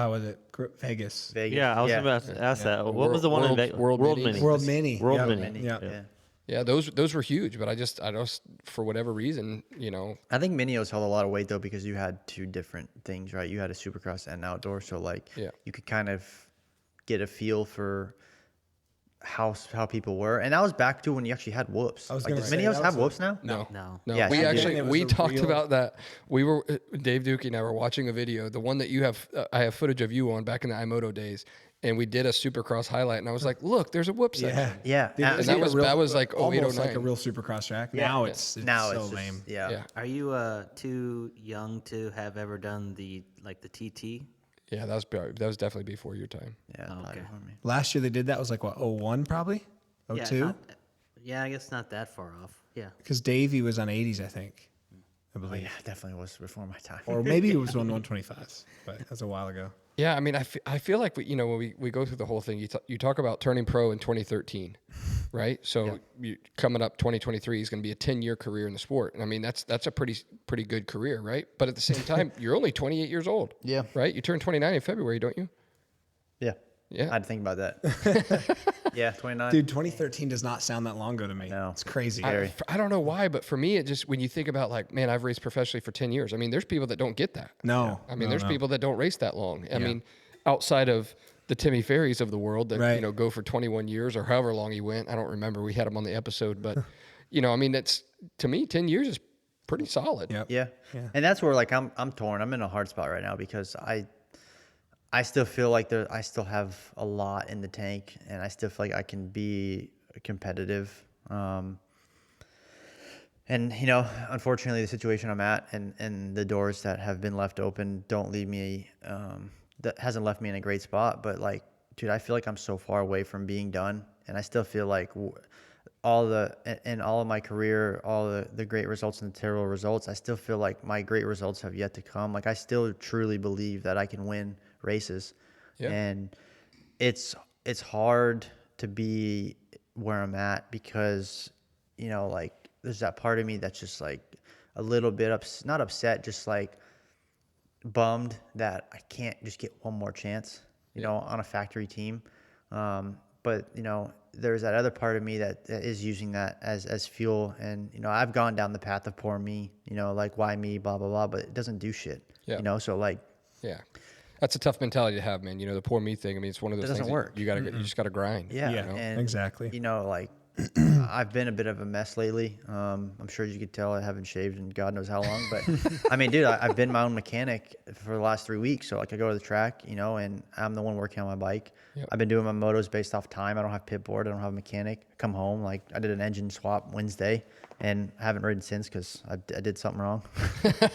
Vegas. Yeah, I was about to ask that. What was the one in Vegas? World Mini. World Mini. World Yeah. Mini. Yeah. Yeah, those were huge, but I just for whatever reason, I think Minios held a lot of weight though because you had two different things, right? You had a Supercross and outdoor, so you could kind of get a feel for how people were, and that was back to when you actually had whoops. I was like, gonna does say, Minios that have was whoops now? No. Yeah, we it actually was we a talked real- about that. We were Dave Dukey and I were watching a video, the one that you have. I have footage of you on back in the iMoto days, and we did a Supercross highlight, and I was like, "Look, there's a whoop section." Yeah. Dude, And that was like 08, almost like 09. a real Supercross track. Now it's so just, lame. Yeah. Yeah. Are you too young to have ever done the TT? Yeah, that was definitely before your time. Yeah, Oh, probably okay. before me. Last year they did that was like what 01 probably, Yeah, 02, I guess not that far off. Yeah. because Davey was on 80s, I think, I Oh believe, yeah, definitely was before my time. or maybe it was on 125s, but that's a while ago. Yeah, I mean, I feel like when we go through the whole thing, you talk about turning pro in 2013, right? So you, coming up 2023 is going to be a 10-year career in the sport, and I mean that's a pretty good career, right? But at the same time, you're only 28 years old. Yeah. Right. You turn 29 in February, don't you? Yeah. Yeah. I had to think about that. Yeah, 29. Dude, 2013 does not sound that long ago to me. No. It's crazy. I don't know why, but for me, it just when you think about like, man, I've raced professionally for 10 years. I mean, there's people that don't get that. No. I mean, no, there's no. people that don't race that long. I mean, outside of the Timmy Ferries of the world that, Right. go for 21 years or however long he went. I don't remember. We had him on the episode, but, I mean, that's, to me, 10 years is pretty solid. Yep. Yeah. Yeah. And that's where like I'm torn. I'm in a hard spot right now because I still feel like I still have a lot in the tank, and I still feel like I can be competitive. And unfortunately, the situation I'm at and the doors that have been left open don't leave me. That hasn't left me in a great spot. But like, dude, I feel like I'm so far away from being done, and I still feel like all of my career, all the great results and the terrible results, I still feel like my great results have yet to come. Like I still truly believe that I can win races. Yeah. And it's hard to be where I'm at because, like there's that part of me that's just like a little bit not upset, just like bummed that I can't just get one more chance, on a factory team. But there's that other part of me that is using that as fuel. And, I've gone down the path of poor me, like why me, blah, blah, blah, but it doesn't do shit, Yeah. So like, Yeah. That's a tough mentality to have, man. The poor me thing. I mean, it's one of those It things doesn't work. you just got to grind. yeah, Yeah, and exactly. like I've been a bit of a mess lately. I'm sure you could tell I haven't shaved in God knows how long, but I mean, dude, I've been my own mechanic for the last 3 weeks. So like I go to the track, and I'm the one working on my bike. Yep. I've been doing my motos based off time. I don't have pit board. I don't have a mechanic. I come home, like I did an engine swap Wednesday and I haven't ridden since because I did something wrong.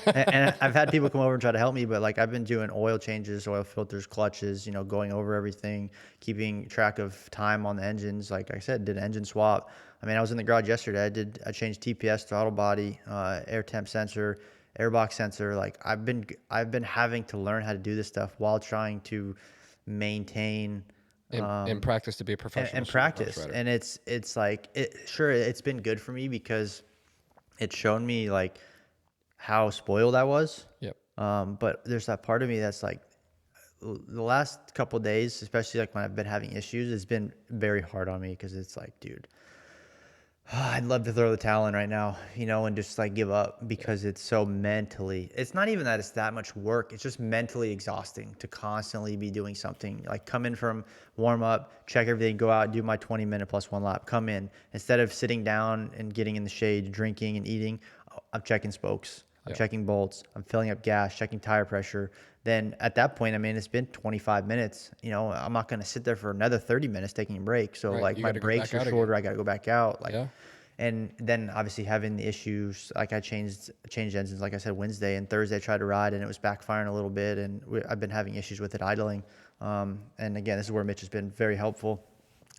and I've had people come over and try to help me, but like I've been doing oil changes, oil filters, clutches, going over everything, keeping track of time on the engines. Like I said, did an engine swap. I mean, I was in the garage yesterday. I changed TPS, throttle body, air temp sensor, airbox sensor. Like I've been having to learn how to do this stuff while trying to maintain And practice to be a professional. and supercross practice. rider. And it's like it's been good for me because it's shown me like how spoiled I was. Yep. But there's that part of me that's like the last couple of days, especially like when I've been having issues, it's been very hard on me because it's like, dude, I'd love to throw the towel in right now, and just like give up because it's so mentally, it's not even that it's that much work. It's just mentally exhausting to constantly be doing something like come in from warm up, check everything, go out, do my 20-minute plus one lap, come in. Instead of sitting down and getting in the shade, drinking and eating, I'm checking spokes. I'm checking bolts. I'm filling up gas, checking tire pressure. Then at that point, I mean, it's been 25 minutes. I'm not going to sit there for another 30 minutes taking a break. So Right, like you my gotta go breaks back are out shorter. again. I got to go back out. Like, Yeah. and then obviously having the issues, like I changed engines, like I said, Wednesday and Thursday I tried to ride and it was backfiring a little bit. And I've been having issues with it idling. And again, this is where Mitch has been very helpful.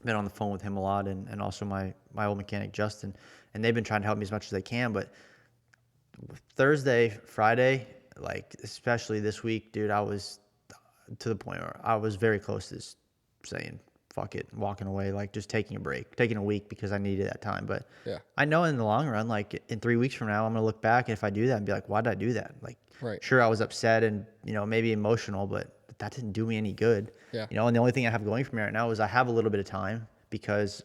Been on the phone with him a lot and also my old mechanic, Justin, and they've been trying to help me as much as they can. But Thursday, Friday, like especially this week, dude, I was to the point where I was very close to just saying, fuck it, walking away, like just taking a break, taking a week because I needed that time. But Yeah. I know in the long run, like in 3 weeks from now, I'm going to look back and if I do that and be like, why did I do that? Like, Right. sure, I was upset and, maybe emotional, but that didn't do me any good. Yeah. And the only thing I have going for me right now is I have a little bit of time because,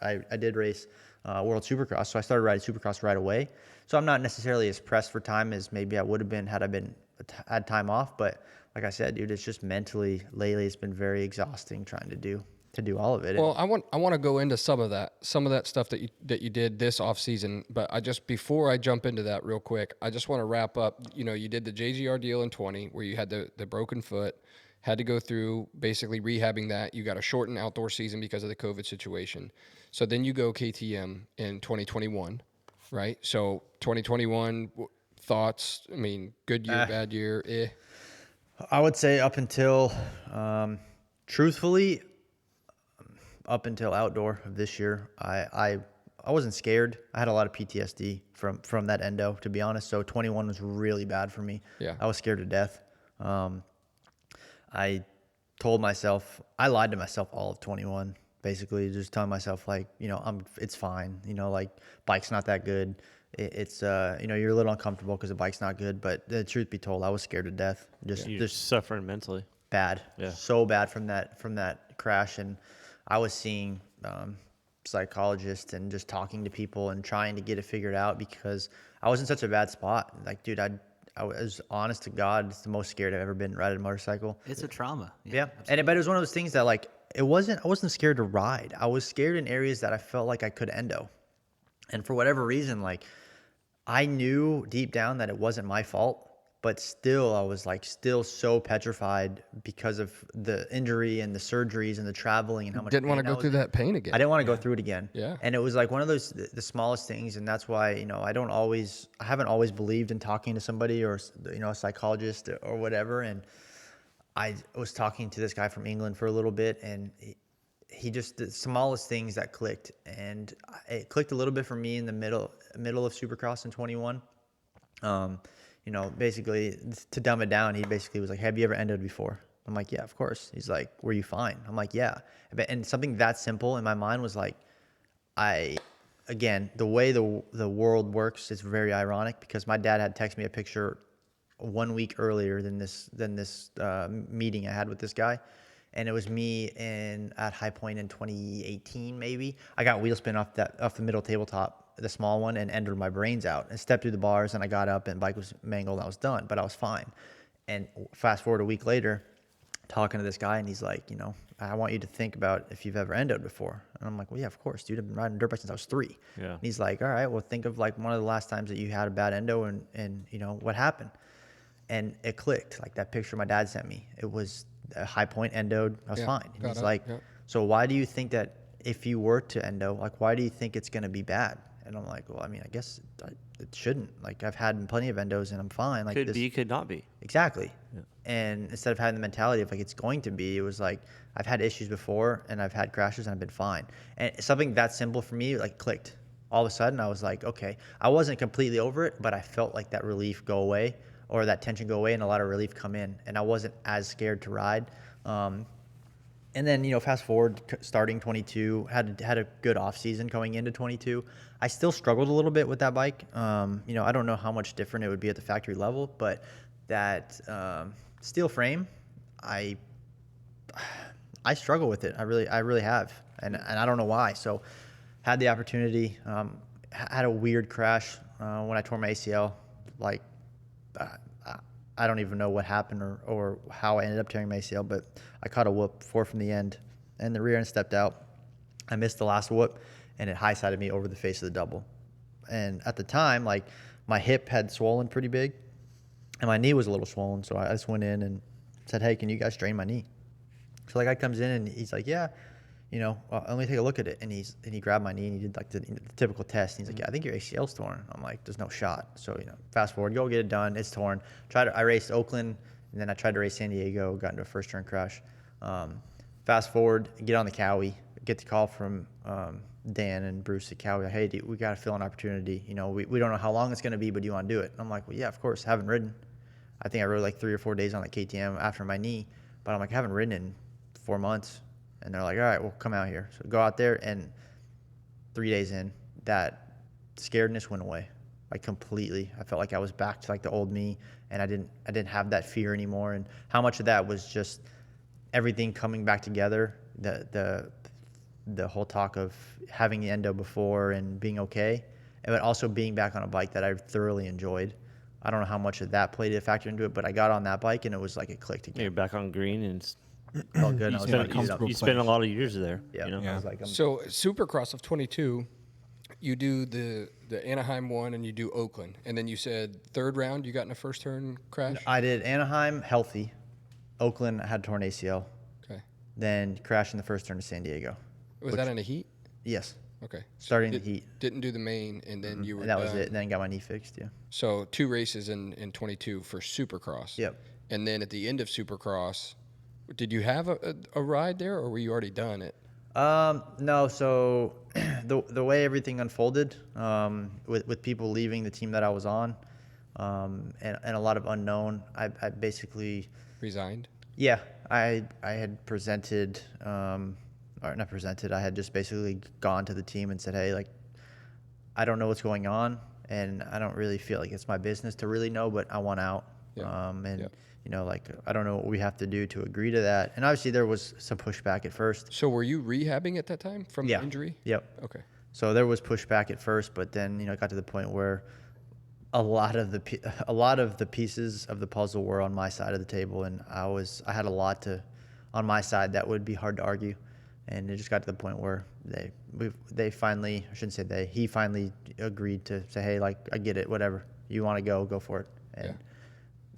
I did race World Supercross. So I started riding Supercross right away. So I'm not necessarily as pressed for time as maybe I would have been had I had time off. But like I said, dude, it's just mentally lately, it's been very exhausting trying to do all of it. Well, I want to go into some of that stuff that you did this off season, but before I jump into that real quick, I just want to wrap up. You did the JGR deal in 20 where you had the broken foot, had to go through basically rehabbing that. You got a shortened outdoor season because of the COVID situation. So then you go KTM in 2021, right? So 2021 thoughts, I mean, good year, bad year, I would say up until, truthfully, up until outdoor of this year, I wasn't scared. I had a lot of PTSD from that endo, to be honest. So 21 was really bad for me. Yeah. I was scared to death. I told myself, I lied to myself all of 21, basically just telling myself like, it's fine. Like bike's not that good. It's you're a little uncomfortable because the bike's not good, but the truth be told, I was scared to death. You're suffering mentally. Bad. Yeah. So bad from that crash. And I was seeing psychologists and just talking to people and trying to get it figured out because I was in such a bad spot. Like, dude, I was honest to God, it's the most scared I've ever been riding a motorcycle. It's a trauma. Yeah. But it was one of those things that like, I wasn't scared to ride. I was scared in areas that I felt like I could endo. And for whatever reason, like I knew deep down that it wasn't my fault, but still I was like still so petrified because of the injury and the surgeries and the traveling and how much Didn't want to pain I go was through in. that pain again. I didn't want to go through it again. Yeah. And it was like one of those, the smallest things. And that's why, I haven't always believed in talking to somebody or, a psychologist or whatever. And I was talking to this guy from England for a little bit and he just, the smallest things that clicked. And it clicked a little bit for me in the middle of Supercross in 21. Basically to dumb it down, he basically was like, have you ever ended before? I'm like, yeah, of course. He's like, were you fine? I'm like, yeah. And something that simple in my mind was like, again, the way the world works is very ironic because my dad had texted me a picture 1 week earlier than this meeting I had with this guy. And it was me at High Point in 2018, maybe. I got wheel spin off the middle tabletop, the small one, and entered my brains out and stepped through the bars. And I got up and bike was mangled. And I was done, but I was fine. And fast forward a week later, talking to this guy, and he's like, I want you to think about if you've ever endoed before. And I'm like, well, yeah, of course, dude. I've been riding dirt bike since I was 3. Yeah. And he's like, all right, well, think of like one of the last times that you had a bad endo and what happened. And it clicked. Like that picture my dad sent me. It was a High Point endoed. I was fine. And he's like, so why do you think that if you were to endo, like, why do you think it's going to be bad? And I'm like, well, I mean, I guess it shouldn't. Like, I've had plenty of endos and I'm fine. Like, could be, could not be. Exactly. Yeah. And instead of having the mentality of like it's going to be, it was like I've had issues before and I've had crashes and I've been fine. And something that simple for me like clicked. All of a sudden I was like, okay, I wasn't completely over it, but I felt like that relief go away or that tension go away and a lot of relief come in. And I wasn't as scared to ride. And then, fast forward starting 22, had a good off season going into 22. I still struggled a little bit with that bike. I don't know how much different it would be at the factory level, but that steel frame, I struggle with it. I really have, and I don't know why. So, had the opportunity. Had a weird crash when I tore my ACL. Like, I don't even know what happened or how I ended up tearing my ACL, but I caught a whoop 4 from the end, and the rear end stepped out. I missed the last whoop, and it high-sided me over the face of the double. And at the time, like, my hip had swollen pretty big, and my knee was a little swollen, so I just went in and said, hey, can you guys drain my knee? So the guy comes in, and he's like, yeah, let me take a look at it. And he grabbed my knee, and he did, like, the typical test. And he's like, yeah, I think your ACL's torn. I'm like, there's no shot. So, fast forward, go get it done. It's torn. I raced Oakland, and then I tried to race San Diego, got into a first-turn crash. Fast forward, get on the Cowie, get the call from Dan and Bruce at Cowie, hey, dude, we got to fill an opportunity. We don't know how long it's going to be, but do you want to do it? And I'm like, well, yeah, of course. Haven't ridden. I think I rode like 3 or 4 days on the KTM after my knee, but I'm like, I haven't ridden in 4 months. And they're like, all right, well, come out here. So go out there, and 3 days in, that scaredness went away, like completely. I felt like I was back to like the old me, and I didn't have that fear anymore. And how much of that was just everything coming back together, the whole talk of having the endo before and being okay, but also being back on a bike that I thoroughly enjoyed. I don't know how much of that played a factor into it, but I got on that bike and it was like it clicked again. You're back on green and felt good. you spent a lot of years there. Yeah. I was like, So Supercross of 22, you do the Anaheim one and you do Oakland, and then you said third round you got in a first turn crash. I did Anaheim healthy, Oakland I had torn ACL, Okay. then crashed in the first turn to San Diego. Was that in a heat? Yes, Okay. starting the heat, Didn't do the main, and then you were and that was done. it. And then got my knee fixed. Yeah. So 2 races in 22 for Supercross. Yep. And then at the end of Supercross, did you have a ride there, or were you already done it? No. So the way everything unfolded, with people leaving the team that I was on, and a lot of unknown, I basically Resigned? yeah, I had presented, or not presented. I had just basically gone to the team and said, hey, like, I don't know what's going on, and I don't really feel like it's my business to really know, but I want out. Yeah. And Yeah. you know, like, I don't know what we have to do to agree to that. And obviously there was some pushback at first. So were you rehabbing at that time from the injury? Yep. Okay. So there was pushback at first, but then, you know, it got to the point where a lot of the pieces of the puzzle were on my side of the table, and I had a lot on my side that would be hard to argue, and it just got to the point where they finally, I shouldn't say they, he finally agreed to say, hey, like, I get it, whatever you want to go for it, and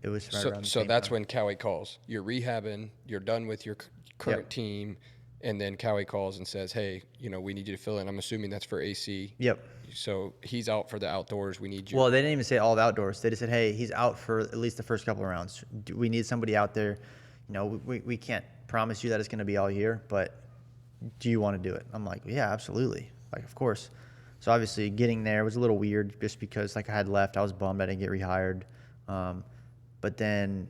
it was right around the So same that's time. when Cowie calls. You're rehabbing. You're done with your current Yep. team, and then Cowie calls and says, "Hey, you know, we need you to fill in." I'm assuming that's for AC. Yep. So he's out for the outdoors. We need you. Well, they didn't even say all the outdoors. They just said, hey, he's out for at least the first couple of rounds. We need somebody out there. You know, we can't promise you that it's going to be all year, but do you want to do it? I'm like, yeah, absolutely. Like, of course. So obviously getting there was a little weird just because, like, I had left. I was bummed I didn't get rehired. But then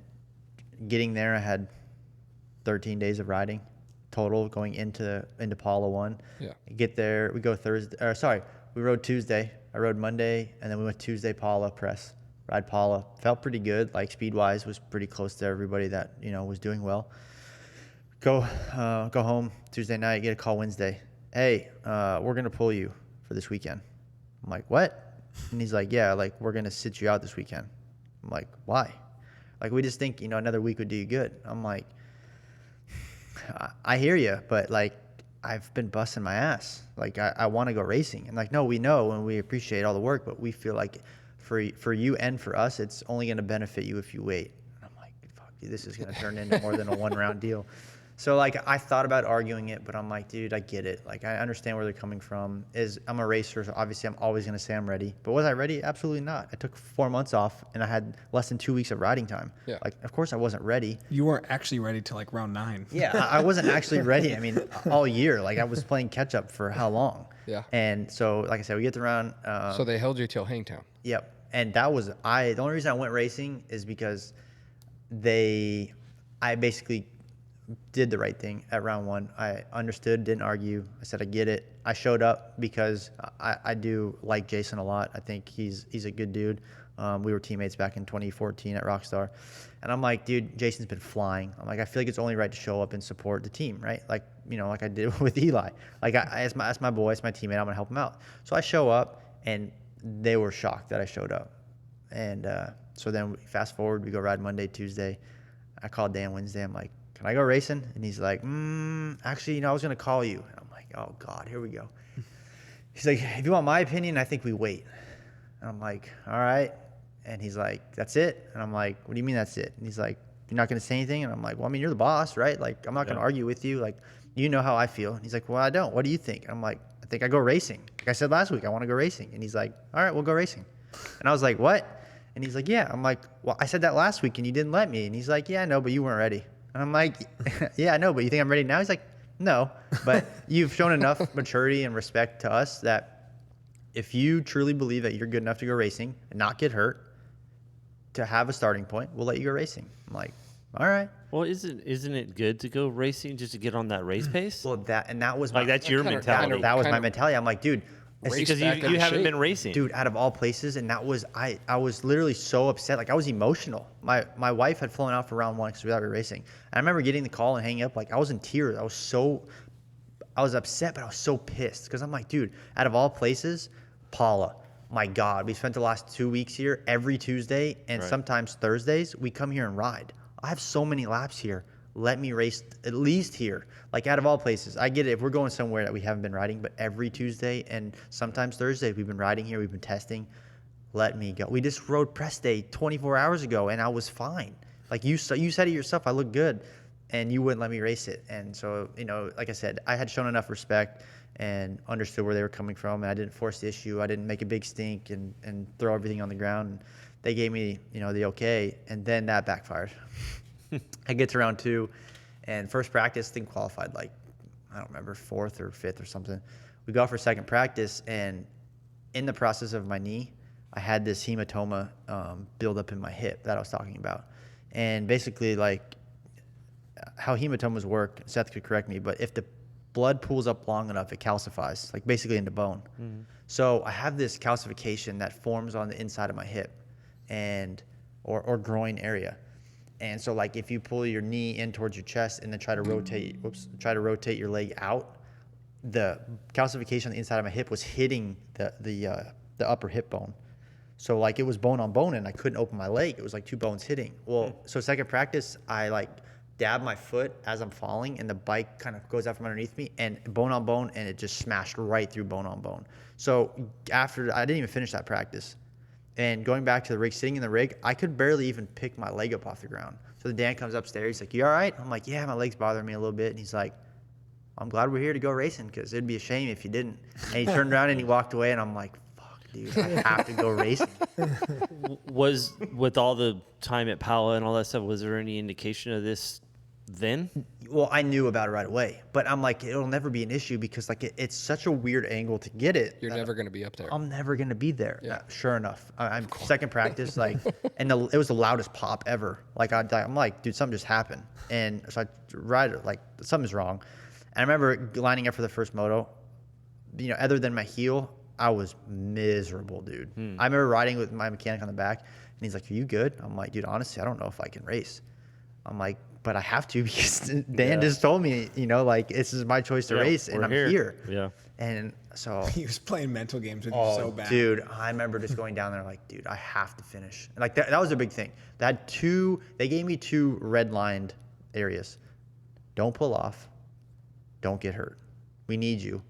getting there, I had 13 days of riding total going into Paula 1. Yeah. Get there. We go Thursday. We rode Tuesday. I rode Monday, and then we went Tuesday Paula press. Ride Paula. Felt pretty good. Like, speed-wise, was pretty close to everybody that, you know, was doing well. Go home Tuesday night, get a call Wednesday. Hey, we're going to pull you for this weekend. I'm like, what? And he's like, yeah, like, we're going to sit you out this weekend. I'm like, why? Like, we just think, you know, another week would do you good. I'm like, I hear you, but, like, I've been busting my ass. Like, I want to go racing. And, like, no, we know and we appreciate all the work, but we feel like for you and for us, it's only going to benefit you if you wait. And I'm like, fuck, dude, this is going to turn into more than a one-round deal. So, like, I thought about arguing it, but I'm like, dude, I get it. Like, I understand where they're coming from. I'm a racer, so obviously I'm always going to say I'm ready. But was I ready? Absolutely not. I took 4 months off, and I had less than 2 weeks of riding time. Yeah. Like, of course I wasn't ready. You weren't actually ready till like round 9. Yeah, I wasn't actually ready. I mean, all year. Like, I was playing catch-up for how long? Yeah. And so, like I said, we get to round. So they held you till Hangtown. Yep. And that was the only reason I went racing is because I basically did the right thing at round 1. I understood, didn't argue. I said, I get it. I showed up because I do like Jason a lot. I think he's a good dude. We were teammates back in 2014 at Rockstar. And I'm like, dude, Jason's been flying. I'm like, I feel like it's only right to show up and support the team, right? Like, you know, like I did with Eli. Like, as my boy, as my teammate, I'm going to help him out. So I show up, and they were shocked that I showed up. And so then fast forward, we go ride Monday, Tuesday. I called Dan Wednesday. I'm like, can I go racing? And he's like, actually, you know, I was going to call you. And I'm like, oh, God, here we go. He's like, if you want my opinion, I think we wait. And I'm like, all right. And he's like, that's it? And I'm like, what do you mean that's it? And he's like, you're not going to say anything? And I'm like, well, I mean, you're the boss, right? Like, I'm not going to argue with you. Like, you know how I feel. And he's like, well, I don't. What do you think? And I'm like, I think I go racing. Like I said last week, I want to go racing. And he's like, all right, we'll go racing. And I was like, what? And he's like, yeah. I'm like, well, I said that last week and you didn't let me. And he's like, yeah, I know, but you weren't ready. And I'm like, yeah, I know, but you think I'm ready now? He's like, no, but you've shown enough maturity and respect to us that if you truly believe that you're good enough to go racing and not get hurt, to have a starting point, we'll let you go racing. I'm like, all right. Well, isn't it good to go racing just to get on that race pace? Well, that was Like, that's your kinda- mentality. that was kind my of mentality. I'm like, dude, race Because back you into haven't shape. been racing. dude, out of all places, and that was I was literally so upset. Like, I was emotional. My wife had flown out for round 1 because we thought we were racing. And I remember getting the call and hanging up. Like, I was in tears. I was upset, but I was so pissed because I'm like, dude, out of all places, Paula. My God, we spent the last 2 weeks here every Tuesday and Right. sometimes Thursdays. We come here and ride. I have so many laps here. Let me race at least here. Like, out of all places, I get it if we're going somewhere that we haven't been riding, but every Tuesday and sometimes Thursday, we've been riding here. We've been testing. Let me go. We just rode press day 24 hours ago, and I was fine. Like, you said it yourself, I look good, and you wouldn't let me race it. And so, you know, like I said, I had shown enough respect and understood where they were coming from, and I didn't force the issue. I didn't make a big stink and throw everything on the ground. They gave me, the okay, and then that backfired. I get to round 2, and first practice, I think qualified like, I don't remember, 4th or 5th or something. We go out for second practice, and in the process of my knee, I had this hematoma build up in my hip that I was talking about. And basically, like, how hematomas work, Seth could correct me, but if the blood pools up long enough, it calcifies, like basically into bone. Mm-hmm. So I have this calcification that forms on the inside of my hip or groin area. And so, like, if you pull your knee in towards your chest and then try to rotate your leg out, the calcification on the inside of my hip was hitting the upper hip bone. So, like, it was bone on bone, and I couldn't open my leg. It was like 2 bones hitting. Well, so second practice, I, like, dab my foot as I'm falling, and the bike kind of goes out from underneath me, and bone on bone, and it just smashed right through bone on bone. So after, I didn't even finish that practice. And going back to the rig, sitting in the rig, I could barely even pick my leg up off the ground. So the Dan comes upstairs. He's like, "You all right?" I'm like, "Yeah, my leg's bothering me a little bit." And he's like, "I'm glad we're here to go racing, because it'd be a shame if you didn't." And he turned around and he walked away, and I'm like, "Fuck, dude, I have to go racing." Was, with all the time at Pala and all that stuff, was there any indication of this then? Well, I knew about it right away, but I'm like, it'll never be an issue because, like, it's such a weird angle to get it. You're never going to be up there. I'm never going to be there. Yeah. Sure enough, I'm second practice, like, and it was the loudest pop ever. Like, I'm like, dude, something just happened. And so I ride, like, something's wrong. And I remember lining up for the first moto, other than my heel, I was miserable, dude. I remember riding with my mechanic on the back, and he's like, "Are you good?" I'm like, "Dude, honestly, I don't know if I can race." I'm like, "But I have to because Dan just told me, like, this is my choice to race, and I'm here." Yeah. And so He was playing mental games with you so bad. dude, I remember just going down there like, dude, I have to finish. And like that was a big thing. They gave me 2 red-lined areas. Don't pull off. Don't get hurt. We need you.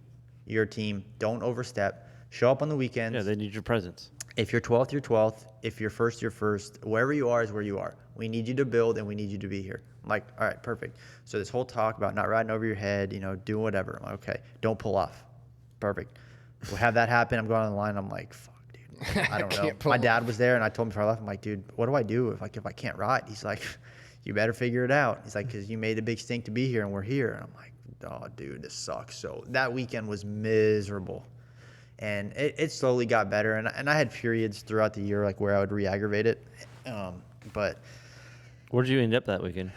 Your team. Don't overstep. Show up on the weekends. Yeah, they need your presence. If you're 12th, you're 12th. If you're first, you're first. Wherever you are is where you are. We need you to build, and we need you to be here. I'm like, all right, perfect. So this whole talk about not riding over your head, doing whatever. I'm like, okay, don't pull off. Perfect. We'll have that happen. I'm going on the line. I'm like, fuck, dude. I don't know. My dad was there, and I told him before I left, I'm like, dude, what do I do if I can't ride? He's like, you better figure it out. He's like, because you made a big stink to be here, and we're here. And I'm like, oh, dude, this sucks. So that weekend was miserable. And it slowly got better. And I had periods throughout the year, like, where I would re-aggravate it. But Where did you end up that weekend?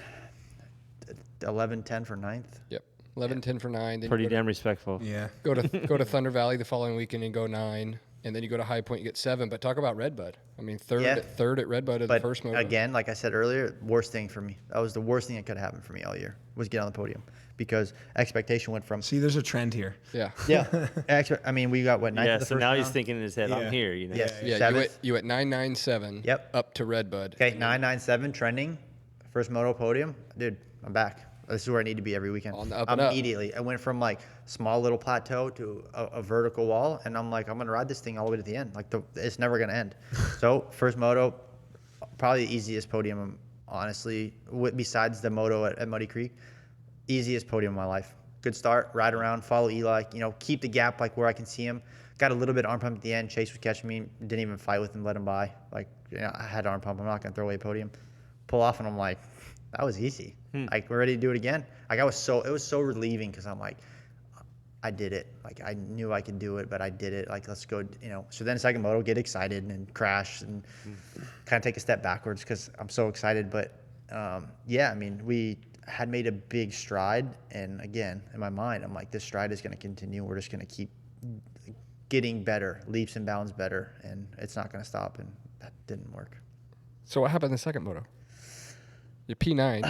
11-10 for 9th. Yep. 11-10 for 9. Then Pretty damn respectful. Yeah. go to Thunder Valley the following weekend and go 9. And then you go to High Point, you get 7. But talk about Redbud. I mean, third at Redbud in the first moto. Again, like I said earlier, worst thing for me. That was the worst thing that could happen for me all year, was get on the podium. Because expectation went from... See, there's a trend here. Yeah. Yeah. I mean, we got, 9th Yeah, in the so first now round? he's thinking in his head, I'm here, Yes. Yeah, 7th. you went 997. Yep. Up to Redbud. Okay, 997 trending, first moto podium. Dude, I'm back. This is where I need to be every weekend. On the up and up. Immediately. I went from, like, small little plateau to a vertical wall, and I'm like, I'm going to ride this thing all the way to the end. Like, it's never going to end. So, first moto, probably the easiest podium, honestly, besides the moto at Muddy Creek. Easiest podium of my life. Good start, ride around, follow Eli, keep the gap, like, where I can see him. Got a little bit of arm pump at the end. Chase was catching me. Didn't even fight with him, let him by. Like, I had arm pump. I'm not going to throw away a podium. Pull off, and I'm like, that was easy. Like, we're ready to do it again. Like, it was so relieving, because I'm like, I did it. Like, I knew I could do it, but I did it. Like, let's go, So then second moto, get excited and crash and kind of take a step backwards because I'm so excited. But, yeah, I mean, we had made a big stride. And, again, in my mind, I'm like, this stride is going to continue. We're just going to keep getting better, leaps and bounds better, and it's not going to stop. And that didn't work. So what happened in the second moto? Your P9.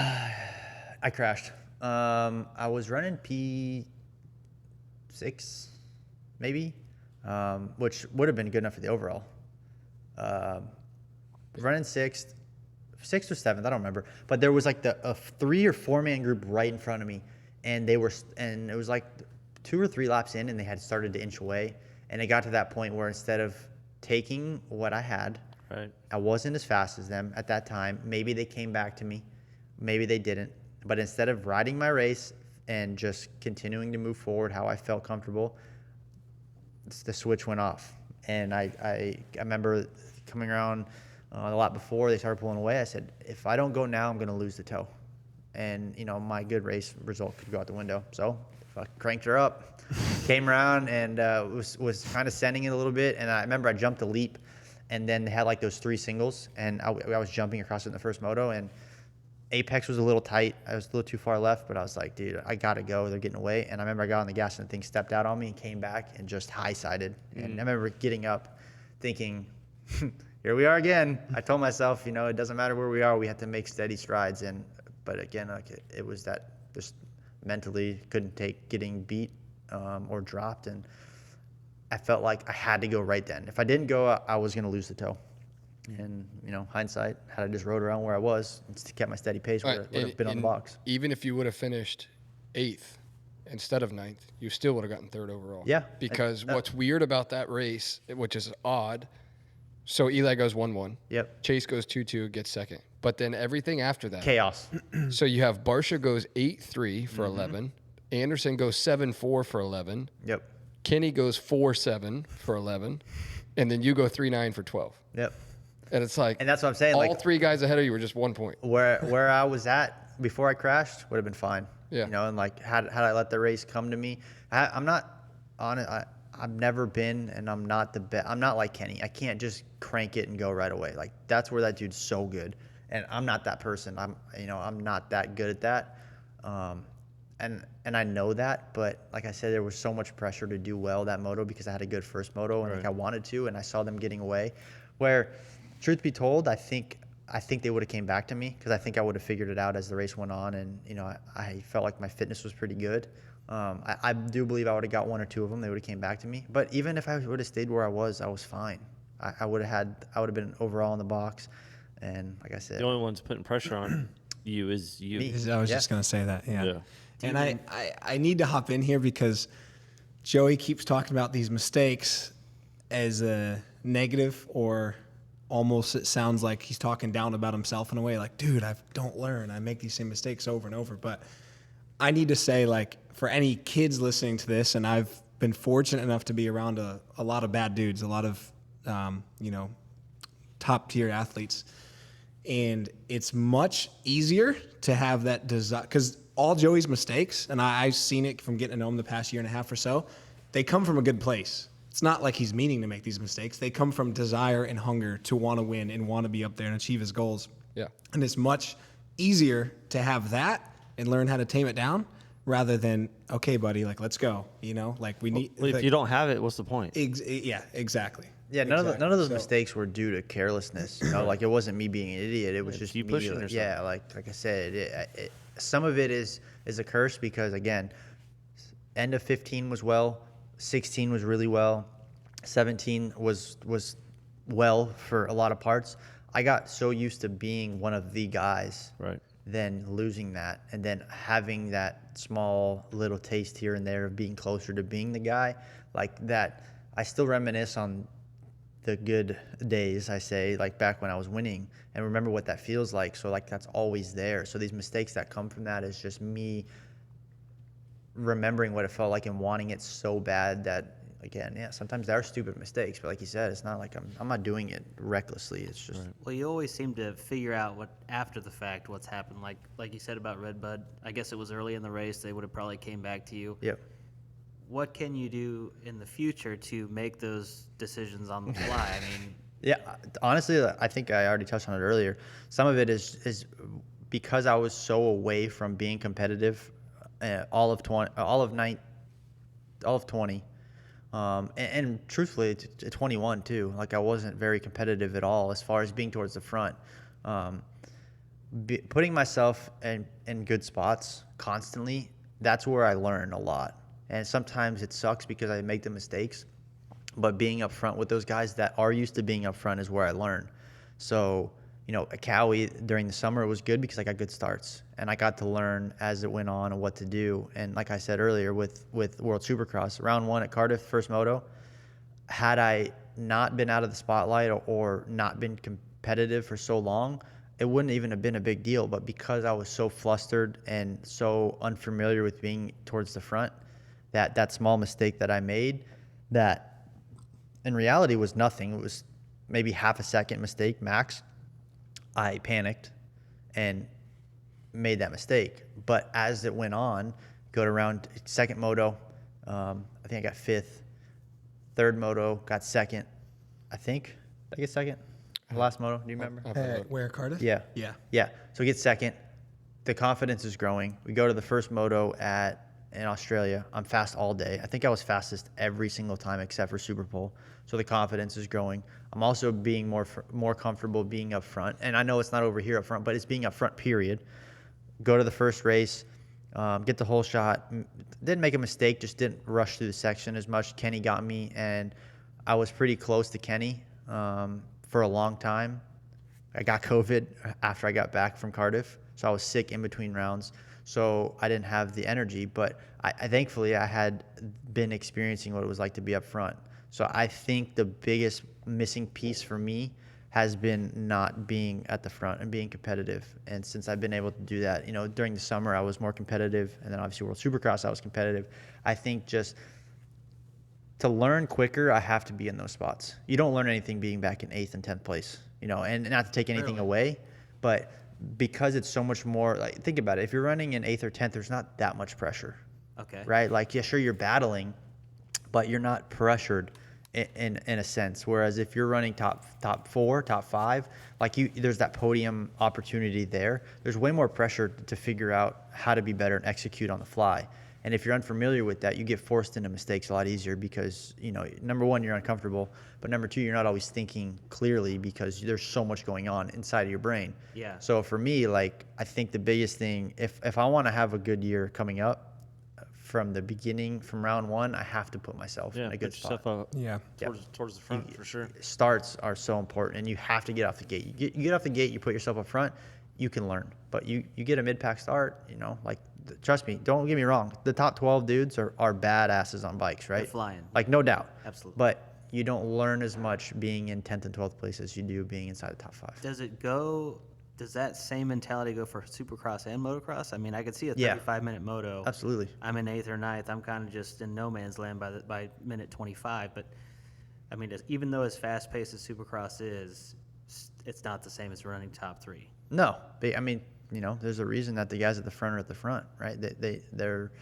I crashed. I was running P6, maybe, which would have been good enough for the overall. Running sixth or 7th, I don't remember. But there was like a 3 or 4 man group right in front of me, and it was like 2 or 3 laps in, and they had started to inch away, and it got to that point where instead of taking what I had, Right. I wasn't as fast as them at that time. Maybe they came back to me. Maybe they didn't. But instead of riding my race and just continuing to move forward how I felt comfortable, the switch went off. And I remember coming around a lot before they started pulling away. I said, if I don't go now, I'm going to lose the toe. And, my good race result could go out the window. So I cranked her up, came around, and was kind of sending it a little bit. And I remember I jumped a leap, and then they had like those 3 singles, and I was jumping across it in the first moto, and apex was a little tight. I was a little too far left, but I was like, dude, I got to go. They're getting away. And I remember I got on the gas, and the thing stepped out on me and came back and just high-sided. And I remember getting up thinking, here we are again. I told myself, it doesn't matter where we are. We have to make steady strides. But again, like it was that just mentally couldn't take getting beat or dropped. And I felt like I had to go right then. If I didn't go, I was going to lose the toe. And, hindsight, had I just rode around where I was and kept my steady pace, would have been on the box. Even if you would have finished 8th instead of 9th, you still would have gotten 3rd overall. Yeah. Because what's weird about that race, which is odd, so Eli goes 1-1. Yep. Chase goes 2-2, gets 2nd. But then everything after that. Chaos. So you have Barsha goes 8-3 for 11. Anderson goes 7-4 for 11. Yep. Kenny goes 4-7 for 11. And then you go 3-9 for 12. Yep. And it's like, And that's what I'm saying. all Like 3 guys ahead of you were just 1 point. where I was at before I crashed would have been fine. Yeah. And like had I let the race come to me, I'm not on it. I've never been, and I'm not the best. I'm not like Kenny. I can't just crank it and go right away. Like that's where that dude's so good, and I'm not that person. I'm not that good at that. And I know that, but like I said, there was so much pressure to do well that moto because I had a good first moto and like I wanted to, and I saw them getting away. Where, truth be told, I think they would have came back to me because I think I would have figured it out as the race went on, and I felt like my fitness was pretty good. I do believe I would have got 1 or 2 of them. They would have came back to me. But even if I would have stayed where I was fine. I would have been overall in the box, and like I said, The only one's putting pressure on you is you. Me. I was Yeah. just going to say that. Yeah. Yeah. And I need to hop in here because Joey keeps talking about these mistakes as a negative, or almost it sounds like he's talking down about himself in a way, like, dude, I don't learn. I make these same mistakes over and over. But I need to say, like, for any kids listening to this, and I've been fortunate enough to be around a lot of bad dudes, a lot of, top tier athletes. And it's much easier to have that desire, because all Joey's mistakes, and I've seen it from getting to know him the past year and a half or so, they come from a good place. It's not like he's meaning to make these mistakes. They come from desire and hunger to want to win and want to be up there and achieve his goals. Yeah. And it's much easier to have that and learn how to tame it down rather than, okay, buddy, like, let's go. Like we need. Well, if like, you don't have it, what's the point? yeah, exactly. yeah, none of those So- mistakes were due to carelessness. Like it wasn't me being an idiot. It was just you me. pushing yourself. Yeah, like I said, some of it is a curse because again, end of 15 was well, 16 was really well, 17 was well for a lot of parts. I got so used to being one of the guys, Right. then losing that, and then having that small little taste here and there of being closer to being the guy, like that. I still reminisce on the good days, I say, like back when I was winning, and remember what that feels like. So like that's always there. So these mistakes that come from that is just me remembering what it felt like and wanting it so bad that, again, yeah, sometimes there are stupid mistakes, but like you said, it's not like I'm not doing it recklessly. It's just Well, you always seem to figure out what after the fact what's happened. Like you said about Redbud, I guess it was early in the race. They would have probably came back to you. Yep. What can you do in the future to make those decisions on the fly? I mean, Yeah, honestly, I think I already touched on it earlier. Some of it is because I was so away from being competitive, all of 20, and truthfully, to 21 too. Like I wasn't very competitive at all as far as being towards the front. Putting myself in good spots constantly, that's where I learn a lot. And sometimes it sucks because I make the mistakes. But being up front with those guys that are used to being up front is where I learn. So, at Cowie during the summer, it was good because I got good starts. And I got to learn as it went on and what to do. And like I said earlier, with World Supercross, round 1 at Cardiff, first moto, had I not been out of the spotlight or not been competitive for so long, it wouldn't even have been a big deal. But because I was so flustered and so unfamiliar with being towards the front, that small mistake that I made, that in reality was nothing. maybe half a second mistake max, I panicked and made that mistake. But as it went on, go to round second moto, I think I got 5th. Third moto, got 2nd. I think. Did I get 2nd? The last moto, do you remember? Where, Cardiff? Yeah. Yeah. Yeah. So we get 2nd. The confidence is growing. We go to the first moto in Australia. I'm fast all day. I think I was fastest every single time except for Super Bowl. So the confidence is growing. I'm also being more comfortable being up front. And I know it's not over here up front, but it's being up front, period. Go to the first race, get the whole shot. Didn't make a mistake, just didn't rush through the section as much. Kenny got me, and I was pretty close to Kenny for a long time. I got COVID after I got back from Cardiff, so I was sick in between rounds. So I didn't have the energy, but I thankfully I had been experiencing what it was like to be up front. So I think the biggest missing piece for me has been not being at the front and being competitive. And since I've been able to do that, during the summer I was more competitive, and then obviously World Supercross I was competitive. I think just to learn quicker, I have to be in those spots. You don't learn anything being back in 8th and 10th place, and not to take anything away, but because it's so much more, like, think about it. If you're running in 8th or 10th, there's not that much pressure. Okay. Right? Like, yeah, sure, you're battling, but you're not pressured in a sense. Whereas if you're running top 4, top 5, there's that podium opportunity there. There's way more pressure to figure out how to be better and execute on the fly. And if you're unfamiliar with that, you get forced into mistakes a lot easier because, number one, you're uncomfortable, but number two, you're not always thinking clearly because there's so much going on inside of your brain. Yeah. So for me, I think the biggest thing, if I want to have a good year coming up, from the beginning, from round 1, I have to put myself in a good spot. Towards the front for sure. Starts are so important, and you have to get off the gate. You get off the gate, you put yourself up front, you can learn. But you get a mid-pack start, trust me, don't get me wrong. The top 12 dudes are badasses on bikes, right? They're flying. No doubt. Absolutely. But you don't learn as much being in 10th and 12th place as you do being inside the top 5. Does that same mentality go for Supercross and Motocross? I mean, I could see a Yeah. 35-minute moto. Absolutely. I'm in 8th or 9th. I'm kind of just in no man's land by minute 25. But, I mean, even though as fast-paced as Supercross is, it's not the same as running top 3. No. I mean, there's a reason that the guys at the front are at the front, right? They're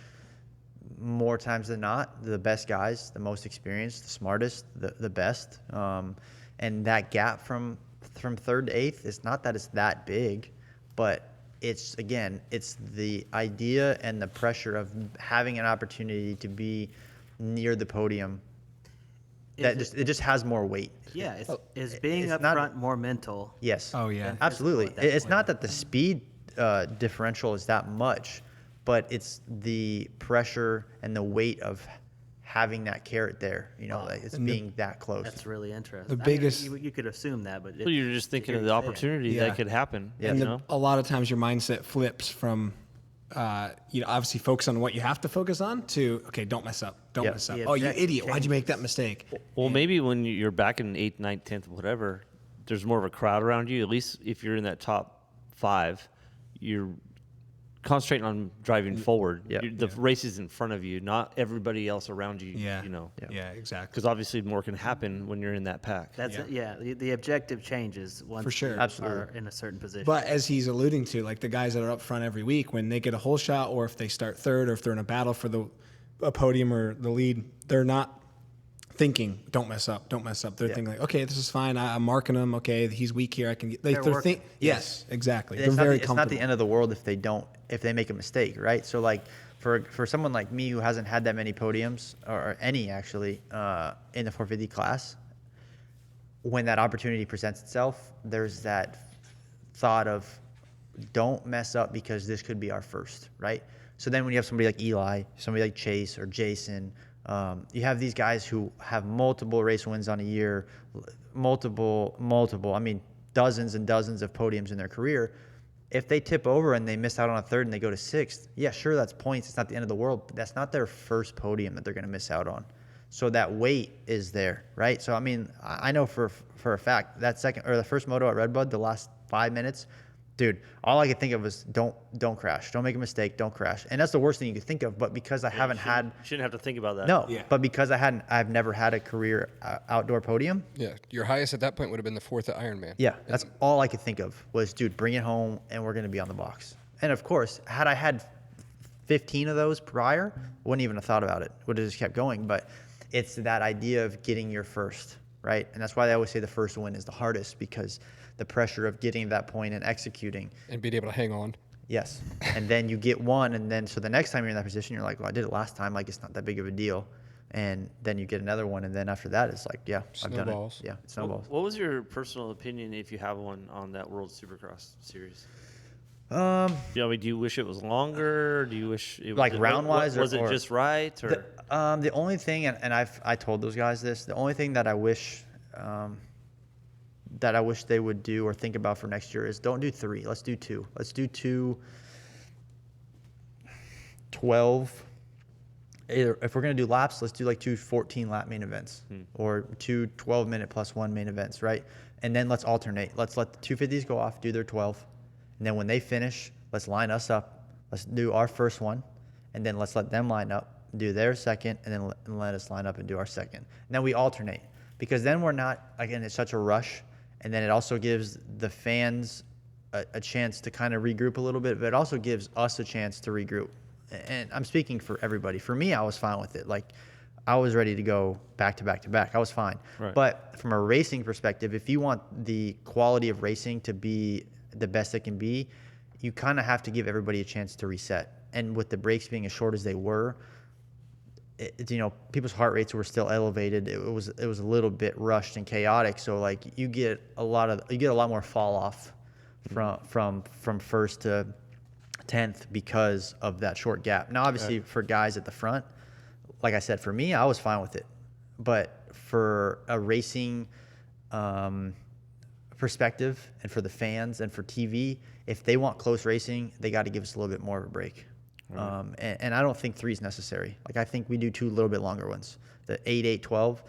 more times than not the best guys, the most experienced, the smartest, the best. And that gap from 3rd to 8th, it's not that it's that big, but it's the idea and the pressure of having an opportunity to be near the podium. It just has more weight. Yeah, is being up front more mental? Yes. Oh, yeah. Absolutely. at that It's point. not that the speed differential is that much, but it's the pressure and the weight of having that carrot there. It's being that close. That's really interesting. The biggest- you could assume that, but Well, you're just thinking of the opportunity Yeah. that could happen. Yeah. And a lot of times your mindset flips from, obviously focus on what you have to focus on to, okay, don't mess up. Don't Yeah. mess up. The Oh, you objective idiot. Why'd you make that changes. mistake? Well, maybe when you're back in 8th, 9th, 10th, whatever, there's more of a crowd around you. At least if you're in that top 5, you're concentrating on driving forward. Yeah. The race is in front of you, not everybody else around you. Yeah. Yeah. Yeah, exactly. Because obviously more can happen when you're in that pack. That's the objective changes once For sure. you Absolutely. are in a certain position. But as he's alluding to, the guys that are up front every week, when they get a whole shot or if they start 3rd or if they're in a battle for a podium or the lead, they're not thinking, don't mess up, don't mess up. They're thinking okay, this is fine. I'm marking him. Okay, he's weak here. I can get. They're working. yes, exactly. It's They're very it's not comfortable. the end of the world if they make a mistake, right? So for someone like me who hasn't had that many podiums or any actually in the 450 class, when that opportunity presents itself, there's that thought of don't mess up because this could be our first, right? So then when you have somebody like Eli, somebody like Chase or Jason, you have these guys who have multiple race wins on a year, multiple, I mean, dozens and dozens of podiums in their career. If they tip over and they miss out on a 3rd and they go to 6th, yeah, sure, that's points. It's not the end of the world, but that's not their first podium that they're going to miss out on. So that weight is there, right? So, I mean, I know for a fact that the first moto at Redbud, the last 5 minutes, dude, all I could think of was don't crash. Don't make a mistake. Don't crash. And that's the worst thing you could think of. But because I haven't had, You shouldn't have to think about that. no, Yeah. but because I've never had a career outdoor podium. Yeah, your highest at that point would have been the 4th at Ironman. Yeah, that's all I could think of was, dude, bring it home and we're going to be on the box. And of course, had I had 15 of those prior, I wouldn't even have thought about it. Would have just kept going. But it's that idea of getting your first, right? And that's why they always say the first win is the hardest, because the pressure of getting to that point and executing. And being able to hang on. Yes. And then you get one, and then so the next time you're in that position, you're like, well, I did it last time. Like, it's not that big of a deal. And then you get another one, and then after that, it's like, yeah, I've done Snowballs. it. Yeah, it snowballs. What was your personal opinion, if you have one, on that World Supercross series? Um, Do you wish it was longer? Do you wish it was Like round-wise, was it or just right? Or the only thing, and I told those guys this, the only thing that I wish they would do or think about for next year is don't do 3. Let's do 2. Let's do 2 12. Either if we're gonna do laps, let's do like 2 14-lap main events or 2 12-minute plus 1 main events, right? And then let's alternate. Let's let the 250s go off, do their 12, and then when they finish, let's line us up. Let's do our first one, and then let's let them line up, do their second, and then let us line up and do our second. And then we alternate, because then we're not, again, it's such a rush, and then it also gives the fans a chance to kind of regroup a little bit, but it also gives us a chance to regroup. And I'm speaking for everybody. For me, I was fine with it. Like, I was ready to go back to back to back. I was fine. Right. But from a racing perspective, if you want the quality of racing to be the best it can be, you kind of have to give everybody a chance to reset. And with the breaks being as short as they were, people's heart rates were still elevated. It was a little bit rushed and chaotic. So like you get a lot more fall off from first to 10th because of that short gap. Now, obviously, for guys at the front, like I said, for me, I was fine with it. But for a racing perspective and for the fans and for TV, if they want close racing, they got to give us a little bit more of a break. Right. And I don't think 3 is necessary. Like, I think we do 2 little bit longer ones. The 8, 8, 12,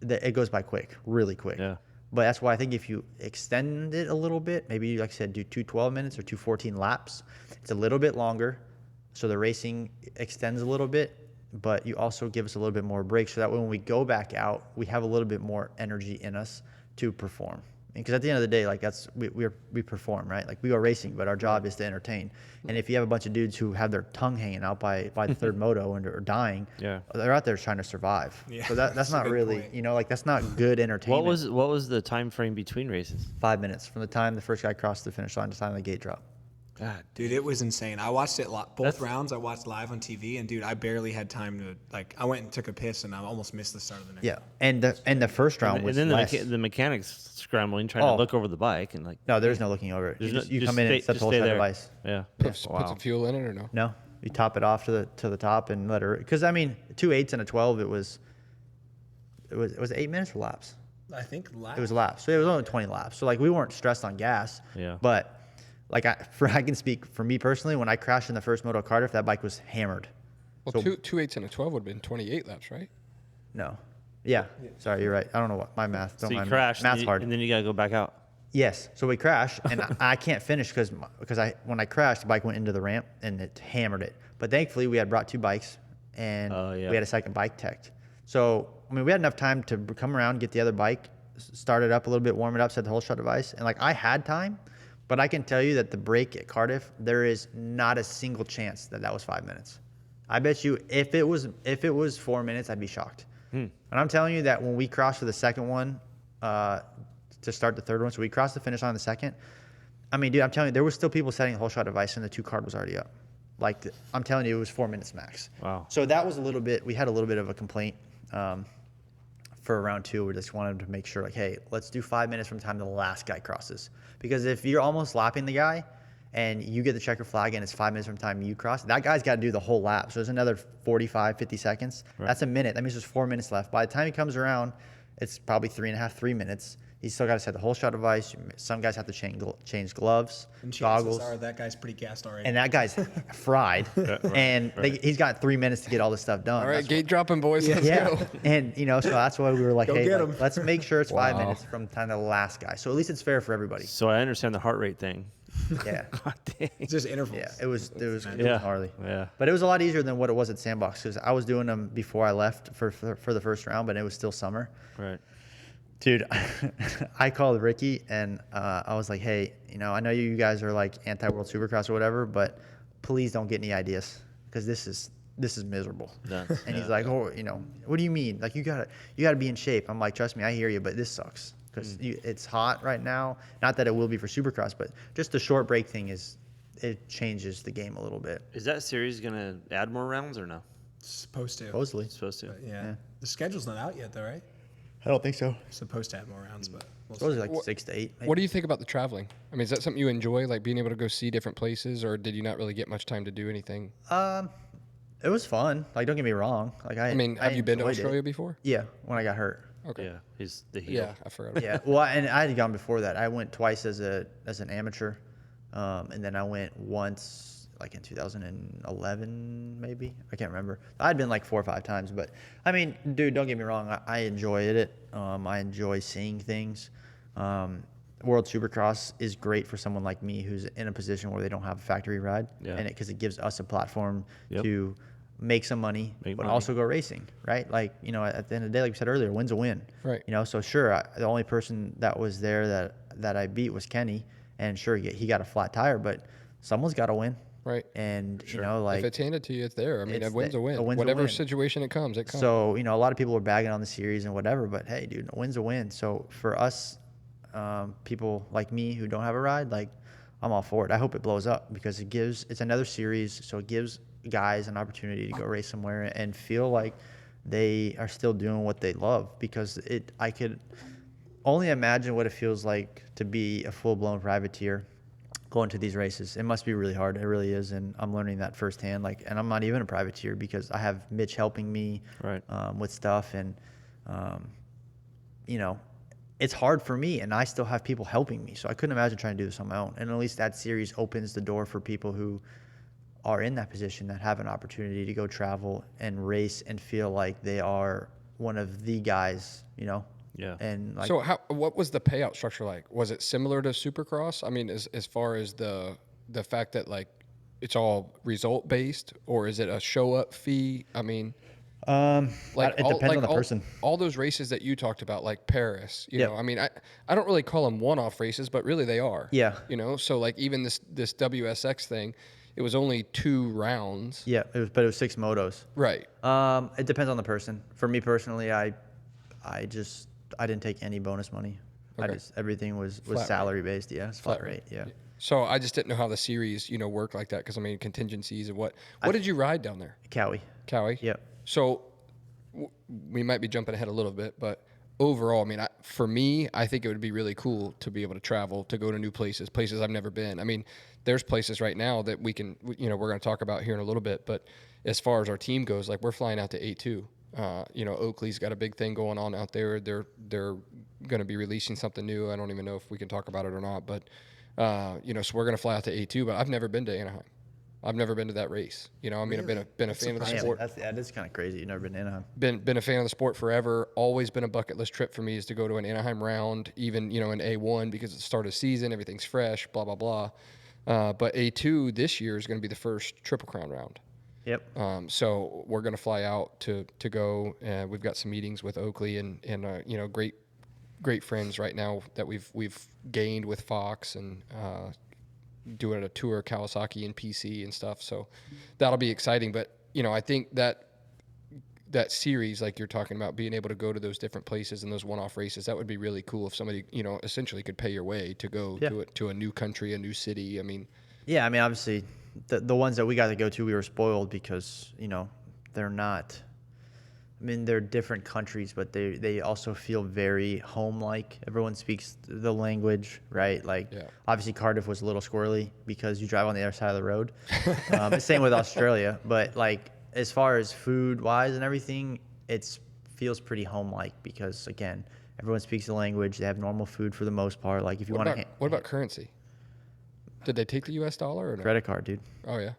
it goes by quick, really quick. Yeah. But that's why I think if you extend it a little bit, maybe, like I said, do 2 12 minutes or 2 14 laps, it's a little bit longer. So the racing extends a little bit, but you also give us a little bit more break so that when we go back out, we have a little bit more energy in us to perform. Because at the end of the day, like, that's we perform, right? Like, we go racing, but our job is to entertain. And if you have a bunch of dudes who have their tongue hanging out by the third moto and are dying, they're out there trying to survive. Yeah, so that's not really, like, that's not good entertainment. What was the time frame between races? 5 minutes from the time the first guy crossed the finish line to the time the gate drop. God, dude, it was insane. I watched it both rounds. I watched live on TV, and dude, I barely had time to, like, I went and took a piss, and I almost missed the start of the next. Yeah, and the first round was and then less. the mechanics scrambling, trying to look over the bike, and like. No, there's no looking over it. You come in and set the whole shot device. Yeah. Put some fuel in it or no? No, you top it off to the top and let her. Because I mean, 2 8s and a 12, it was 8 minutes for laps. I think laps. It was laps, so it was only 20 laps. So like, we weren't stressed on gas. Yeah. But like, I can speak for me personally. When I crashed in the first Moto Cardiff, that bike was hammered. Well, so, 2 8s and a 12 would have been 28 laps, right? No. Yeah. Sorry, you're right. I don't know what my math. So you crashed, math's hard. and then you gotta go back out. Yes. So we crashed, and I can't finish because when I crashed, the bike went into the ramp and it hammered it. But thankfully, we had brought 2 bikes, and we had a second bike teched. So I mean, we had enough time to come around, get the other bike, start it up a little bit, warm it up, set the whole shot device, and like, I had time. But I can tell you that the break at Cardiff, there is not a single chance that was 5 minutes. I bet you if it was 4 minutes, I'd be shocked. And I'm telling you that when we crossed for the second one, to start the third one, so we crossed the finish line on the second. I mean, dude, I'm telling you, there were still people setting the whole shot device, and the 2 card was already up. Like, I'm telling you, it was 4 minutes max. Wow. So that was we had a little bit of a complaint for round 2. We just wanted to make sure, like, hey, let's do 5 minutes from the time the last guy crosses. Because if you're almost lapping the guy and you get the checker flag and it's 5 minutes from the time you cross, that guy's got to do the whole lap. So there's another 45, 50 seconds. Right. That's a minute. That means there's 4 minutes left. By the time he comes around, it's probably 3.5, 3 minutes. He's still got to set the whole shot device. Some guys have to change gloves, and goggles. That guy's pretty gassed already. And that guy's fried. He's got 3 minutes to get all this stuff done. All right, gate dropping, boys. Let's go. And, so that's why we were like, hey, let's make sure it's 5 minutes from the time of the last guy. So at least it's fair for everybody. So I understand the heart rate thing. Yeah. God dang. It's just intervals. Yeah, it was Yeah. gnarly. Yeah. But it was a lot easier than what it was at Sandbox because I was doing them before I left for the first round, but it was still summer. Right. Dude, I called Ricky and I was like, hey, I know you guys are like anti-World Supercross or whatever, but please don't get any ideas because this is miserable. And he's like, oh, what do you mean? Like you gotta be in shape. I'm like, trust me, I hear you, but this sucks because it's hot right now. Not that it will be for Supercross, but just the short break thing it changes the game a little bit. Is that series going to add more rounds or no? It's supposed to. Supposedly. Supposed to. Yeah. The schedule's not out yet, though, right? I don't think so. It's supposed to add more rounds, but we'll see. Supposedly like 6 to 8. Maybe. What do you think about the traveling? I mean, is that something you enjoy, like being able to go see different places, or did you not really get much time to do anything? It was fun. Like, don't get me wrong. Like I mean, have you been to enjoyed it. Australia before? Yeah, when I got hurt. Okay. Yeah. He's the heel. Yeah, I forgot about Yeah, well, and I had gone before that. I went twice as an amateur, and then I went once like in 2011, maybe. I can't remember. I'd been like 4 or 5 times, but I mean, dude, don't get me wrong. I enjoyed it. I enjoy seeing things. World Supercross is great for someone like me who's in a position where they don't have a factory ride, Yeah. and because it gives us a platform Yep. to make some money, Make but money. also go racing, right? Like, at the end of the day, like we said earlier, a win's a win. Right. So sure, the only person that was there that I beat was Kenny, and sure, he got a flat tire, but someone's got to win. Right. And, If it's handed to you, it's there. I mean, a it's win's a win. a win's a Whatever win. situation it comes, it comes. so, a lot of people are bagging on the series and whatever, but hey, dude, a win's a win. So for us, people like me who don't have a ride, like, I'm all for it. I hope it blows up because it's another series, so it gives guys an opportunity to go race somewhere and feel like they are still doing what they love, because I could only imagine what it feels like to be a full-blown privateer going to these races. It must be really hard. It really is, and I'm learning that firsthand. Like, and I'm not even a privateer because I have Mitch helping me Right. with stuff, and it's hard for me, and I still have people helping me. So I couldn't imagine trying to do this on my own. And at least that series opens the door for people who are in that position that have an opportunity to go travel and race and feel like they are one of the guys, Yeah. And like, So what was the payout structure like? Was it similar to Supercross? I mean, as far as the fact that like it's all result based, or is it a show up fee? I mean, it depends on the person. All those races that you talked about, like Paris, you Yep. know, I mean, I don't really call them one-off races, but really they are. Yeah. So like even this WSX thing, it was only 2 rounds. Yeah, but it was 6 motos. Right. It depends on the person. For me personally, I didn't take any bonus money. Okay. Everything was Flat rate. salary based. Yeah, it's flat Flat rate. Yeah. So I just didn't know how the series, worked like that, because I mean contingencies and what did you ride down there? Cowie. Cowie? Yep. So we might be jumping ahead a little bit, but overall, I mean, for me, I think it would be really cool to be able to travel, to go to new places I've never been. I mean, there's places right now that we can, we're going to talk about here in a little bit, but as far as our team goes, like we're flying out to A2. Oakley's got a big thing going on out there. They're going to be releasing something new. I don't even know if we can talk about it or not, but so we're going to fly out to A2, but I've never been to Anaheim. I've never been to that race. I mean, I've been a fan of the Damn, sport. that's kind of crazy. You've never been to Anaheim. Been a fan of the sport forever. Always been a bucket list trip for me is to go to an Anaheim round, even in A1, because it's the start of season, everything's fresh, blah blah blah. But A2 this year is going to be the first Triple Crown round. Yep. So we're going to fly out to go. We've got some meetings with Oakley and great friends right now that we've gained with Fox and doing a tour of Kawasaki and PC and stuff. So that'll be exciting. But I think that series, like you're talking about, being able to go to those different places and those one-off races, that would be really cool if somebody essentially could pay your way to go to a new country, a new city. I mean, Yeah, I mean, obviously, the ones that we got to go to, we were spoiled because they're not. I mean, they're different countries, but they also feel very home-like. Everyone speaks the language, right? Like, obviously, Cardiff was a little squirrely because you drive on the other side of the road. Same with Australia. But, like, as far as food-wise and everything, it feels pretty home-like because, again, everyone speaks the language. They have normal food for the most part. Like, if you want to... What about currency? Did they take the U.S. dollar or no? Credit card, dude. Oh, yeah.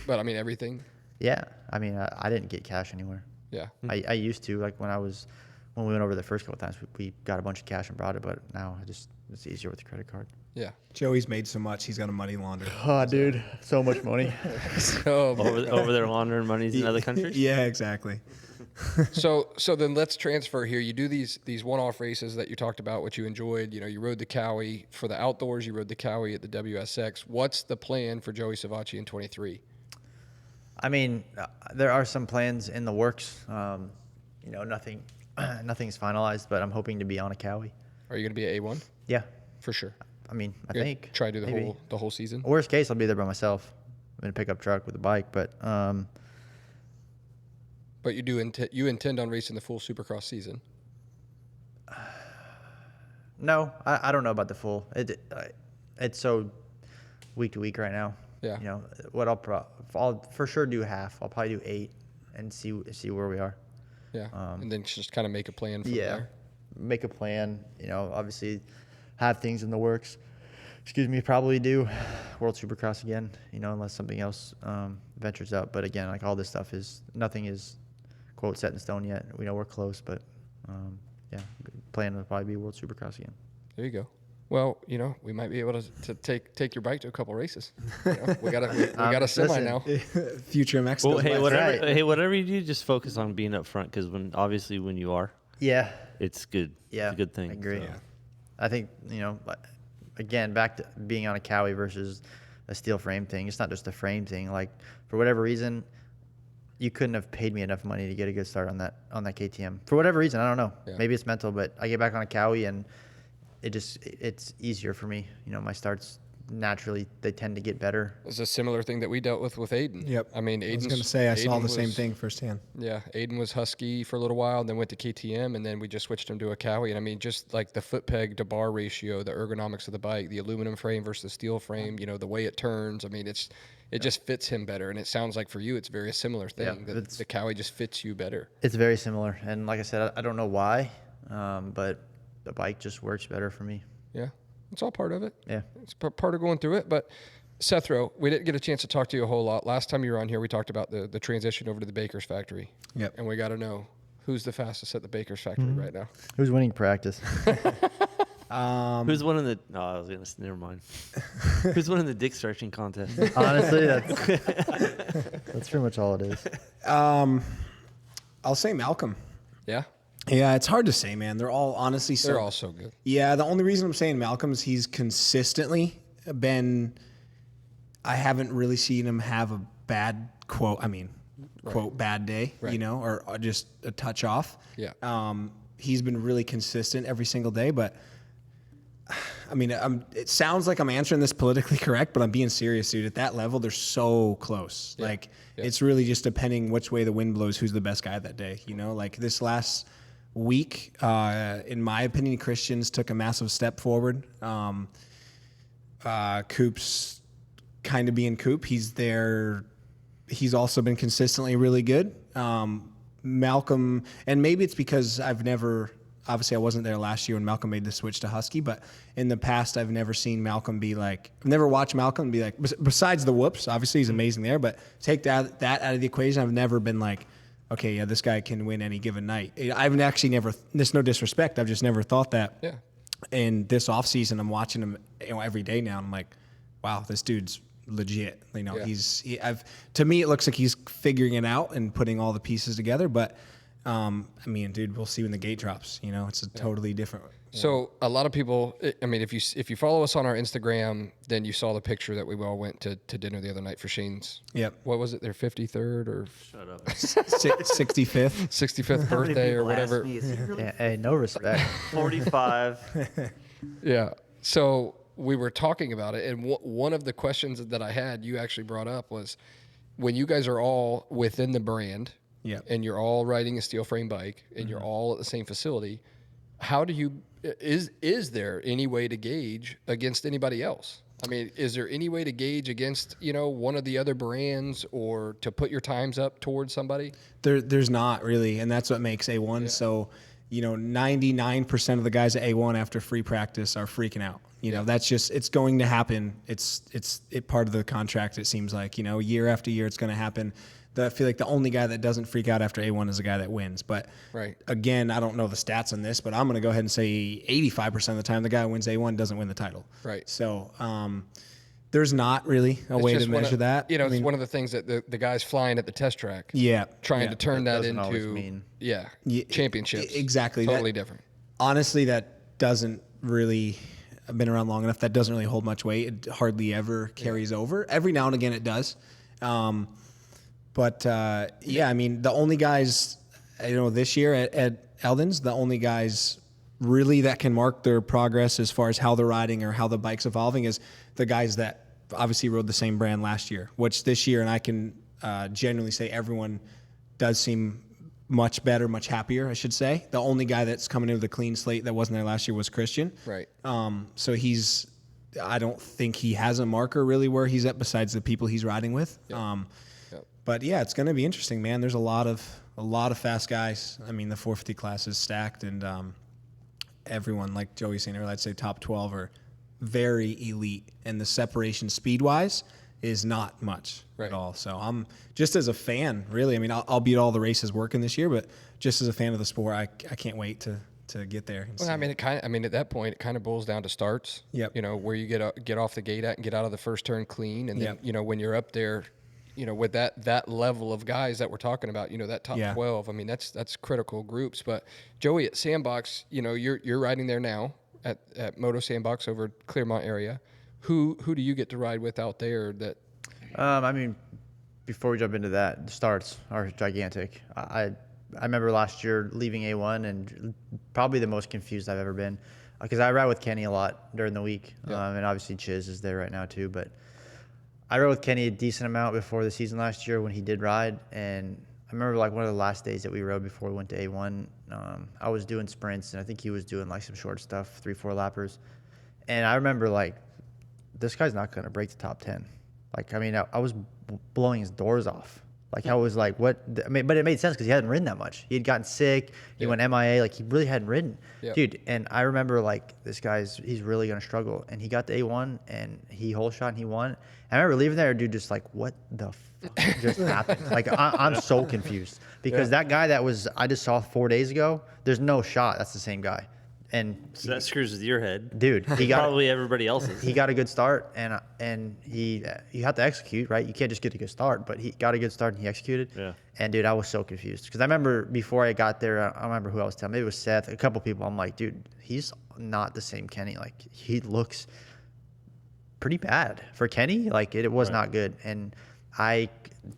But, I mean, everything? Yeah. I mean, I didn't get cash anywhere. Yeah. I used to, like when we went over the first couple of times, we got a bunch of cash and brought it, but now it's easier with the credit card. Yeah. Joey's made so much, he's got a money launder. Oh, dude, so much money. So, over there laundering monies in other countries. Yeah, exactly. so then let's transfer here. You do these one-off races that you talked about, which you enjoyed. You rode the Cowie for the outdoors. You rode the Cowie at the WSX. What's the plan for Joey Savatgy in 23? I mean, there are some plans in the works. Nothing's finalized, but I'm hoping to be on a Cowie. Are you going to be at A1? Yeah, For sure. I mean, I You're gonna think try to do maybe. the whole season. Worst case, I'll be there by myself. I'm in a pickup truck with a bike, but But you do intend on racing the full Supercross season. no, I don't know about the full. It's so week to week right now. Yeah. What I'll for sure do half. I'll probably do 8 and see where we are. Yeah. And then just kind of make a plan from there. Make a plan. Obviously have things in the works. Probably do World Supercross again. Unless something else ventures out. But again, like all this stuff nothing is quote set in stone yet. We know we're close, but plan will probably be World Supercross again. There you go. Well, we might be able to take your bike to a couple races. We got a semi listen, now. Future of Mexico. Well, hey, right. whatever you do, just focus on being up front because when you are, Yeah. it's good. Yeah. It's a good thing. I agree. Yeah. I think, again, back to being on a Cowie versus a steel frame thing. It's not just a frame thing. Like, for whatever reason, you couldn't have paid me enough money to get a good start on that KTM. For whatever reason, I don't know. Yeah. Maybe it's mental, but I get back on a Cowie and it's easier for me. My starts naturally, they tend to get better. It's a similar thing that we dealt with Aiden. Yep. I mean, I was Aiden's going to say, I saw Aiden the same was- thing firsthand. Yeah, Aiden was Husky for a little while, then went to KTM, and then we just switched him to a Cowie. And I mean, just like the foot peg to bar ratio, the ergonomics of the bike, the aluminum frame versus the steel frame, the way it turns. I mean, it just fits him better. And it sounds like for you, it's a very similar thing. Yeah, That the Cowie just fits you better. It's very similar. And like I said, I don't know why, but the bike just works better for me. Yeah, it's all part of it. Yeah. It's part of going through it. But Seth Rowe, we didn't get a chance to talk to you a whole lot. Last time you were on here, we talked about the transition over to the Baker's factory. Yep. And we got to know who's the fastest at the Baker's factory right now. Who's winning practice? Who's winning the? No, I was gonna. Never mind. Who's winning the dick searching contest? Honestly, that's pretty much all it is. I'll say Malcolm. Yeah, Yeah, it's hard to say, man. They're all honestly they're all so good. Yeah, the only reason I'm saying Malcolm is he's consistently been. I haven't really seen him have a bad quote. I mean, quote bad day, Right. or just a touch off. Yeah. He's been really consistent every single day, but. I mean, it sounds like I'm answering this politically correct, but I'm being serious, dude. At that level, they're so close. Yeah. Like, Yeah. it's really just depending which way the wind blows, who's the best guy that day. Like this last week, in my opinion, Christians took a massive step forward. Coop's kind of being Coop. He's there. He's also been consistently really good. Malcolm, and maybe it's because obviously I wasn't there last year when Malcolm made the switch to Husky, but in the past I've never seen Malcolm be like, I've never watched Malcolm be like, besides the whoops, obviously he's amazing there, but take that out of the equation, I've never been like, okay, yeah, this guy can win any given night. I've actually never, there's no disrespect, I've just never thought that. Yeah. And this offseason, I'm watching him every day now, and I'm like, wow, this dude's legit. Yeah. To me, it looks like he's figuring it out and putting all the pieces together, but I mean, dude, we'll see when the gate drops. It's a totally different. So a lot of people, I mean, if you follow us on our Instagram, then you saw the picture that we all went to dinner the other night for Shane's. Yep. What was it? Their 53rd or Shut up. 65th. 65th birthday or whatever. Yeah, hey, no respect. 45. Yeah. So we were talking about it, and one of the questions that I had you actually brought up was when you guys are all within the brand. Yep. And you're all riding a steel frame bike, and you're all at the same facility. How do you is there any way to gauge against anybody else? I mean, is there any way to gauge against one of the other brands or to put your times up towards somebody? There's not really, and that's what makes A1 so. 99% of the guys at A1 after free practice are freaking out. That's just, it's going to happen. It's part of the contract. It seems like, year after year, it's going to happen. I feel like the only guy that doesn't freak out after A1 is the guy that wins. But Right. again, I don't know the stats on this, but I'm going to go ahead and say 85% of the time the guy who wins A1 doesn't win the title. Right. So there's not really a way to measure that. You know, it's one of the things that the guys flying at the test track. Yeah. Trying to turn that doesn't always into mean- championships. Exactly. Totally different. Honestly, that doesn't really. I've been around long enough. That doesn't really hold much weight. It hardly ever carries over. Every now and again, it does. But I mean, the only guys, this year at Eldon's, the only guys really that can mark their progress as far as how they're riding or how the bike's evolving is the guys that obviously rode the same brand last year, which this year, and I can genuinely say everyone does seem much better, much happier, I should say. The only guy that's coming in with a clean slate that wasn't there last year was Christian. Right. So I don't think he has a marker really where he's at besides the people he's riding with. Yep. But yeah, it's going to be interesting, man. There's a lot of fast guys. I mean, the 450 class is stacked, and everyone, like Joey was saying earlier, I'd say top 12 are very elite, and the separation speed-wise is not much at all. So I'm just as a fan, really. I mean, I'll be at all the races working this year, but just as a fan of the sport, I can't wait to get there. Well, I mean, at that point, it kind of boils down to starts. Yep. You know, where you get off the gate at and get out of the first turn clean, and then when you're up there, with that level of guys that we're talking about, that top 12. I mean, that's critical groups. But Joey, at Sandbox, you're riding there now at Moto Sandbox over Clearmont area. Who do you get to ride with out there? That I mean, before we jump into that, the starts are gigantic. I remember last year leaving A1 and probably the most confused I've ever been because I ride with Kenny a lot during the week. And obviously Chiz is there right now too. But I rode with Kenny a decent amount before the season last year when he did ride. And I remember like one of the last days that we rode before we went to A1, I was doing sprints and I think he was doing like some short stuff, 3-4 lappers. And I remember like, this guy's not going to break the top 10. Like, I mean, I was blowing his doors off. Like, I was like, what? I mean, but it made sense because he hadn't ridden that much. He had gotten sick. He went MIA. Like, he really hadn't ridden. Dude, and I remember, like, this he's really going to struggle. And he got to A1, and he hole shot, and he won. And I remember leaving there, dude, just like, what the fuck just happened? Like, I'm so confused. Because that guy I just saw 4 days ago, there's no shot that's the same guy. And so that screws with your head, dude. He got probably everybody else's. He got a good start, and you have to execute, right? You can't just get a good start, but he got a good start and he executed. Yeah. And dude, I was so confused because I remember before I got there, I don't remember who I was telling. Maybe it was Seth. A couple people. I'm like, dude, he's not the same Kenny. Like he looks pretty bad for Kenny. Like it was not good, and I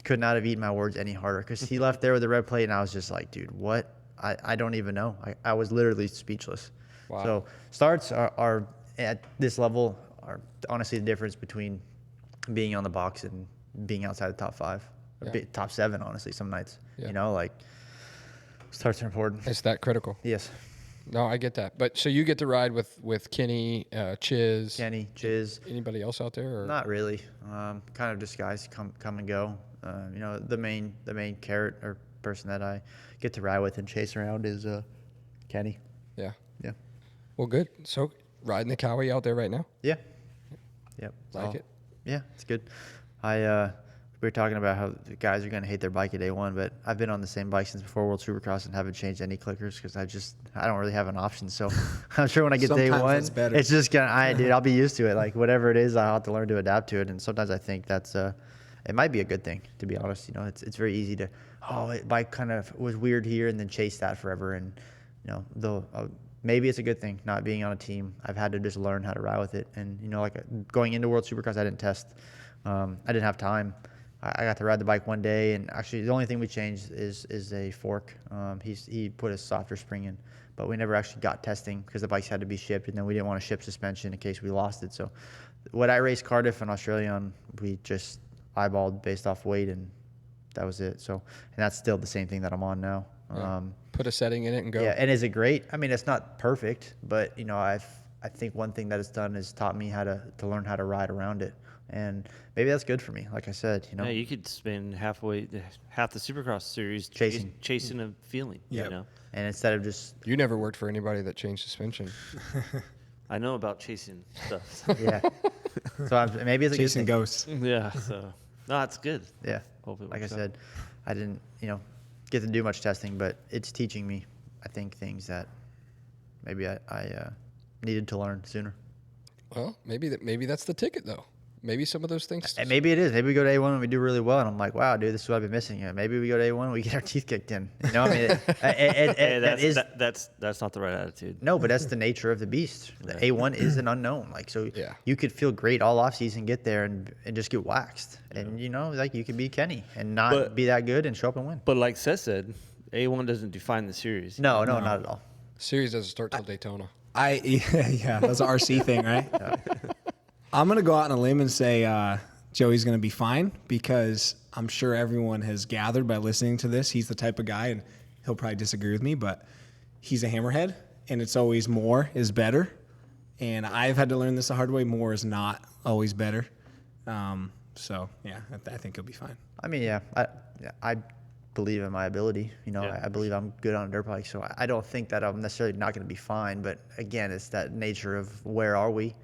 could not have eaten my words any harder because he left there with the red plate, and I was just like, dude, what? I don't even know. I was literally speechless. Wow. So starts are at this level are honestly the difference between being on the box and being outside the top 5, or top 7. Honestly, some nights, like starts are important. it's that critical. Yes, No, I get that. But so you get to ride with Kenny, Chiz. Kenny, Chiz. Anybody else out there? Or? Not really. Kind of just guys come and go. The main carrot or person that I get to ride with and chase around is Kenny. Yeah. Yeah. Well, good. So riding the Cowie out there right now? Yeah. Yep. Like it? Yeah, it's good. We were talking about how the guys are going to hate their bike at A1, but I've been on the same bike since before World Supercross and haven't changed any clickers because I don't really have an option. So I'm sure when I get to Sometimes A1, better. it's just dude, I'll be used to it. Like whatever it is, I'll have to learn to adapt to it. And sometimes I think that's it might be a good thing, to be honest. It's very easy to, bike kind of was weird here and then chase that forever. And maybe it's a good thing not being on a team. I've had to just learn how to ride with it. And going into World Supercross, I didn't test. I didn't have time. I got to ride the bike one day, and actually the only thing we changed is a fork. He put a softer spring in, but we never actually got testing because the bikes had to be shipped, and then we didn't want to ship suspension in case we lost it. So what I raced Cardiff and Australia on, we just eyeballed based off weight, and that was it. So, and that's still the same thing that I'm on now. Yeah. Put a setting in it and go. Yeah, and is it great? I mean, it's not perfect, but I think one thing that it's done is taught me how to learn how to ride around it. And maybe that's good for me. Like I said, Yeah, you could spend half the Supercross series chasing a feeling. Yep. And instead of just You never worked for anybody that changed suspension. I know about chasing stuff. yeah, so maybe it's a Chasing good thing. ghosts. Yeah. So No, that's good. Yeah. Hope it Like I works out. said, I didn't, get to do much testing, but it's teaching me, I think, things that maybe I needed to learn sooner. Well, maybe that's the ticket though. Maybe some of those things. And maybe it is. Maybe we go to A1 and we do really well, and I'm like, wow, dude, this is what I've been missing. Maybe we go to A1 and we get our teeth kicked in. I mean, Hey, that's not the right attitude. no, but that's the nature of the beast. The A1 is an unknown. Like, so Yeah. you could feel great all off season, get there and just get waxed, and like you could be Kenny and not But- be that good and show up and win. But like Seth said, A1 doesn't define the series. No, not at all. Series doesn't start till Daytona. Yeah, that's an RC thing, right? I'm gonna go out on a limb and say Joey's gonna be fine because I'm sure everyone has gathered by listening to this. He's the type of guy, and he'll probably disagree with me, but he's a hammerhead, and it's always more is better. And I've had to learn this the hard way. More is not always better. So yeah, I think he'll be fine. I mean, I believe in my ability. I believe I'm good on a dirt bike, so I don't think that I'm necessarily not going to be fine. But again, it's that nature of where are we,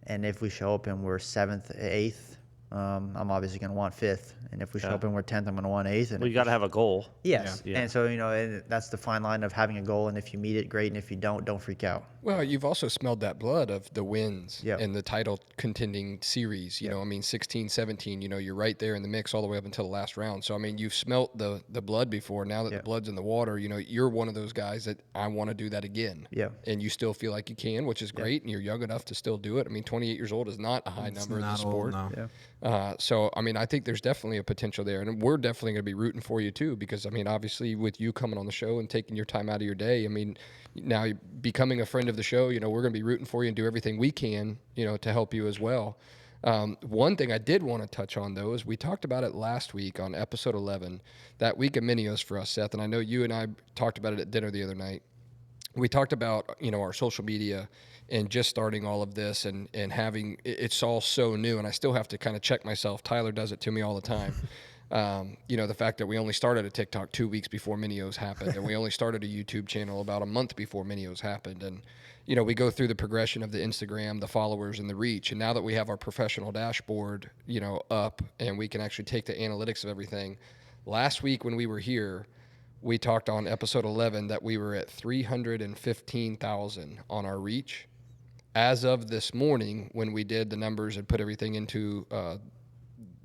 and if we show up and we're 7th, 8th, I'm obviously going to want 5th, and if we show up and we're 10th, I'm going to want 8th. And Well, you got to have a goal. yes, Yeah. and so and that's the fine line of having a goal, and if you meet it, great, and if you don't freak out. Well, you've also smelled that blood of the wins Yep. and the title contending series. You know, I mean, 16, 17, you're right there in the mix all the way up until the last round. So, I mean, you've smelt the blood before. Now that the blood's in the water, you're one of those guys that I want to do that again. Yeah. And you still feel like you can, which is great, and you're young enough to still do it. I mean, 28 years old is not a high number in the Not sport. old, no. Yeah. So, I mean, I think there's definitely a potential there. And we're definitely going to be rooting for you, too, because, I mean, obviously, with you coming on the show and taking your time out of your day, I mean, now you're becoming a friend of the show, we're going to be rooting for you and do everything we can, to help you as well. One thing I did want to touch on, though, is we talked about it last week on episode 11, that week of Minios for us, Seth. And I know you and I talked about it at dinner the other night. We talked about, our social media and just starting all of this and having it's all so new. And I still have to kind of check myself. Tyler does it to me all the time. The fact that we only started a TikTok 2 weeks before Minios happened, and we only started a YouTube channel about a month before Minios happened. And, we go through the progression of the Instagram, the followers, and the reach. And now that we have our professional dashboard, up, and we can actually take the analytics of everything. Last week when we were here, we talked on episode 11 that we were at 315,000 on our reach. As of this morning, when we did the numbers and put everything into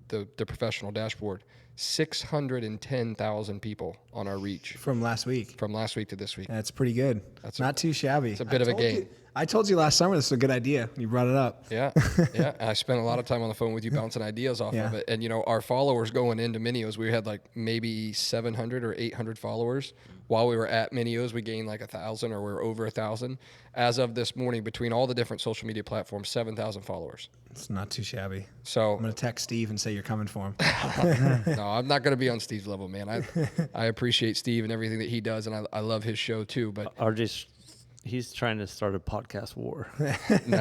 the professional dashboard, 610,000 people on our reach From last week. from last week to this week. That's pretty good. That's not too shabby. It's a bit of a gain. I told you last summer this is a good idea. You brought it up. Yeah, yeah. And I spent a lot of time on the phone with you bouncing ideas off Yeah. of it. And, our followers going into Minios, we had like maybe 700 or 800 followers. While we were at Minios, we gained like 1,000 or we were over 1,000. As of this morning, between all the different social media platforms, 7,000 followers. It's not too shabby. So I'm going to text Steve and say you're coming for him. no, I'm not going to be on Steve's level, man. I appreciate Steve and everything that he does, and I love his show too. But RJ's he's trying to start a podcast war. no,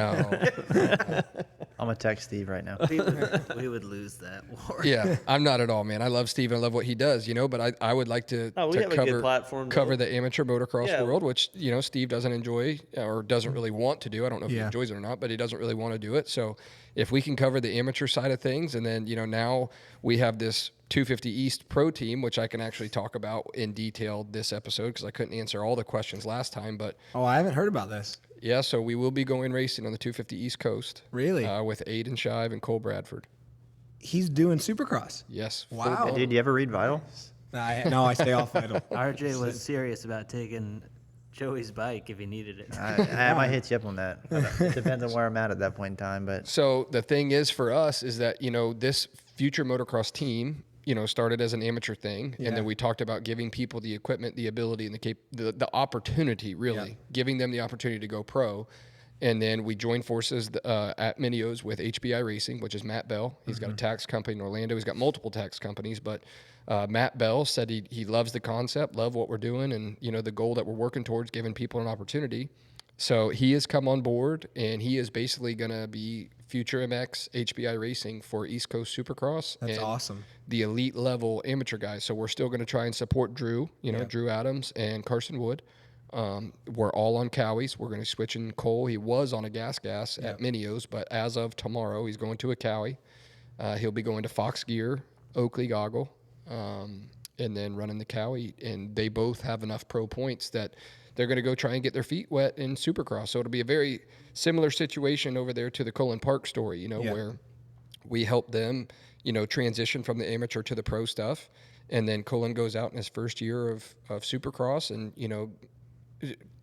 I'm gonna text Steve right now. We would lose that war. yeah, I'm not at all, man. I love Steve and I love what he does, But I would like to, Oh, we have a good cover platform, though. cover the amateur motocross Yeah. world, which Steve doesn't enjoy or doesn't really want to do. I don't know if he Yeah. enjoys it or not, but he doesn't really want to do it. So if we can cover the amateur side of things, and then now we have this 250 East Pro team, which I can actually talk about in detail this episode because I couldn't answer all the questions last time, but. Oh, I haven't heard about this. Yeah, so we will be going racing on the 250 East Coast. Really? With Aiden Shive and Cole Bradford. He's doing Supercross. Yes. Wow. full-blown. Did you ever read Vital? No, I stay off Vital. RJ was serious about taking Joey's bike if he needed it. I might hit you up on that. It depends on where I'm at that point in time, but So the thing is for us is that, this future motocross team, started as an amateur thing. Yeah. And then we talked about giving people the equipment, the ability, and the opportunity, really, Yeah. giving them the opportunity to go pro. And then we joined forces at Minios with HBI Racing, which is Matt Bell. He's got a tax company in Orlando. He's got multiple tax companies, but Matt Bell said he loves the concept, love what we're doing, and the goal that we're working towards, giving people an opportunity. So he has come on board, and he is basically going to be future MX HBI Racing for East Coast Supercross. That's and awesome. the elite level amateur guys. So we're still going to try and support Drew, Drew Adams and Carson Wood. We're all on Cowies. We're going to switch in Cole. He was on a gas at Minios, but as of tomorrow, he's going to a Cowie. He'll be going to Fox Gear, Oakley Goggle, and then running the Cow Eat. And they both have enough pro points that they're going to go try and get their feet wet in Supercross. So it'll be a very similar situation over there to the Cullen Park story, where we help them, transition from the amateur to the pro stuff. And then Cullen goes out in his first year of Supercross and,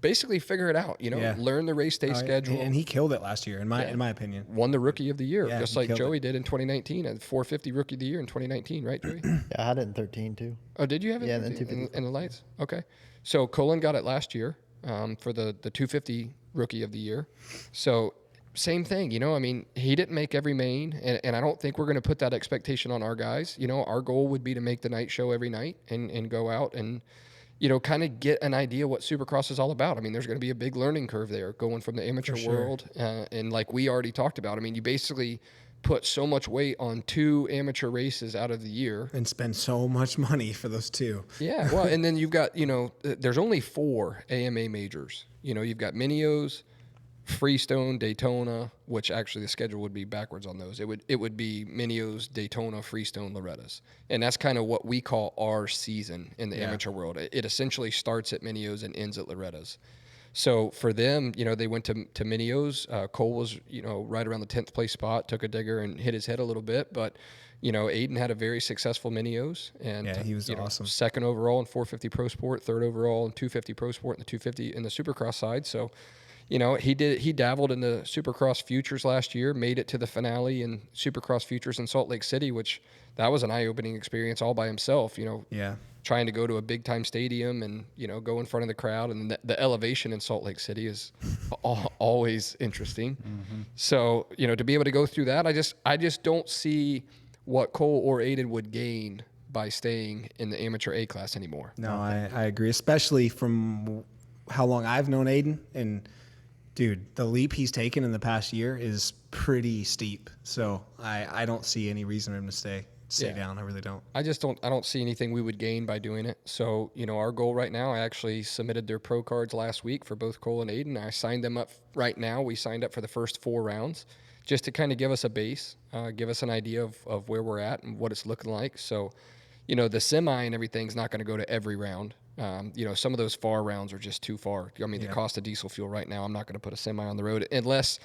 basically figure it out, learn the race day schedule. And he killed it last year, in my opinion. Won the Rookie of the Year, Yeah, just like Joey did in 2019, and 450 Rookie of the Year in 2019, right, Joey? Yeah, I had it in 13 too. Oh, did you have it? Yeah, and then 250. In the lights. Okay. So Cullen got it last year for the 250 Rookie of the Year. So same thing, he didn't make every main, and I don't think we're going to put that expectation on our guys. Our goal would be to make the night show every night and go out and, kind of get an idea what Supercross is all about. There's going to be a big learning curve there going from the amateur world. And like we already talked about, you basically put so much weight on 2 amateur races out of the year. And spend so much money for those 2. Yeah, well, and then you've got, there's only 4 AMA majors. You've got Minios, Freestone, Daytona, which actually the schedule would be backwards on those. It would be Minios, Daytona, Freestone, Loretta's. And that's kind of what we call our season in the amateur world. It essentially starts at Minios and ends at Loretta's. So for them, they went to Minios. Cole was, right around the 10th place spot, took a digger and hit his head a little bit. But, Aiden had a very successful Minios. And he was awesome. 2nd overall in 450 Pro Sport, 3rd overall in 250 Pro Sport, and the 250 in the Supercross side. So, he dabbled in the Supercross Futures last year, made it to the finale in Supercross Futures in Salt Lake City, which that was an eye-opening experience all by himself, trying to go to a big-time stadium and, go in front of the crowd. And the elevation in Salt Lake City is always interesting. Mm-hmm. So, to be able to go through that, I just don't see what Cole or Aiden would gain by staying in the amateur A class anymore. No, I agree, especially from how long I've known Aiden. And dude, the leap he's taken in the past year is pretty steep. So I don't see any reason for him to stay down. I really don't. I don't see anything we would gain by doing it. So, our goal right now, I actually submitted their pro cards last week for both Cole and Aiden. I signed them up right now. We signed up for the first 4 rounds just to kind of give us a base, give us an idea of where we're at and what it's looking like. So, the semi and everything's not going to go to every round. Some of those far rounds are just too far. The cost of diesel fuel right now, I'm not going to put a semi on the road unless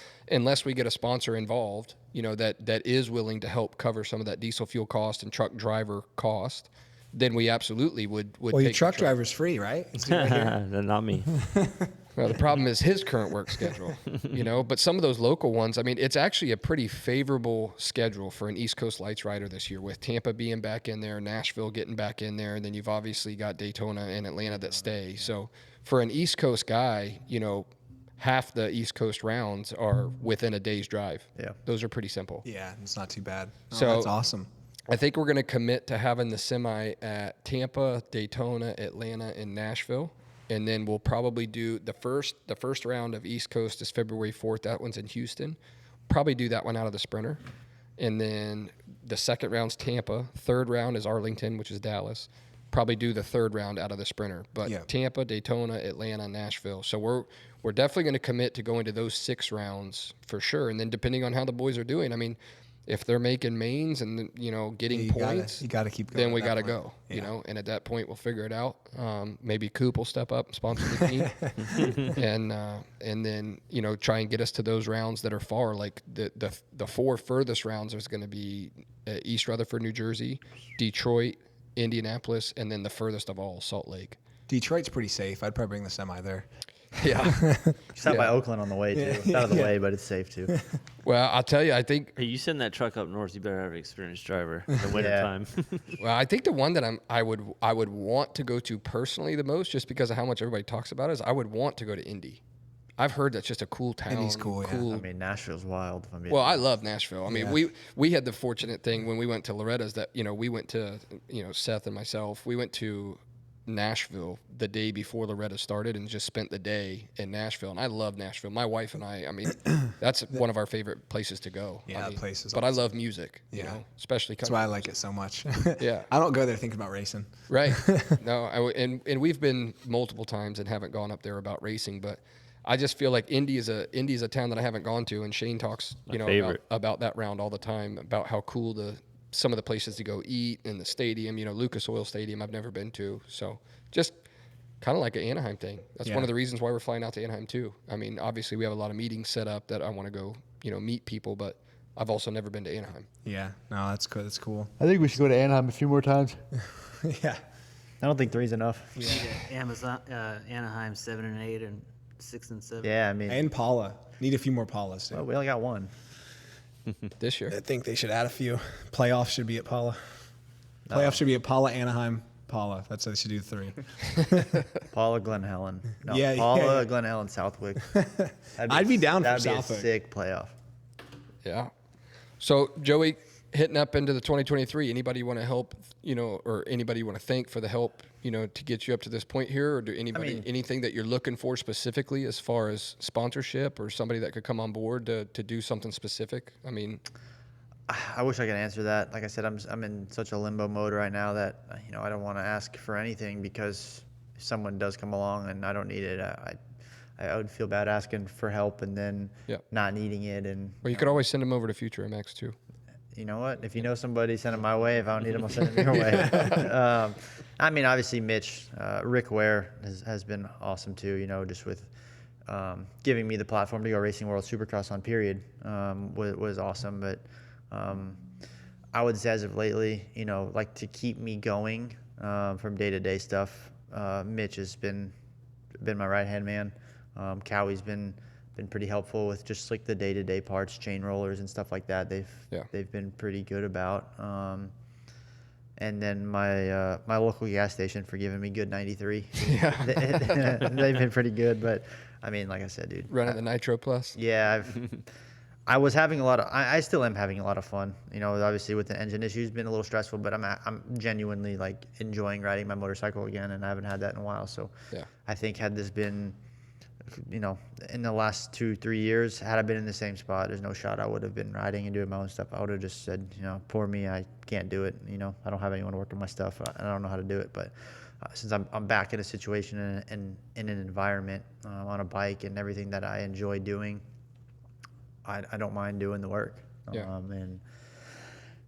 we get a sponsor involved, that is willing to help cover some of that diesel fuel cost and truck driver cost. Then we absolutely would. Well, your truck driver's free, right? Not me. Well, the problem is his current work schedule, but some of those local ones, it's actually a pretty favorable schedule for an East Coast Lights rider this year, with Tampa being back in there, Nashville getting back in there, and then you've obviously got Daytona and Atlanta that stay. So for an East Coast guy, half the East Coast rounds are within a day's drive. Yeah. Those are pretty simple. Yeah, it's not too bad. So that's awesome. I think we're going to commit to having the semi at Tampa, Daytona, Atlanta, and Nashville. And then we'll probably do the first round of East Coast is February 4th. That one's in Houston. Probably do that one out of the Sprinter. And then the second round's Tampa. 3rd round is Arlington, which is Dallas. Probably do the 3rd round out of the Sprinter. But Tampa, Daytona, Atlanta, Nashville. So we're definitely going to commit to going to those 6 rounds for sure. And then depending on how the boys are doing, if they're making mains and getting points, you got to keep going. Then we got to go. And at that point we'll figure it out. Maybe Coop will step up and sponsor the team, and then try and get us to those rounds that are far. Like the 4 furthest rounds is going to be East Rutherford, New Jersey, Detroit, Indianapolis, and then the furthest of all, Salt Lake. Detroit's pretty safe. I'd probably bring the semi there. Yeah. Stop by Oakland on the way, too. It's out of the way, but it's safe, too. Well, I'll tell you, I think... Hey, you send that truck up north, you better have an experienced driver in the wintertime. Well, I think the one that I would want to go to personally the most, just because of how much everybody talks about it, is I would want to go to Indy. I've heard that's just a cool town. Indy's cool, yeah. Nashville's wild. I love Nashville. We had the fortunate thing when we went to Loretta's that, we went to, Seth and myself, we went to Nashville the day before Loretta started and just spent the day in Nashville. And I love Nashville. My wife and I that's one of our favorite places to go. Yeah, that place is But awesome. I love music, especially That's why I like it so much. Yeah. I don't go there thinking about racing. Right. No, and we've been multiple times and haven't gone up there about racing, but I just feel like Indy is a town that I haven't gone to, and Shane talks, about that round all the time, about how cool some of the places to go eat in the stadium. Lucas Oil Stadium I've never been to, so just kind of like an Anaheim thing. That's one of the reasons why we're flying out to Anaheim too. I mean, obviously we have a lot of meetings set up that I want to go, meet people, but I've also never been to Anaheim. Yeah, no, that's good. That's cool. I think we should go to Anaheim a few more times. Yeah. I don't think 3's enough. Yeah. Anaheim 7 and 8 and 6 and 7. Yeah, I mean, And Paula. Need a few more Paulas, too. well, we only got one. This year. I think they should add a few. Playoffs should be at Paula. Playoffs should be at Paula, Anaheim, Paula. That's how they should do 3. Paula, Glen Helen. No, Yeah, Paula, yeah. Glen Helen, Southwick. I'd be down for that'd Southwick. That'd be a sick playoff. Yeah. So Joey, hitting up into the 2023, anybody you want to help, or anybody you want to thank for the help, to get you up to this point here, or do anything that you're looking for specifically as far as sponsorship or somebody that could come on board to do something specific? I mean, I wish I could answer that. Like I said, I'm in such a limbo mode right now that I don't want to ask for anything, because if someone does come along and I don't need it, I would feel bad asking for help and then not needing it. And well, you could always send them over to Future MX too. You know what? If you know somebody, send them my way. If I don't need them, I'll send them your way. I mean, obviously, Mitch, Rick Ware has been awesome too. just with giving me the platform to go Racing World Supercross on period was awesome. But I would say as of lately, like to keep me going from day-to-day stuff, Mitch has been my right-hand man. Cowie's been pretty helpful with just like the day-to-day parts, chain rollers and stuff like that. They've been pretty good about. And then my local gas station for giving me good 93. Yeah. They've been pretty good, but I mean, like I said, dude. Running the Nitro Plus. Yeah, I was having I still am having a lot of fun. Obviously with the engine issues, been a little stressful, but I'm genuinely like enjoying riding my motorcycle again, and I haven't had that in a while. So I think had this been, in the last 2-3 years, had I been in the same spot, there's no shot I would have been riding and doing my own stuff. I would have just said, poor me, I can't do it. I don't have anyone to work on my stuff. I don't know how to do it. But since I'm back in a situation and in an environment on a bike and everything that I enjoy doing, I don't mind doing the work. And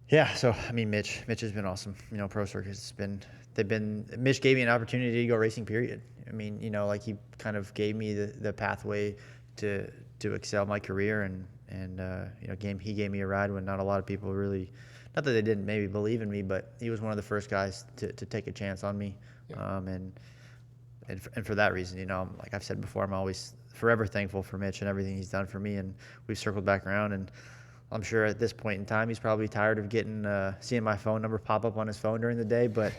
yeah, so I mean, Mitch has been awesome. Pro Circuit's Mitch gave me an opportunity to go racing, period. I mean, like he kind of gave me the pathway to excel my career, and he gave me a ride when not a lot of people really, not that they didn't maybe believe in me, but he was one of the first guys to take a chance on me. And for that reason, like I've said before, I'm always forever thankful for Mitch and everything he's done for me, and we've circled back around, and I'm sure at this point in time he's probably tired of seeing my phone number pop up on his phone during the day, but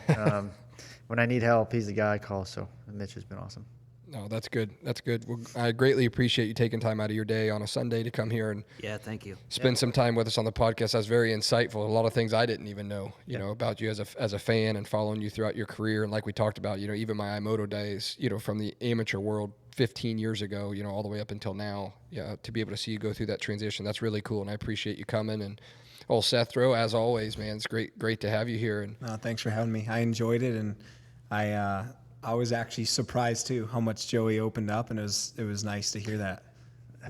when I need help, he's the guy I call. So Mitch has been awesome. No, that's good. That's good. Well, I greatly appreciate you taking time out of your day on a Sunday to come here and thank you. Spend some time with us on the podcast. That's very insightful. A lot of things I didn't even know, about you as a fan and following you throughout your career. And like we talked about, even my iMoto days, from the amateur world 15 years ago, all the way up until now, to be able to see you go through that transition, that's really cool. And I appreciate you coming. And old Seth Rowe, as always, man, it's great to have you here. And thanks for having me. I enjoyed it, and I was actually surprised too how much Joey opened up, and it was nice to hear that.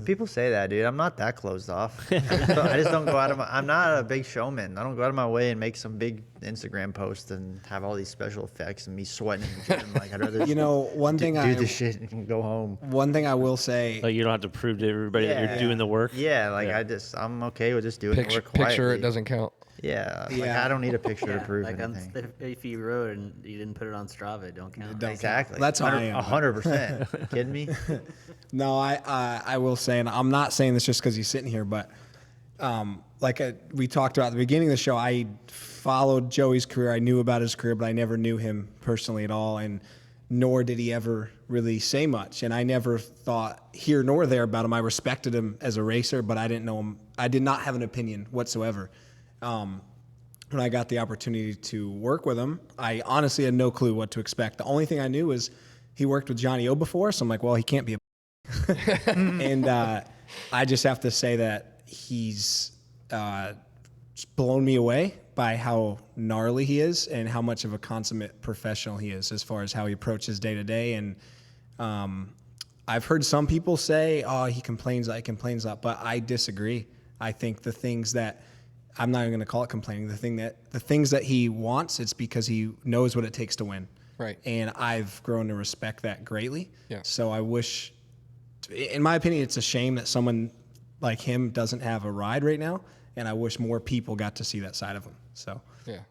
People say that, dude. I'm not that closed off. I just don't go out of I'm not a big showman. I don't go out of my way and make some big Instagram post and have all these special effects and me sweating in the gym. Like I'd rather one thing do the shit and go home. One thing I will say, like you don't have to prove to everybody that you're doing the work. Yeah, like I'm okay with just doing the work quietly. Picture, it doesn't count. Yeah, like I don't need a picture to prove like anything. If you rode and you didn't put it on Strava, it don't count. Exactly. That's how I am. 100%. Kidding me? No, I will say, and I'm not saying this just because he's sitting here, but we talked about at the beginning of the show, I followed Joey's career. I knew about his career, but I never knew him personally at all, and nor did he ever really say much. And I never thought here nor there about him. I respected him as a racer, but I didn't know him. I did not have an opinion whatsoever. When I got the opportunity to work with him, I honestly had no clue what to expect. The only thing I knew was he worked with Johnny O before, so I'm like, well, he can't be a and I just have to say that he's blown me away by how gnarly he is and how much of a consummate professional he is as far as how he approaches day to day. And I've heard some people say, "Oh, he complains a lot," but I disagree. I think the things that I'm not even going to call it complaining. The things that he wants, it's because he knows what it takes to win. Right. And I've grown to respect that greatly. Yeah. So I wish, in my opinion, it's a shame that someone like him doesn't have a ride right now. And I wish more people got to see that side of him. So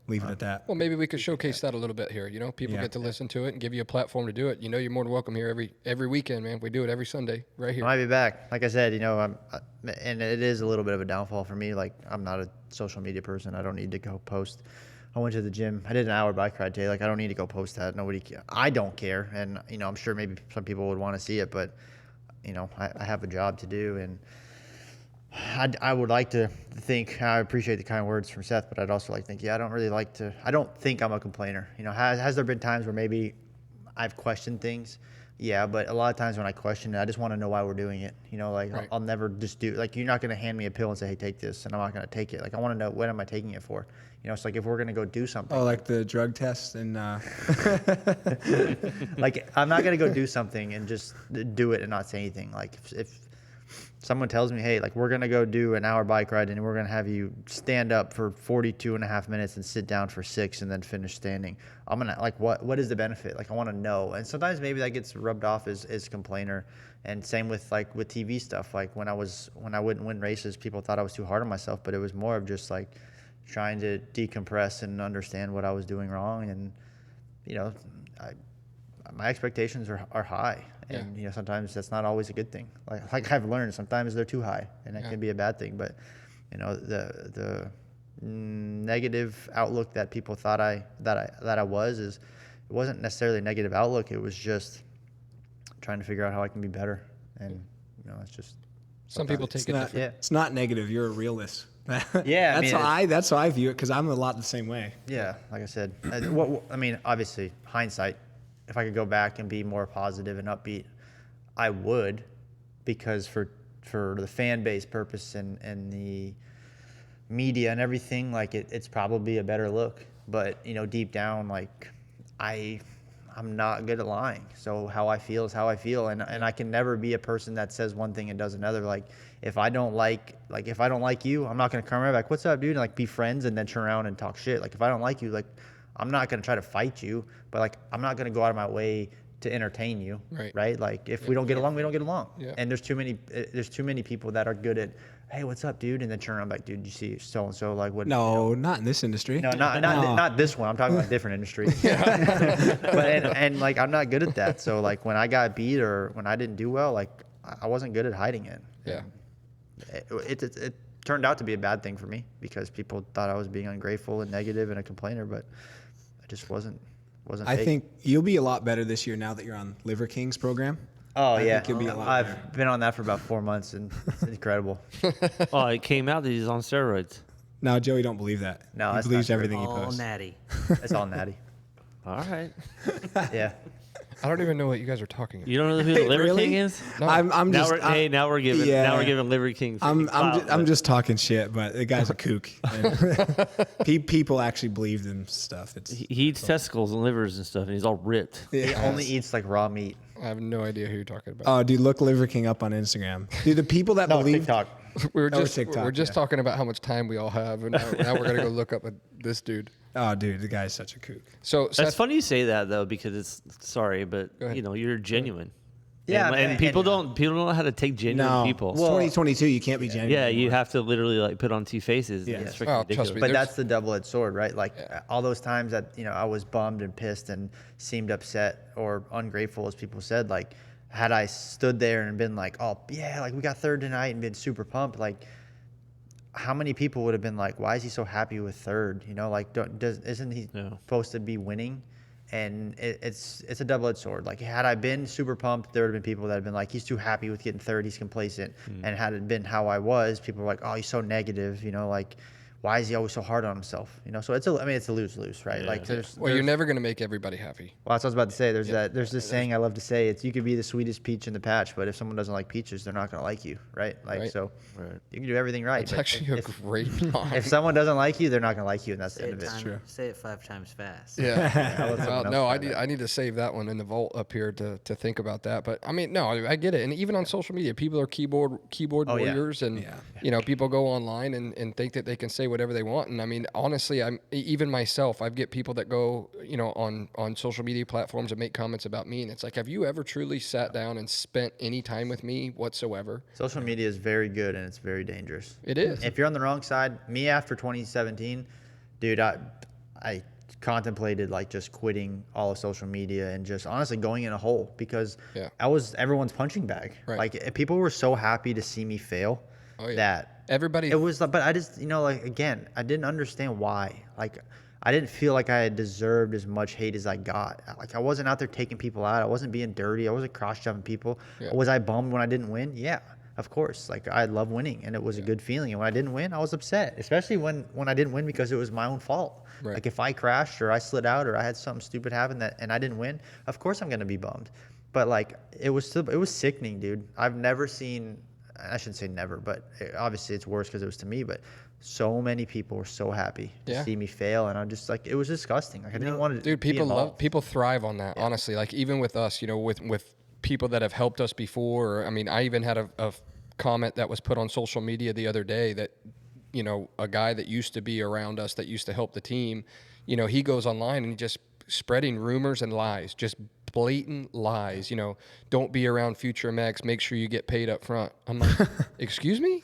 leave it at that. Well, maybe we could showcase that a little bit here. You know, people get to listen to it and give you a platform to do it. You know, you're more than welcome here every weekend, man. We do it every Sunday right here. I might be back. Like I said, you know, and it is a little bit of a downfall for me. Like, I'm not a social media person. I don't need to go post. I went to the gym. I did an hour bike ride today. Like, I don't need to go post that. I don't care. And, you know, I'm sure maybe some people would want to see it, but, you know, I have a job to do. And I would like to think, I appreciate the kind words from Seth, but I'd also like to think, I don't think I'm a complainer. You know, has there been times where maybe I've questioned things? Yeah, but a lot of times when I question it, I just want to know why we're doing it. You know, like, I'll never just do, like, you're not going to hand me a pill and say, hey, take this, and I'm not going to take it. Like, I want to know, what am I taking it for? You know, it's like, if we're going to go do something. Oh, like the drug test and like, I'm not going to go do something and just do it and not say anything. Like, if someone tells me, hey, like, we're going to go do an hour bike ride and we're going to have you stand up for 42 and a half minutes and sit down for 6 and then finish standing. I'm going to, like, what is the benefit? Like, I want to know. And sometimes maybe that gets rubbed off as complainer. And same with TV stuff. Like, when I wouldn't win races, people thought I was too hard on myself, but it was more of just like trying to decompress and understand what I was doing wrong. And, you know, my expectations are high. And, you know, sometimes that's not always a good thing. Like I've learned, sometimes they're too high, and that can be a bad thing. But, you know, the negative outlook that people thought I was, it wasn't necessarily a negative outlook. It was just trying to figure out how I can be better. And, you know, it's just Some people take it different. It's not negative. You're a realist. Yeah, that's how I view it, because I'm a lot the same way. Yeah, like I said, obviously, hindsight. If I could go back and be more positive and upbeat, I would, because for the fan base purpose and the media and everything, like, it's probably a better look. But, you know, deep down, like, I'm not good at lying. So how I feel is how I feel, and I can never be a person that says one thing and does another. Like, if I don't like you, I'm not gonna come right back, what's up, dude, and like be friends and then turn around and talk shit. Like, if I don't like you, like, I'm not gonna try to fight you, but like, I'm not gonna go out of my way to entertain you. Right? Like, if we don't get along, we don't get along. Yeah. And there's too many people that are good at, hey, what's up, dude? And then turn around back, dude, you see so and so, like, what? No, not in this industry. No, not this one. I'm talking about a different industry. But and like, I'm not good at that. So like, when I got beat or when I didn't do well, like, I wasn't good at hiding it. Yeah. It turned out to be a bad thing for me, because people thought I was being ungrateful and negative and a complainer, but I just wasn't. I think you'll be a lot better this year now that you're on Liver King's program. Oh, I yeah. think you'll be a lot better. I've been on that for about 4 months, and it's incredible. Oh, it came out that he's on steroids. No, Joey don't believe that. No, he that's believes not true. everything he All posts. natty. It's all natty. All right. Yeah. I don't even know what you guys are talking about. You don't know who the Liver Really? King is? No. I'm Now just. now we're giving Liver King. I'm just talking shit, but the guy's a kook. And people actually believe in stuff. He eats testicles and livers and stuff, and he's all ripped. He only eats like raw meat. I have no idea who you're talking about. Oh, dude, look Liver King up on Instagram. Dude, the people that No, believe. TikTok. we were Oh, just TikTok, we're just yeah. talking about how much time we all have, and now we're gonna go look up at this dude. Oh, dude, the guy's such a kook. So That's Seth, funny you say that though, because it's but ahead. you know, you're genuine. Yeah, and people don't know how to take genuine No, people. it's 2022. You can't be genuine. Yeah, you anymore. have to literally like put on two faces. Yeah. It's freaking Oh, ridiculous. trust me. But There's- that's the double-edged sword, right? Like, all those times that, you know, I was bummed and pissed and seemed upset or ungrateful, as people said, like, had I stood there and been like, oh yeah, like, we got third tonight, and been super pumped, like, how many people would have been like, why is he so happy with third? You know, like, isn't he supposed to be winning? And it's a double-edged sword. Like, had I been super pumped, there would have been people that have been like, he's too happy with getting third, he's complacent. And had it been how I was, people were like, oh, he's so negative, you know, like, why is he always so hard on himself? So it's a lose-lose, right? Yeah. Like Well, you're never going to make everybody happy. well, that's what I was about to say. There's this saying I love to say. It's you could be the sweetest peach in the patch, but if someone doesn't like peaches, they're not going to like you, right? Like Right. so, Right. you can do everything right. It's but actually a great line. if someone doesn't like you, they're not going to like you, and that's the Say end it, of it. time, say it 5 times fast. Yeah. I'll let Well, someone no, else I try need that. I need to save that one in the vault up here to think about that. But I mean, no, I get it. And even on social media, people are keyboard Oh, yeah. warriors, and people go online and think that they can say whatever they want. And I mean, honestly, even myself, I get people that go, on social media platforms and make comments about me, and it's like, have you ever truly sat down and spent any time with me whatsoever? Social media is very good and it's very dangerous. It is. If you're on the wrong side, me after 2017, dude, I contemplated like just quitting all of social media and just honestly going in a hole because Yeah. I was everyone's punching bag. Right. Like people were so happy to see me fail Oh, yeah. that Everybody. it was, but I just, like again, I didn't understand why. Like I didn't feel like I had deserved as much hate as I got. Like I wasn't out there taking people out. I wasn't being dirty. I wasn't cross-jumping people. Yeah. Was I bummed when I didn't win? Yeah, of course. Like I love winning, and it was a good feeling. And when I didn't win, I was upset, especially when I didn't win because it was my own fault. Right. Like if I crashed or I slid out or I had something stupid happen and I didn't win, of course I'm gonna be bummed. But like it was sickening, dude. I've never seen. I shouldn't say never, but obviously it's worse because it was to me. But so many people were so happy to see me fail, and I'm just like, it was disgusting. Like I didn't want to. Dude, people thrive on that. Honestly, like even with us, with people that have helped us before. I mean, I even had a comment that was put on social media the other day that, a guy that used to be around us that used to help the team, he goes online and he just spreading rumors and lies, just blatant lies. Don't be around future Max. Make sure you get paid up front. I'm like, excuse me?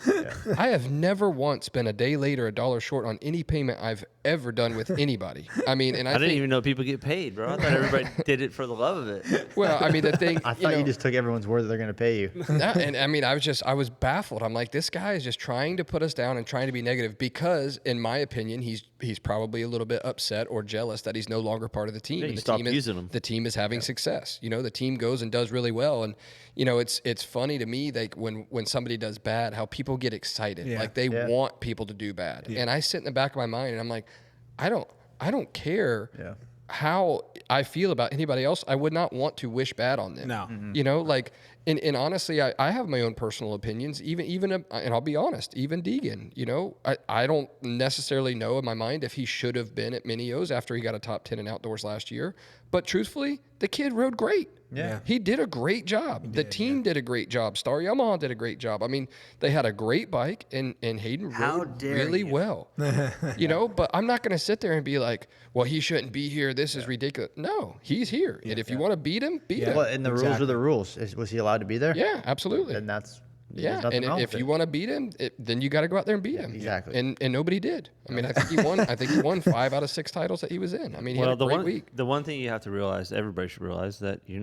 I have never once been a day late or $1 short on any payment I've ever done with anybody. I mean, and I didn't think, even know people get paid, bro. I thought everybody did it for the love of it. well, I mean, the thing, I thought you just took everyone's word that they're going to pay you. and I mean, I was baffled. I'm like, this guy is just trying to put us down and trying to be negative because, in my opinion, he's probably a little bit upset or jealous that he's no longer part of the team. Yeah, and you the stopped team is, using him. The team is having success. The team goes and does really well, and it's funny to me like when somebody does bad, how people get excited, like they want people to do bad, and I sit in the back of my mind and I'm like, I don't care. How I feel about anybody else, I would not want to wish bad on them. No. Like, and honestly, I have my own personal opinions, even, and I'll be honest, even Deegan, I don't necessarily know in my mind if he should have been at Mini-O's after he got a top 10 in outdoors last year. But truthfully, the kid rode great. Yeah. He did a great job. The team did a great job. Star Yamaha did a great job. I mean, they had a great bike, and Hayden rode really well. But I'm not going to sit there and be like, well, he shouldn't be here. This is ridiculous. No, he's here. And if you want to beat him, beat him. Well, and the rules are the rules. Was he allowed to be there? Yeah, absolutely. And that's Yeah, nothing and wrong if with you it. want to beat him, then you got to go out there and beat him. Exactly. And nobody did. I mean, I think he won. I think he won 5 out of 6 titles that he was in. I mean, he had a great week. The one thing you have to realize, everybody should realize, that you're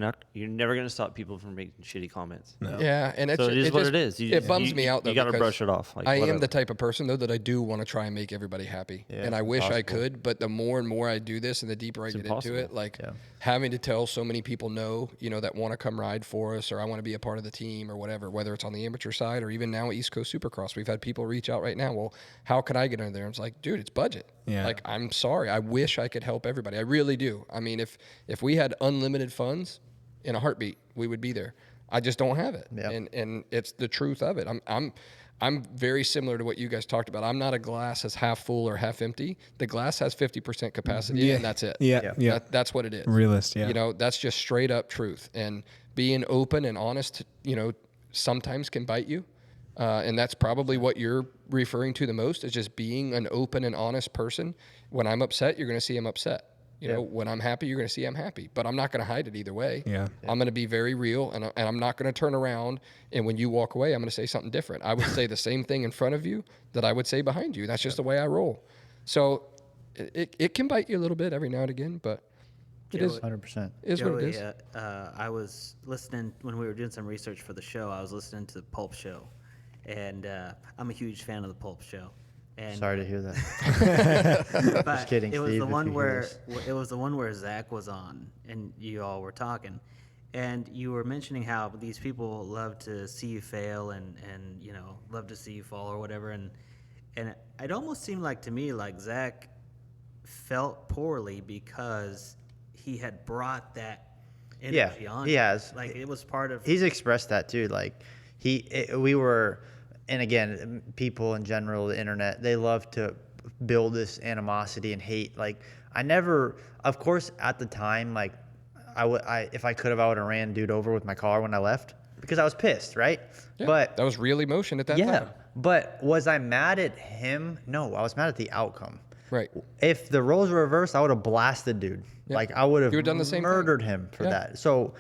never going to stop people from making shitty comments. No. Yeah, and it's, So it is what just, it is. It bums me out though. You got to because brush it off. Like, I am whatever. the type of person though that I do want to try and make everybody happy, and I wish I could. But the more and more I do this, and the deeper I get into it, like having to tell so many people no, that want to come ride for us, or I want to be a part of the team, or whatever. Whether it's on the amateur side or even now East Coast Supercross, we've had people reach out right now. Well, how can I get in there? And it's like, dude, it's budget. Yeah. Like, I'm sorry. I wish I could help everybody. I really do. I mean, if we had unlimited funds in a heartbeat, we would be there. I just don't have it. Yeah. And it's the truth of it. I'm very similar to what you guys talked about. I'm not a glass as half full or half empty. The glass has 50% capacity, and that's it. Yeah. That's what it is. Realist, yeah. That's just straight up truth. And being open and honest, sometimes can bite you. And that's probably what you're referring to the most, is just being an open and honest person. When I'm upset, you're going to see I'm upset. When I'm happy, you're going to see I'm happy. But I'm not going to hide it either way. Yeah. I'm going to be very real, and I'm not going to turn around, and when you walk away, I'm going to say something different. I would say the same thing in front of you that I would say behind you. That's just the way I roll. So it can bite you a little bit every now and again, but it is 100%. is what it is. I was listening when we were doing some research for the show. I was listening to the Pulp Show, and I'm a huge fan of the Pulp Show. And Sorry to hear that. but Just kidding, it was Steve, the if one you hear where it was the one where Zach was on, and you all were talking, and you were mentioning how these people love to see you fail, and love to see you fall or whatever, And it almost seemed like to me like Zach felt poorly because he had brought that energy on. he has. Like it was part of. He's expressed that too. Like we were, and again, people in general, the internet, they love to build this animosity and hate. Like I never, of course, at the time, like if I could have, I would have ran dude over with my car when I left because I was pissed, right? Yeah, But that was real emotion at that time. but was I mad at him? No, I was mad at the outcome. Right. If the roles were reversed, I would have blasted dude. Yeah. Like I would have You would've done the same thing. murdered him for Yeah. that. So,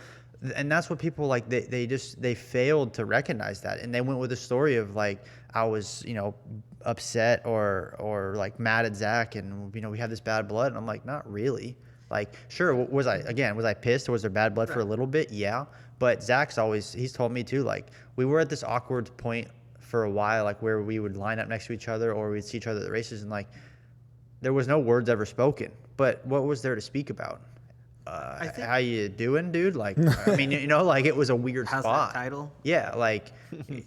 and that's what people like. They failed to recognize that, and they went with a story of like I was upset or like mad at Zach, and we have this bad blood, and I'm like, not really. Like, sure, was I pissed or was there bad blood for a little bit? Yeah, but he's told me too. Like we were at this awkward point for a while, like where we would line up next to each other or we'd see each other at the races, and like there was no words ever spoken. But what was there to speak about? How you doing, dude? Like, I mean, like it was a weird How's spot. that title? Yeah, like,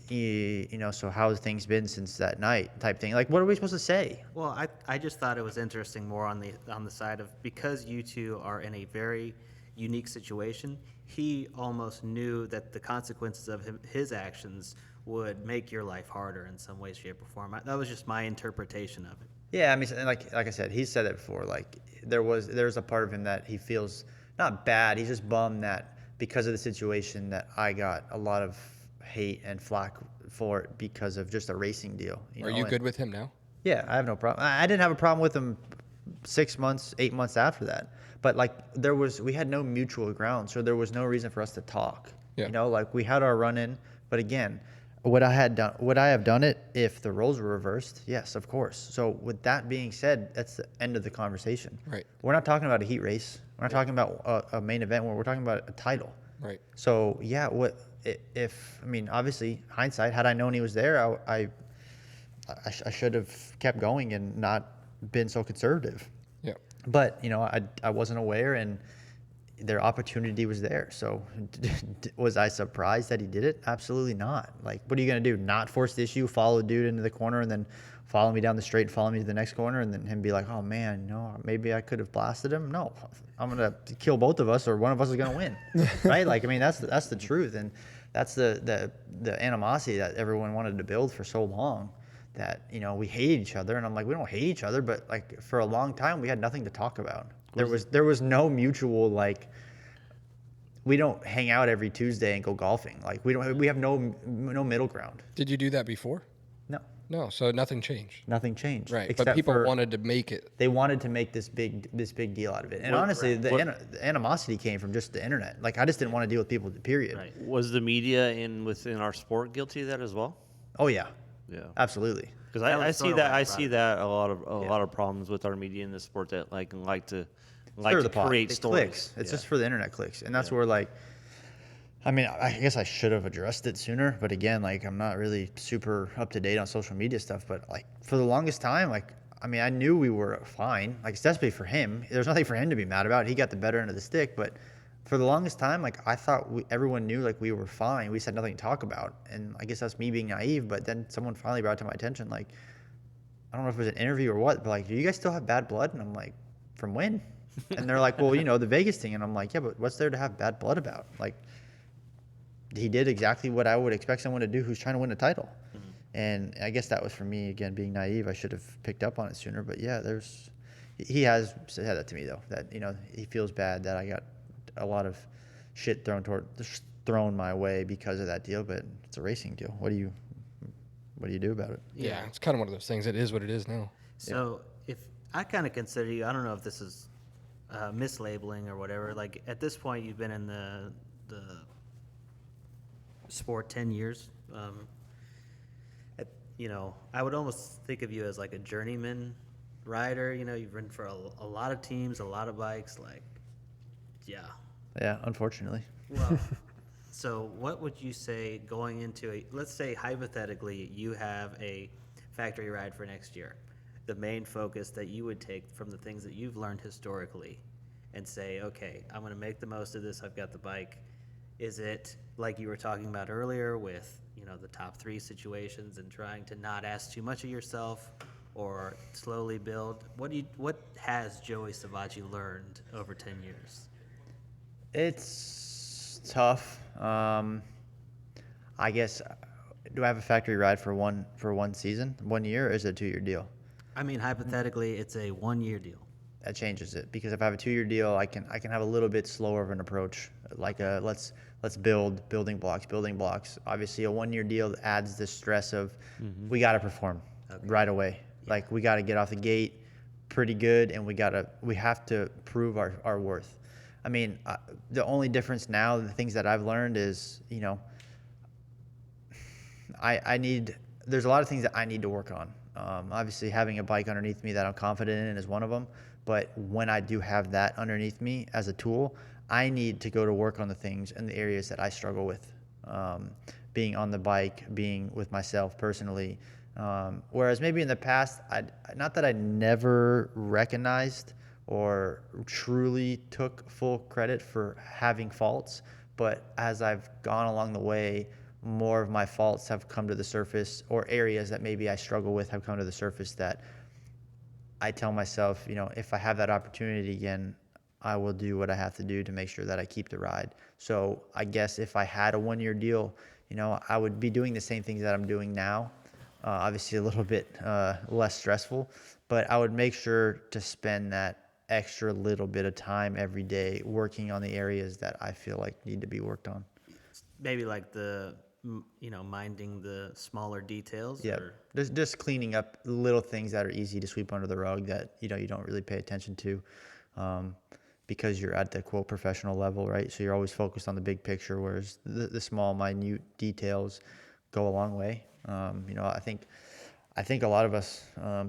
so how's things been since that night type thing? Like, what are we supposed to say? Well, I just thought it was interesting more on the side of because you two are in a very unique situation. He almost knew that the consequences of his actions would make your life harder in some way, shape, or form. That was just my interpretation of it. Yeah, I mean, like I said, he's said it before. Like, there's a part of him that he feels not bad. He's just bummed that because of the situation that I got a lot of hate and flack for it because of just a racing deal. Are you good with him now? Yeah, I have no problem. I didn't have a problem with him 6 months, 8 months after that. But like we had no mutual ground, so there was no reason for us to talk. Yeah. Like we had our run in, but again, would I have done it if the roles were reversed? Yes, of course. So with that being said, that's the end of the conversation. Right. We're not talking about a heat race. We're not talking about a main event. We're talking about a title. Right. So yeah, obviously hindsight, had I known he was there, I should have kept going and not been so conservative. Yeah. But I wasn't aware, and their opportunity was there. So was I surprised that he did it? Absolutely not. Like, what are you gonna do? Not force the issue, follow a dude into the corner, and then follow me down the straight, follow me to the next corner, and then him be like, oh man, maybe I could have blasted him. No, I'm gonna kill both of us, or one of us is gonna win, right? Like, I mean, that's the truth, and that's the animosity that everyone wanted to build for so long. That we hated each other, and I'm like, we don't hate each other, but like for a long time we had nothing to talk about. There was no mutual, like, we don't hang out every Tuesday and go golfing. Like we have no middle ground. Did you do that before? No, So nothing changed. nothing changed. Right. Except But people for wanted to make it. they wanted to make this big deal out of it. And honestly, the animosity came from just the internet. Like I just didn't want to deal with people. Period. Right. Was the media within our sport guilty of that as well? Oh yeah, Yeah. absolutely. Because That I was see sort of that why I I brought see it that a lot of problems with our media in the sport that like to Stir the pot. create It stories. clicks. It's just for the internet clicks, and that's where like. I mean, I guess I should have addressed it sooner, but again, like I'm not really super up to date on social media stuff. But like for the longest time, like I mean, I knew we were fine. Like especially for him, there's nothing for him to be mad about. He got the better end of the stick, but for the longest time, like I thought everyone knew like we were fine. We just had nothing to talk about, and I guess that's me being naive. But then someone finally brought it to my attention, like I don't know if it was an interview or what, but like, do you guys still have bad blood? And I'm like, from when? And they're like, well, the Vegas thing, and I'm like, yeah, but what's there to have bad blood about? Like. He did exactly what I would expect someone to do who's trying to win a title. Mm-hmm. And I guess that was for me, again, being naive. I should have picked up on it sooner. But yeah, he has said that to me, though, that, he feels bad that I got a lot of shit thrown my way because of that deal. But it's a racing deal. What do you do about it? Yeah, it's kind of one of those things. It is what it is now. So if I kind of consider you, I don't know if this is mislabeling or whatever. Like at this point, you've been in the sport 10 years. I would almost think of you as like a journeyman rider. You've ridden for a lot of teams, a lot of bikes. Like, yeah. Yeah, unfortunately. Well, so what would you say going into let's say hypothetically you have a factory ride for next year. The main focus that you would take from the things that you've learned historically and say, okay, I'm going to make the most of this. I've got the bike. Is it like you were talking about earlier with, the top three situations and trying to not ask too much of yourself or slowly build? What has Joey Savatgy learned over 10 years? It's tough. I guess, do I have a factory ride for one season, 1 year, or is it a 2-year deal? I mean, hypothetically, it's a 1-year deal. That changes it, because if I have a 2-year deal, I can have a little bit slower of an approach, like let's build building blocks. Obviously, a 1-year deal adds the stress of we got to perform right away. Like, we got to get off the gate pretty good, and we have to prove our worth. I mean, the only difference now, the things that I've learned is, there's a lot of things that I need to work on. Obviously, having a bike underneath me that I'm confident in is one of them. But when I do have that underneath me as a tool, I need to go to work on the things and the areas that I struggle with. Being on the bike, being with myself personally. Whereas maybe in the past, not that I never recognized or truly took full credit for having faults, but as I've gone along the way, more of my faults have come to the surface, or areas that maybe I struggle with have come to the surface, that I tell myself, if I have that opportunity again, I will do what I have to do to make sure that I keep the ride. So I guess if I had a 1-year deal, I would be doing the same things that I'm doing now. Obviously a little bit less stressful, but I would make sure to spend that extra little bit of time every day working on the areas that I feel like need to be worked on. Maybe like minding the smaller details. Yeah, just cleaning up little things that are easy to sweep under the rug that you don't really pay attention to, because you're at the quote professional level, right? So you're always focused on the big picture, whereas the small, minute details go a long way. I think a lot of us, I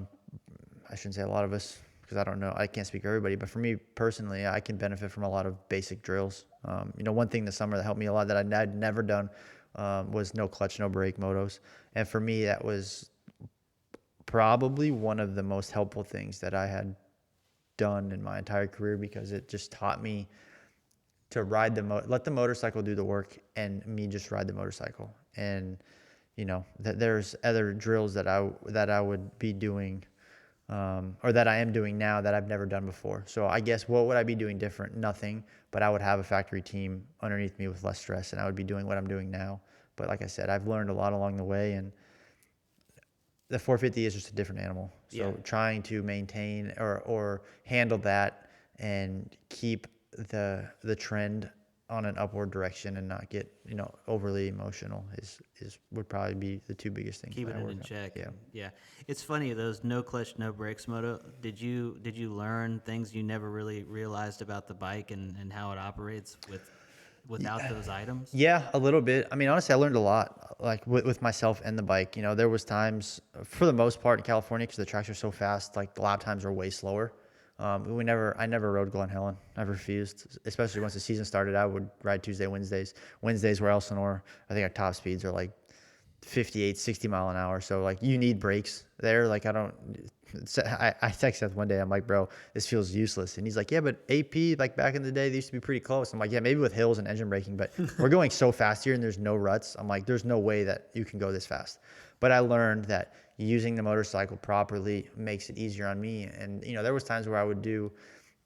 shouldn't say a lot of us, because I don't know, I can't speak for everybody, but for me personally, I can benefit from a lot of basic drills. One thing this summer that helped me a lot that I'd never done was no clutch, no brake motos. And for me, that was probably one of the most helpful things that I had done in my entire career, because it just taught me to ride let the motorcycle do the work and me just ride the motorcycle. And, that there's other drills that I would be doing, or that I am doing now that I've never done before. So I guess what would I be doing different? Nothing, but I would have a factory team underneath me with less stress, and I would be doing what I'm doing now. But like I said, I've learned a lot along the way, and the 450 is just a different animal. So trying to maintain or handle that and keep the trend on an upward direction and not get overly emotional would probably be the two biggest things. Keeping it in check. Yeah. It's funny, those no clutch, no brakes moto. Did you learn things you never really realized about the bike and how it operates without those items? Yeah, a little bit. I mean, honestly, I learned a lot, like with myself and the bike. There was times, for the most part in California, because the tracks are so fast, like the lap times are way slower. I never rode Glen Helen. I refused, especially once the season started. I would ride Tuesday, Wednesdays were Elsinore. I think our top speeds are like 58, 60 mile an hour. So like you need brakes there. Like I texted Seth one day. I'm like, bro, this feels useless. And he's like, yeah, but AP, like back in the day, they used to be pretty close. I'm like, yeah, maybe with hills and engine braking, but we're going so fast here and there's no ruts. I'm like, there's no way that you can go this fast. But I learned that using the motorcycle properly makes it easier on me. And, there was times where I would do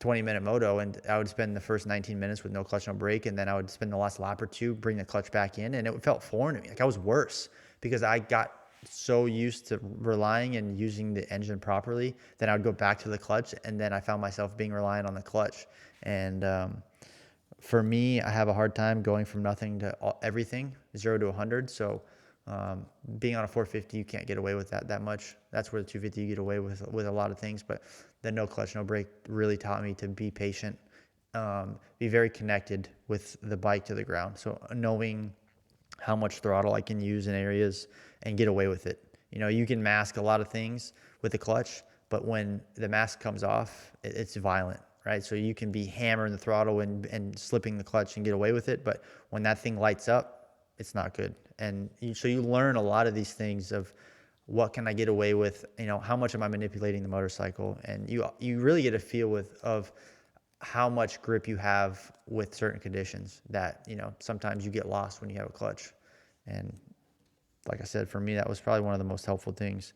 20-minute moto and I would spend the first 19 minutes with no clutch, no brake. And then I would spend the last lap or two, bring the clutch back in. And it felt foreign to me. Like I was worse because I got so used to relying and using the engine properly. Then I would go back to the clutch. And then I found myself being reliant on the clutch. And for me, I have a hard time going from nothing to everything, 0 to 100. So being on a 450, you can't get away with that much. That's where the 250 you get away with a lot of things. But the no clutch, no brake really taught me to be patient, be very connected with the bike to the ground. So knowing how much throttle I can use in areas and get away with it. You can mask a lot of things with the clutch, but when the mask comes off, it's violent, right? So you can be hammering the throttle and slipping the clutch and get away with it. But when that thing lights up, it's not good. And so you learn a lot of these things of what can I get away with, how much am I manipulating the motorcycle? And you really get a feel of how much grip you have with certain conditions that, sometimes you get lost when you have a clutch. And like I said, for me, that was probably one of the most helpful things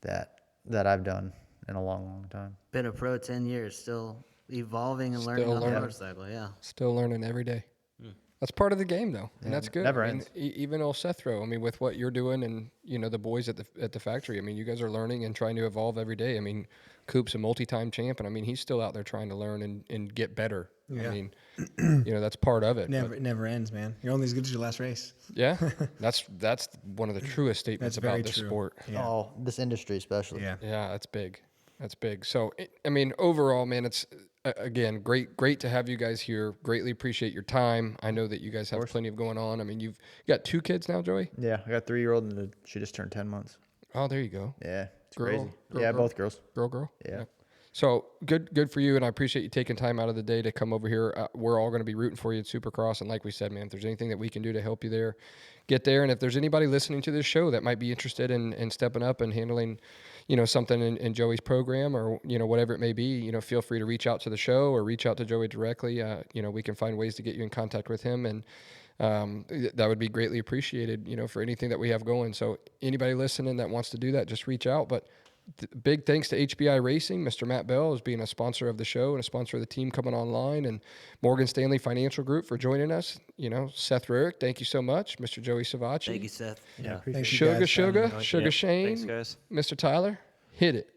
that I've done in a long, long time. Been a pro 10 years, still evolving and Still learning on the learning. motorcycle. Yeah. Still learning every day. That's part of the game, though, and that's good. never I mean, ends. Even old Seth Rowe, I mean, with what you're doing, and the boys at the factory. I mean, you guys are learning and trying to evolve every day. I mean, Coop's a multi-time champ, and I mean, he's still out there trying to learn and get better. Yeah. I mean, that's part of it. It never ends, man. You're only as good as your last race. Yeah, that's one of the truest statements That's very about this true. sport. Yeah. Oh, this industry especially. Yeah. Yeah, that's big. That's big. So, I mean, overall, man, it's again great to have you guys here. Greatly appreciate your time. I know that you guys have plenty of going on. I mean, you've got 2 kids now, Joey. Yeah, I got a 3-year-old and she just turned 10 months. Oh, there you go. Yeah, it's Girl, crazy. girl, Yeah, girl. both girls. Girl. Yeah. So good for you, and I appreciate you taking time out of the day to come over here. We're all going to be rooting for you at Supercross, and like we said, man, if there's anything that we can do to help you there, get there. And if there's anybody listening to this show that might be interested in stepping up and handling, something in Joey's program or whatever it may be, feel free to reach out to the show or reach out to Joey directly. We can find ways to get you in contact with him, and that would be greatly appreciated. For anything that we have going. So anybody listening that wants to do that, just reach out. But big thanks to HBI Racing, Mr. Matt Bell, as being a sponsor of the show and a sponsor of the team coming online, and Morgan Stanley Financial Group for joining us. Seth Rarick, thank you so much. Mr. Joey Savatgy. Thank you, Seth. Yeah. Thank you Sugar guys for having me. Shane, Thanks, guys. Mr. Tyler, hit it.